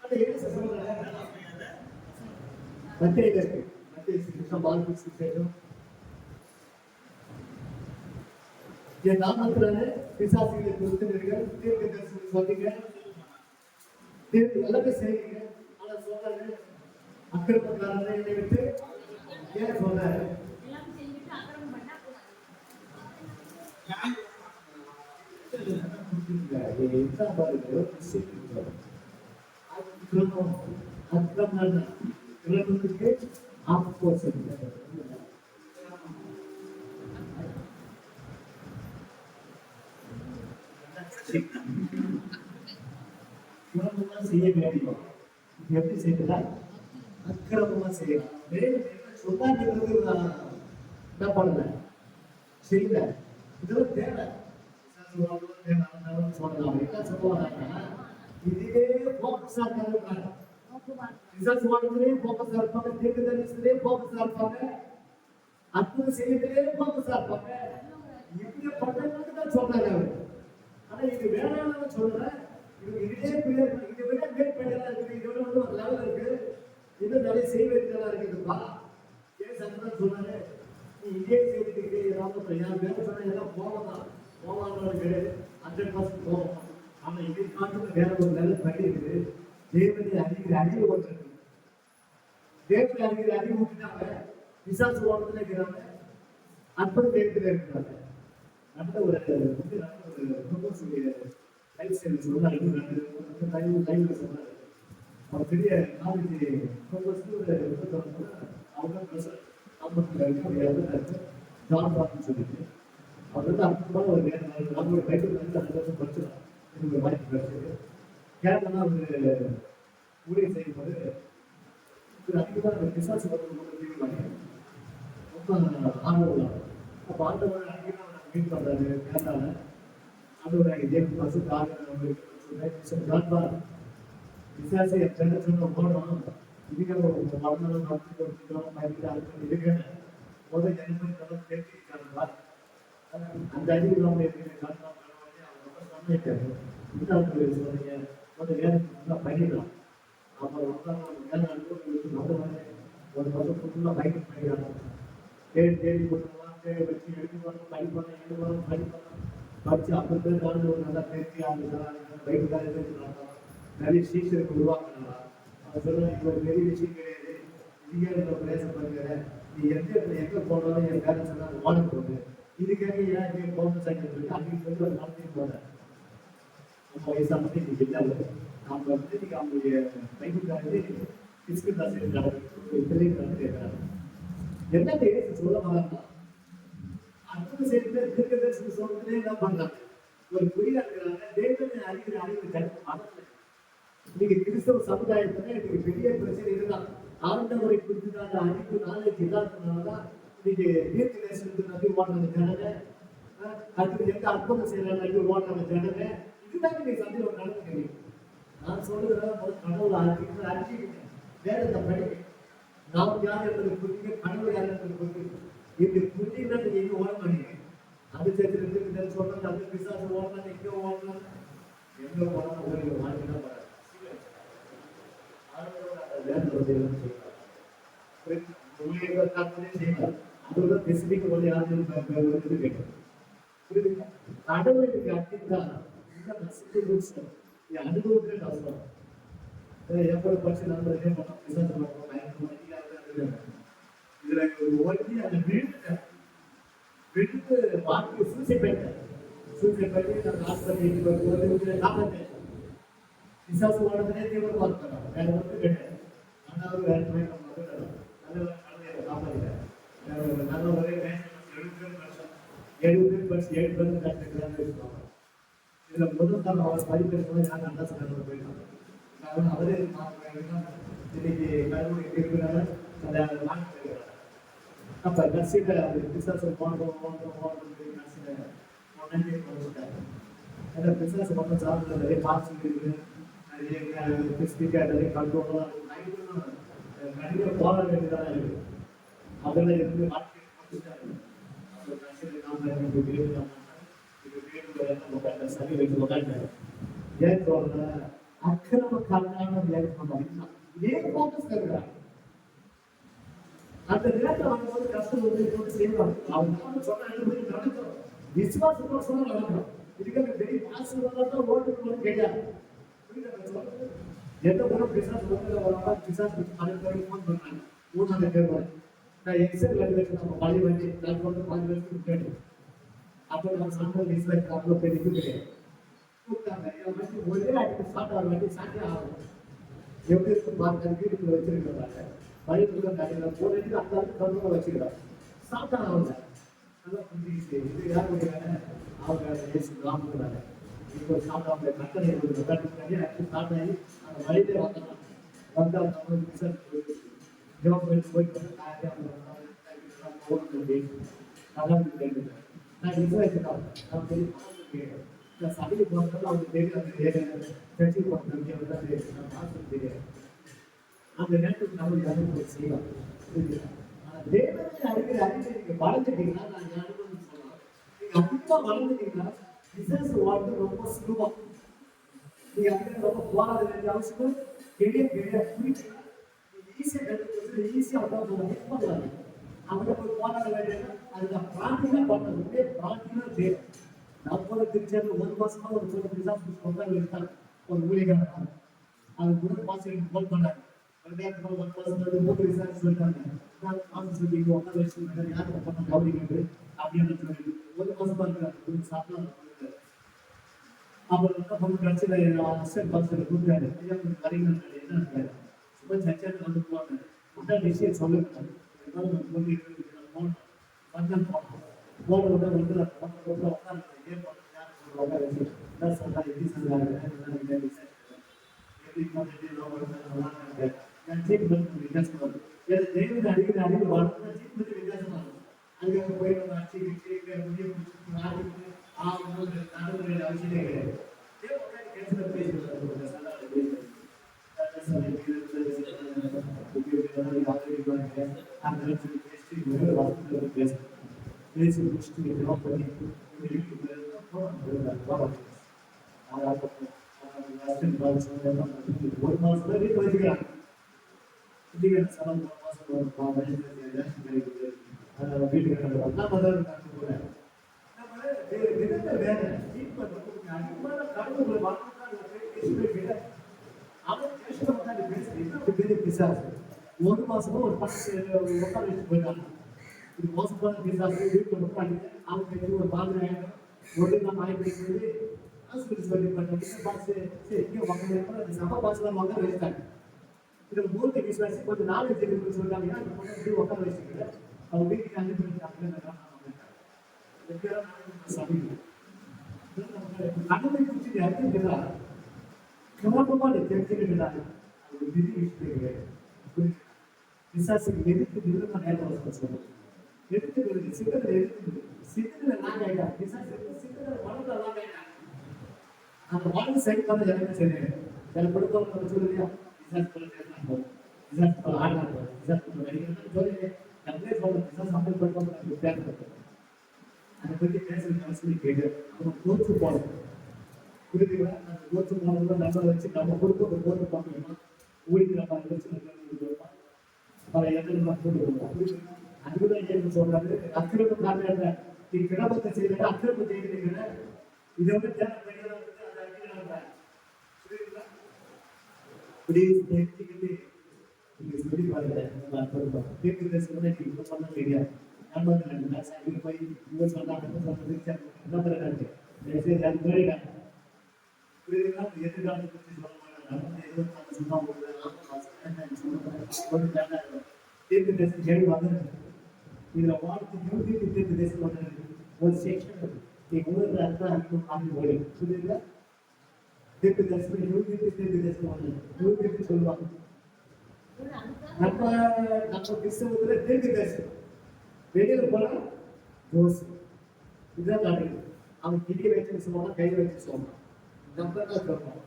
ஆனா ஏசு சொல்றாரு மத்திய என் நாமத்தினால பிசாசுகளை கொடுத்துருங்க, தீர்க்க தரிசனம் சொன்னீங்க, எல்லாமே செய்வீங்க. ஆனா சொல்றாரு அக்கிரமக்காரனை என்னை விட்டு ஏன் சொல்றாரு? கிரமத்துக்கு ஆப்போசிட் கிரமமா செய்ய வேண்டும். எப்படி செய்யலாம்? அக்கிரமமா செய்யலாம். சொல்லாங்க என்ன பண்ணல செய்யல. இதெல்லாம் தேவை சொல்லலாம். என்ன சொல்லுவாங்கன்னா இதுவே போக்கஸா கருதுறாங்க. பக்குவான். ரிசல்ட் வாங்குறதுலயே ஃபோக்கஸா இருப்பாங்க, தீர்க்கதரிசனத்திலே ஃபோக்கஸா இருப்பாங்க, அற்புதம் செய்யறதுலயே ஃபோக்கஸா இருப்பாங்க. இப்படி பண்றவங்களுக்கு தான் சொல்றாங்க அவரு. ஆனா இது வேணாம்னு சொல்றேன். இதுலயே பிள்ளைங்க இதை விட மேல் பள்ளியெல்லாம் இருக்குது, இதை விட ஒரு லெவல் இருக்கு, இன்னும் நிறைய செய்வதெல்லாம் இருக்குதுப்பா. ஏன் சங்கதான் சொன்னாரு, நீ இதே செய்துட்டு ஏதாவது என் பேர சொன்ன எல்லாம் போகலாம், போவாங்களோட கிடையாது, 100% போவோம். ஆனா இதை காட்டுல வேற ஒரு லெவல் பள்ளி இருக்குது. தேவனை அறிகிற அறிவு ஒன்று இருக்கு. தேவனை அறிகிற அறிவு விட்டுட்டாங்க, விசாசு ஓட்டத்துல இருக்கிறாங்க, அற்புதம் தேவத்துல இருக்கிறாங்க. நல்ல ஒரு லைஃப் ஸ்டைல் சொன்னாரு, லைவ்ல சொன்னாரு. அவர் பெரிய காலேஜ் அவங்க ஜான் பார்த்து சொல்லிட்டு அவர் வந்து அற்புதமான ஒரு நேரம் நம்மளோட பைபிள் வந்து அந்த வருஷம் படிச்சிடலாம். எனக்கு வாய்ப்பு கிடைச்சது. கேரளா ஒரு ஊழியர் செய்யும்போது அதிகமாக விசாசு வந்து ரொம்ப ஆர்வம். அப்போ ஆண்டவர் அதிகமாக மீட் பண்ணுறாரு கேரளாவில். அதோட இதே பசு காரணம் விசாசை என் ஃப்ரெண்டு சொன்ன போனோம். இதுக்காக வளர்ந்தாலும் நடத்தி கொடுத்துக்கிறோம், பயந்துட்டு அதுக்கு இருக்கேன். முதல் ஜனமே பேசியிருக்காங்க. அந்த அறிவு நம்ம காட்டலாம் அவங்க சமைக்காரு. இன்னொரு சொன்னீங்க கொஞ்சம் நேரத்துக்கு ஃபுல்லாக பண்ணிடலாம். அப்புறம் வேலை ஒரு பசங்க ஃபுல்லாக பயணம் பண்ணிடுறாங்க. தேடி தேடி போட்டுருவாங்க, தேடி வச்சு எடுத்துவாங்க, படிப்பாங்க, எழுதுவாங்க, படிப்பாங்க. படிச்சு அப்புறம் பேர் காலேஜ் ஒரு நல்லா பேசி அந்த பைக்குக்காக பேசுறாங்க. நிறைய சீசருக்கு உருவாக்குறாங்க. அவங்க சொல்லுவாங்க, இது ஒரு பெரிய விஷயம் கிடையாது, இதுக்கே நம்ம பேசப்படுகிற நீ எங்க போனாலும் என் பேரை சொன்னா அது வாழ போகுது, இதுக்காக ஏன் போன சைக்கிள் இருக்கு அப்படின்னு சொல்லி ஒரு நடத்திட்டு போனேன். நம்ம வயசான இன்னைக்கு இல்லாத நம்ம வந்து இன்னைக்கு அவங்களுடைய பைக்குக்காக பிஸ்கட் ஆசிரியர் கேட்கிறாங்க. என்ன ஏசு சொல்ல வராங்கன்னா அற்புதம் செய்து சொல்றதுலே என்ன பண்றாங்க, ஒரு குறியா இருக்கிறாங்க. தேவனை அறிகிற அறிவு கிடைக்கும். இன்னைக்கு கிறிஸ்தவ சமுதாயத்துல இன்னைக்கு பெரிய பிரச்சனை இதுதான். ஆண்டவரை குறித்துதான் அறிவு நாலேஜ் இல்லாததுனாலதான் இன்னைக்கு தீர்க்க தேசத்துக்கு நம்பி ஓடுறது ஜனங்க, அதுக்கு எந்த அற்புதம் செய்யலாம் நம்பி ஓடுறது ஜனங்க. இதுதான் இன்னைக்கு சந்தையில் நடந்துக்கிறீங்க. நான் சொல்றதுனால கடவுளை அறிஞ்சிக்கிட்டேன், வேதத்தை படிக்க நாம் யார் என்பதை புரிஞ்சுக்க, கடவுள் யார் என்பதை புரிஞ்சுக்க. இப்படி புரிஞ்சுக்கிட்டா நீங்க எங்க ஓட மாட்டீங்க. அது சேர்த்து சொல்றாங்க, அது விசாசம் ஓடலாம், எங்க ஓடலாம், எங்க ஓடலாம் ஓடி வாழ்க்கைதான் வராது. கடவுளுக்கு அட்டித்தான் அனுபவத்துக்கு அவசரம். எப்போ படிச்சு நம்ம இதுல ஓட்டி அந்த விழுந்து வாக்கு சூசைட் பண்ணிட்டேன். சூசைட் பண்ணி நான் ஆஸ்பத்திரி காப்பாற்றேன். விசாசு ஓடத்திலே தீவிர பார்க்கலாம், வேற ஒன்றும் கிடையாது. ஆனாலும் வேற நல்ல காப்பாற்றிட்டேன். நல்ல ஒரே 70 வருஷம் 7 பேர் கற்றுக்கிறாங்க. இதுல முதல் தரம் அவர் படிப்பேன் நான் நல்லா சொன்ன போயிட்டாங்க. அவரே இன்னைக்கு கடவுள் இருக்கிறாங்க. அப்ப நர்சிங்க பிசாசு பிசாசு மட்டும் சாப்பிட்டு நிறைய பாசி இருக்குது, நிறைய பிஸ்டிக்கா நிறைய கண்ட்ரோலாம் கண்டிப்பா போக வேண்டியதாக இருக்கு. அதெல்லாம் இருந்து சரி வைத்து உட்காந்து ஏன் சொல்ற அக்கிரம காரணம் ஏன் போக்கஸ் இருக்கிறாங்க. அந்த நேரத்தில் வரும்போது கஷ்டம் வந்து செய்வாங்க. அவங்க சொன்ன விசுவாசத்தோட சொன்னா நடக்கணும். இதுக்காக பெரிய பாசம் தான் ஓட்டுக்கு கிடையாது. எந்த ஒரு பிசாஸ் வரப்பா பிசாஸ் பல ஃபோன் பண்ணாங்க. 3 பேர் நான் எக்ஸாம் எழுதி நம்ம பழைய வண்டி நான் கொண்டு 5 வருஷத்துக்கு கேட்டேன். அப்போ நம்ம சாப்பிட ரிஸ்க் அவ்வளோ பெரிய கிடையாது. கூப்பிட்டாங்க வண்டி ஒரே அடிக்கு ஸ்டார்ட் ஆகிற வண்டி சாட்டே ஆகும். எப்படி இருக்கு பார்க்க வீட்டுக்குள்ள வச்சிருக்கிறாங்க. பழைய நிறைய போட்டு அந்த கண்ட்ரோல வச்சுக்கிறாங்க. ஸ்டார்ட் ஆகல. நல்லா புரிஞ்சுக்கிட்டு இது யாருடைய அவங்க ஏசி காமிக்கிறாங்க. இப்போ ஸ்டார்ட் ஆகிற கட்டளை ஸ்டார்ட் ஆகி அந்த வழியிலே வந்தாங்க. வந்தால் நம்மளுக்கு ரிசல்ட் ஜாப் போயிட்டு நல்லா இருக்கு. நான் விசாரிச்சுதான் நான் தெரியும் சபைக்கு போகிறதால அவங்க தெரியும். அந்த சர்ச்சைக்கு போகிறது தெரியாது. அந்த நேரத்துக்கு நம்ம யாரும் செய்யலாம். தேவனுக்கு அறிகிற அறிவை நீங்க வளர்ந்துட்டீங்கன்னா நான் அனுபவம் சொல்லலாம். நீங்க அதிகமா வளர்ந்துட்டீங்கன்னா பிசினஸ் வாழ்க்கை ரொம்ப சுலபமா. நீங்க அதுக்கு ரொம்ப போராட வேண்டிய அவசியம் பெரிய பெரிய புரிஞ்சுக்கலாம். ஈஸியா கற்றுக்கிறது ஈஸியா பண்ணலாம். அவங்க போய் போராட வேண்டியது அதுக்கு பிராக்டிகலா பண்ணது பிராக்டிகலா தேவை. நான் போல திருச்சியாரு 1 மாசமா ஒரு பிசாஸ் கொண்டாடி இருக்காங்க ஒரு ஊழியர்கள். அது கூட மாசம் போல் பண்ணாங்க. ஒரு மாசம் மூணு விசாரிச்சு சொல்லிட்டாங்க. நான் மாசம் சொல்லி ஒன்றரை வருஷம் யாருக்கு பண்ண கவனிக்கிறது அப்படின்னு சொல்லி 1 மாசமா இருக்கிறாங்க சாப்பிடலாம். அப்புறம் என்ன பண்ண கட்சியில அசிஸ்டன்ட் பாஸ்டர் கூப்பிட்டாரு. ஐயா கொஞ்சம் வரீங்க என்ன சும்மா சர்ச்சாட்டு வந்து போவாங்க. முதல் விஷயம் சொல்லுங்க சொல்லி போனோம் வந்தேன் போனோம் போன உடனே வந்து உட்காந்து என்ன சொல்றா எப்படி சொல்றாங்க தெய்வத்தை அடிக்கிற அறிவு வாழ்க்கை வித்தியாசமா இருக்கும். அதுக்கு போய் நம்ம அடிச்சு நடைமுறையில் அவசியமே கிடையாது. ஒரு மாசத்துல வீட்டு வச்சுக்கிறாங்க. ஒரு மாசமா ஒரு 10 உட்கார வச்சு போயிட்டாங்க. இது மோசமான பிசாசு வீட்டில் உட்காந்து அவங்க ஒரு பாதிரி ஒரு நம்ம ஆய்வு சொல்லி பண்ணி பாசு சரி இங்கே வாங்க சபா பாசுலாம் வாங்க வச்சுட்டாங்க. இதில் மூர்த்தி விசுவாசி கொஞ்சம் நாலேஜ் இருக்குன்னு சொல்லிட்டாங்கன்னா அந்த பொண்ணு உட்கார வச்சுக்கிட்டு அவங்க வீட்டுக்கு அனுப்பிட்டாங்க. கடமை குறிச்சு அறிஞ்சுக்கிறா கிளம்பமா தெரிஞ்சுக்கிறாங்க. அது ஒரு பெரிய விஷயம் கிடையாது. விசாசுக்கு எதிர்த்து நிறுவனம் நேரம் சொல்லுங்க எடுத்துக்கிறது சிக்கத்தில் எடுத்துக்கிறது சிக்கத்தில் நாங்க ஆயிட்டாங்க. விசாசு சிக்கத்தில் வளர்ந்து எல்லாம் ஆயிட்டாங்க. அந்த வாழ்க்கை சைடு பண்ண எனக்கு சரி சில கொடுத்தவங்க சொல்லுறியா விசாஸ் பண்ண விசாஸ் ஆடாங்க விசாஸ் பண்ண நடிகர்கள் சொல்லி நம்மளே சொல்ல விசாஸ் சம்பளம் பண்ணுவோம் தேவைப்பட்டது. அதை பற்றி பேசுறது அவசியம் கேட்டு அப்புறம் கோச்சு போடணும். புரியுதுங்களா? அந்த கோச்சு போனதுல நம்ம வச்சு நம்ம கொடுத்து ஒரு கோச்சு பார்க்கணுமா ஊழிக்கிற மாதிரி வச்சு பல இடத்துல போட்டு அதுதான் ஏன்னு சொல்றாரு. அக்கிரமம் காரணம் நீ கிரமத்தை செய்யற அக்கிரமம் செய்கிறீங்க. இதை வந்து சொல்லி பாருங்க பண்ண தெரியாது. போய் சொன்னாங்க எதிர்காலத்தை பற்றி சொல்ல மாட்டாங்க. தீர்க்க தேசம் கேள்வி வந்து இதுல வாழ்த்து யூடியூப் தீர்க்க தேசம் வந்து ஒரு செக்ஷன் நீ உணர்ந்த அர்த்தம் அர்த்தம் காமி ஓடி புரியுதுங்களா? தீர்க்க தேசம் யூடியூப் தீர்க்க தேசம் வந்து யூடியூப் சொல்லுவாங்க. நம்ம கிறிஸ்தவத்துல தீர்க்க தேசம் வெளியில போனா ஜோஸ் இதுதான் நடக்குது. அவன் கிளியை வச்சு சொல்லுவாங்க கையை வச்சு சொல்லுவான். நம்ம தான் சொல்றோம்.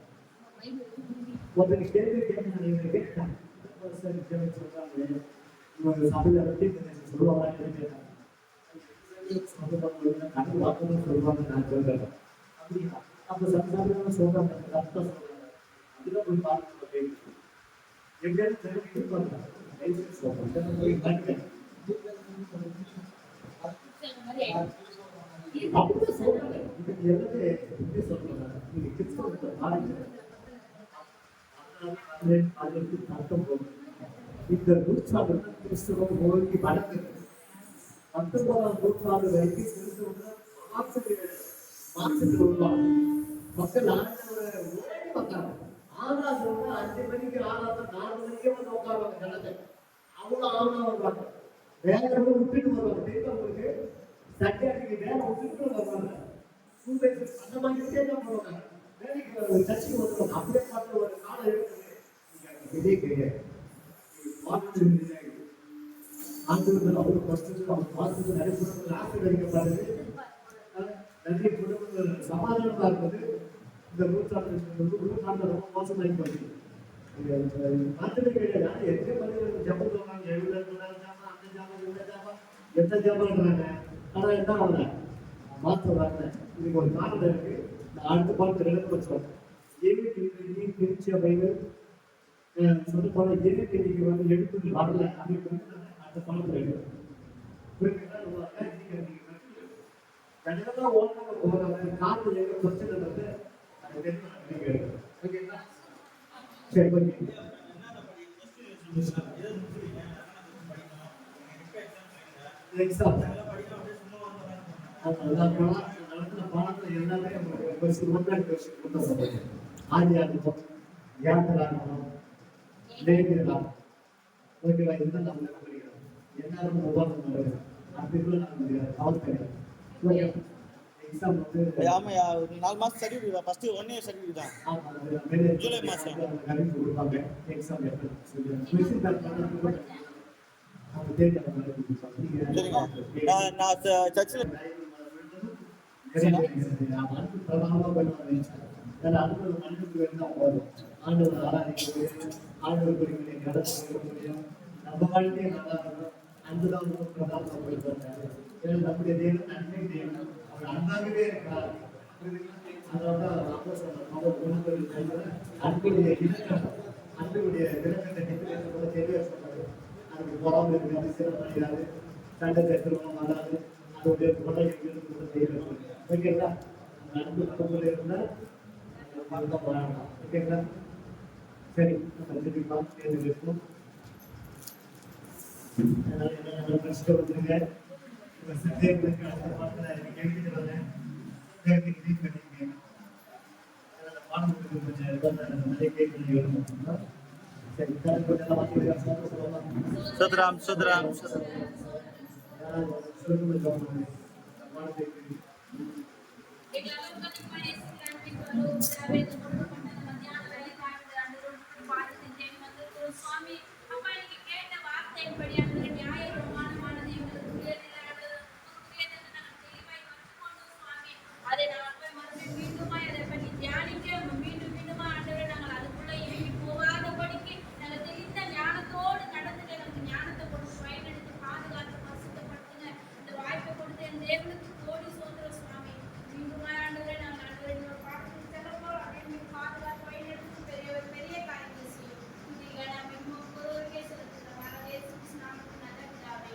ஒருத்தர் கேள்வி கேட்டாங்க சொல்றாங்க சபையில பற்றி சொல்லுவாங்க சொல்லுவாங்க நான் சொல்றேன் அப்படியா அப்ப சம்சாரம் சொல்றாங்க அர்த்தம் சொல்றாங்க அதுதான் போய் பார்க்க எப்படியாவது தெரிவித்து சொல்றாங்க சொல்றேன் அப்படி சொல்றாங்க. இதுக்கு எல்லாமே எப்படி சொல்றாங்க நீங்க கிறிஸ்தவத்தை பாருங்க அதற்கு அர்த்தம் போகும். இந்த நூற்றாண்டு கிறிஸ்தவம் நோக்கி வளர்ந்தது. 19ஆம் நூற்றாண்டு வரைக்கும் கிறிஸ்தவம் மாற்றத்தில் உருவாங்க. மக்கள் ஓடி வந்தாங்க. ஆறாவது 5 மணிக்கு 4 மணிக்கே வந்து உட்காருவாங்க. ஜனத்தை அவ்வளோ ஆர்வம் வருவாங்க. வேலை விட்டுட்டு வருவாங்க. தெரிந்தவங்களுக்கு சட்டியாட்டிக்கு வேலை விட்டுட்டு வருவாங்க. அந்த மாதிரி தான் போவாங்க. வேலைக்கு சர்ச்சைக்கு வருவாங்க. அப்படியே பார்த்து ஒரு காலம் இருக்குது இதே கிடையாது. ஆண்கள் அவ்வளவு கஷ்டத்தில் அவங்க பார்த்து நிறைய குடும்பங்கள் ஆசீர்வதிக்கப்படுது. நிறைய குடும்பங்கள் சமாதானமா இருப்பது இந்த நூற்றாண்டு ரொம்ப மோசமாகி போச்சு. மந்திரி கிடையாது. ஆனா எத்தனை மந்திரி ஜபம் சொல்றாங்க, 70 ஜாமம், அந்த ஜாமம், இந்த ஜாமம், எந்த ஜாமம்ன்றாங்க. ஆனா என்ன ஆகல, மாற்றம் வரல. இதுக்கு ஒரு காரணம் இருக்கு. நான் அடுத்த பாட்டு எழுத சொல்றேன். ஏவி திருச்சியவைகள் சொல்ல போல எதுக்கு நீங்க வந்து எடுத்து வரல அப்படின்னு வந்து நான் அடுத்த பாடத்துல எழுதுறேன். கண்டிப்பா ஓடுறாங்க போறாங்க, காரணம் எங்க பிரச்சனைன்றது அது தெரியும். ஓகேங்களா? சரி, ஓகே. என்னென்ன படி ஃபர்ஸ்ட் சொல்லுங்க. எது முடிச்சீங்க? என்னென்ன படிக்கணும்? எப்போ எக்ஸாம் படிங்க? எக்ஸாம் அதெல்லாம் படிக்காம அப்படியே சும்மா வந்துடுறாங்க. அதான் நடத்தின பாடத்துல எல்லாமே கொஸ்டின் ஒன் கொஸ்டின் கொண்டு வந்தாங்க. ஆதி ஆகட்டும், தியானத்தில் ஆகட்டும், நேர்கிறார். ஓகேவா? இதுதான் நம்ம படிக்கிறோம். எல்லாரும் உபகாரம் பண்ணுறது அதுக்குள்ள நமக்கு கவலை கிடையாது. ஓகே, எக்ஸாம் வந்து ஆமாய்யா, ஒரு 4 மாதம் சர்டிஃபிகேட் ஃபர்ஸ்ட் 1 இயர் சர்டிஃபிகேட் தான். ஜூலை மாசம். கணிப்பு கொடுப்பாங்க. எக்ஸாம் எப்போ கொஸ்டின் பேக் பண்ண அவங்க தேர்தல் கொடுப்பாங்க. சரிங்க. நான் சர்ச்சில் ஆண்டவர் ஆராதிக்க முடியும், ஆண்டவர் குறிப்பிட்ட நடத்த முடியும், நம்ம வாழ்க்கையை நல்லா இருக்கணும். அன்புதான் பிரதானம் போயிருக்காரு. நம்முடைய தேவன் நன்மை தேவன், அவர் அன்பாகவே இருக்கிறார். அதனால அன்புடைய இலக்கம், அன்புடைய விளக்கத்தை கூட தெளிவாக சொல்றாரு. அதுக்கு பொறாமல் இருக்காது, சிறப்பாக சண்டை திருமணம் வராது, அதோடைய கொள்ளைகள் கூட தெய்வம். ஓகேங்களா? அன்பு நமக்குள்ள இருந்தால் மறக்க போராடலாம். ஓகேங்களா? சரி, நம்ம திருப்பி தேர்தல் இருக்கணும். அதனால என்ன பிரச்சனை வந்துருங்க. இப்போ தேர்தலுக்கு அடுத்த பாடத்தில் எழுதிட்டு வரேன். தேர்தலுக்கு ரீட் பண்ணிருக்கேன். அதனால பாடத்துக்கு கொஞ்சம் நிறைய கேள்வி எழுதணும். சரி, கொஞ்சம் வாங்கி சொல்லலாம். சுதராம் சுதராம் சுவாமி அப்பா நீங்க கேட்ட வார்த்தையின்படி அந்த நியாய பிரமாணமானது எங்களுக்கு தெளிவாய் கற்றுக்கொண்டோம் சுவாமி. அதை நாங்கள் போய் மறுபடியும் மீண்டுமாய் அதை பற்றி தியானிக்க மீண்டும் மீண்டுமா ஆண்டவரை நாங்கள் அதுக்குள்ள இறங்கி போகாதபடிக்கு நாங்கள் தெரிந்த ஞானத்தோடு நடந்துட்டு நமக்கு ஞானத்தை கொடுத்து பயனெடுத்து பாதுகாத்து பரிசுத்தப்படுத்துங்க. இந்த வாய்ப்பை கொடுத்து என் தேவனுக்கு கோடி சோதர சுவாமி. மீண்டுமாய் ஆண்டவரை நாங்கள் ஆண்டவரை இன்னொரு பாடத்துக்கு செல்லப்போ அப்படின்னு பாதுகாத்து பயனெடுத்து பெரிய காரியங்களை செய்யும். நம்ம இன்னும் ஒருவருக்கே செலுத்துகிற நாங்கள் இயேசு கிறிஸ்து நாமத்தில் நல்ல பிதாவே.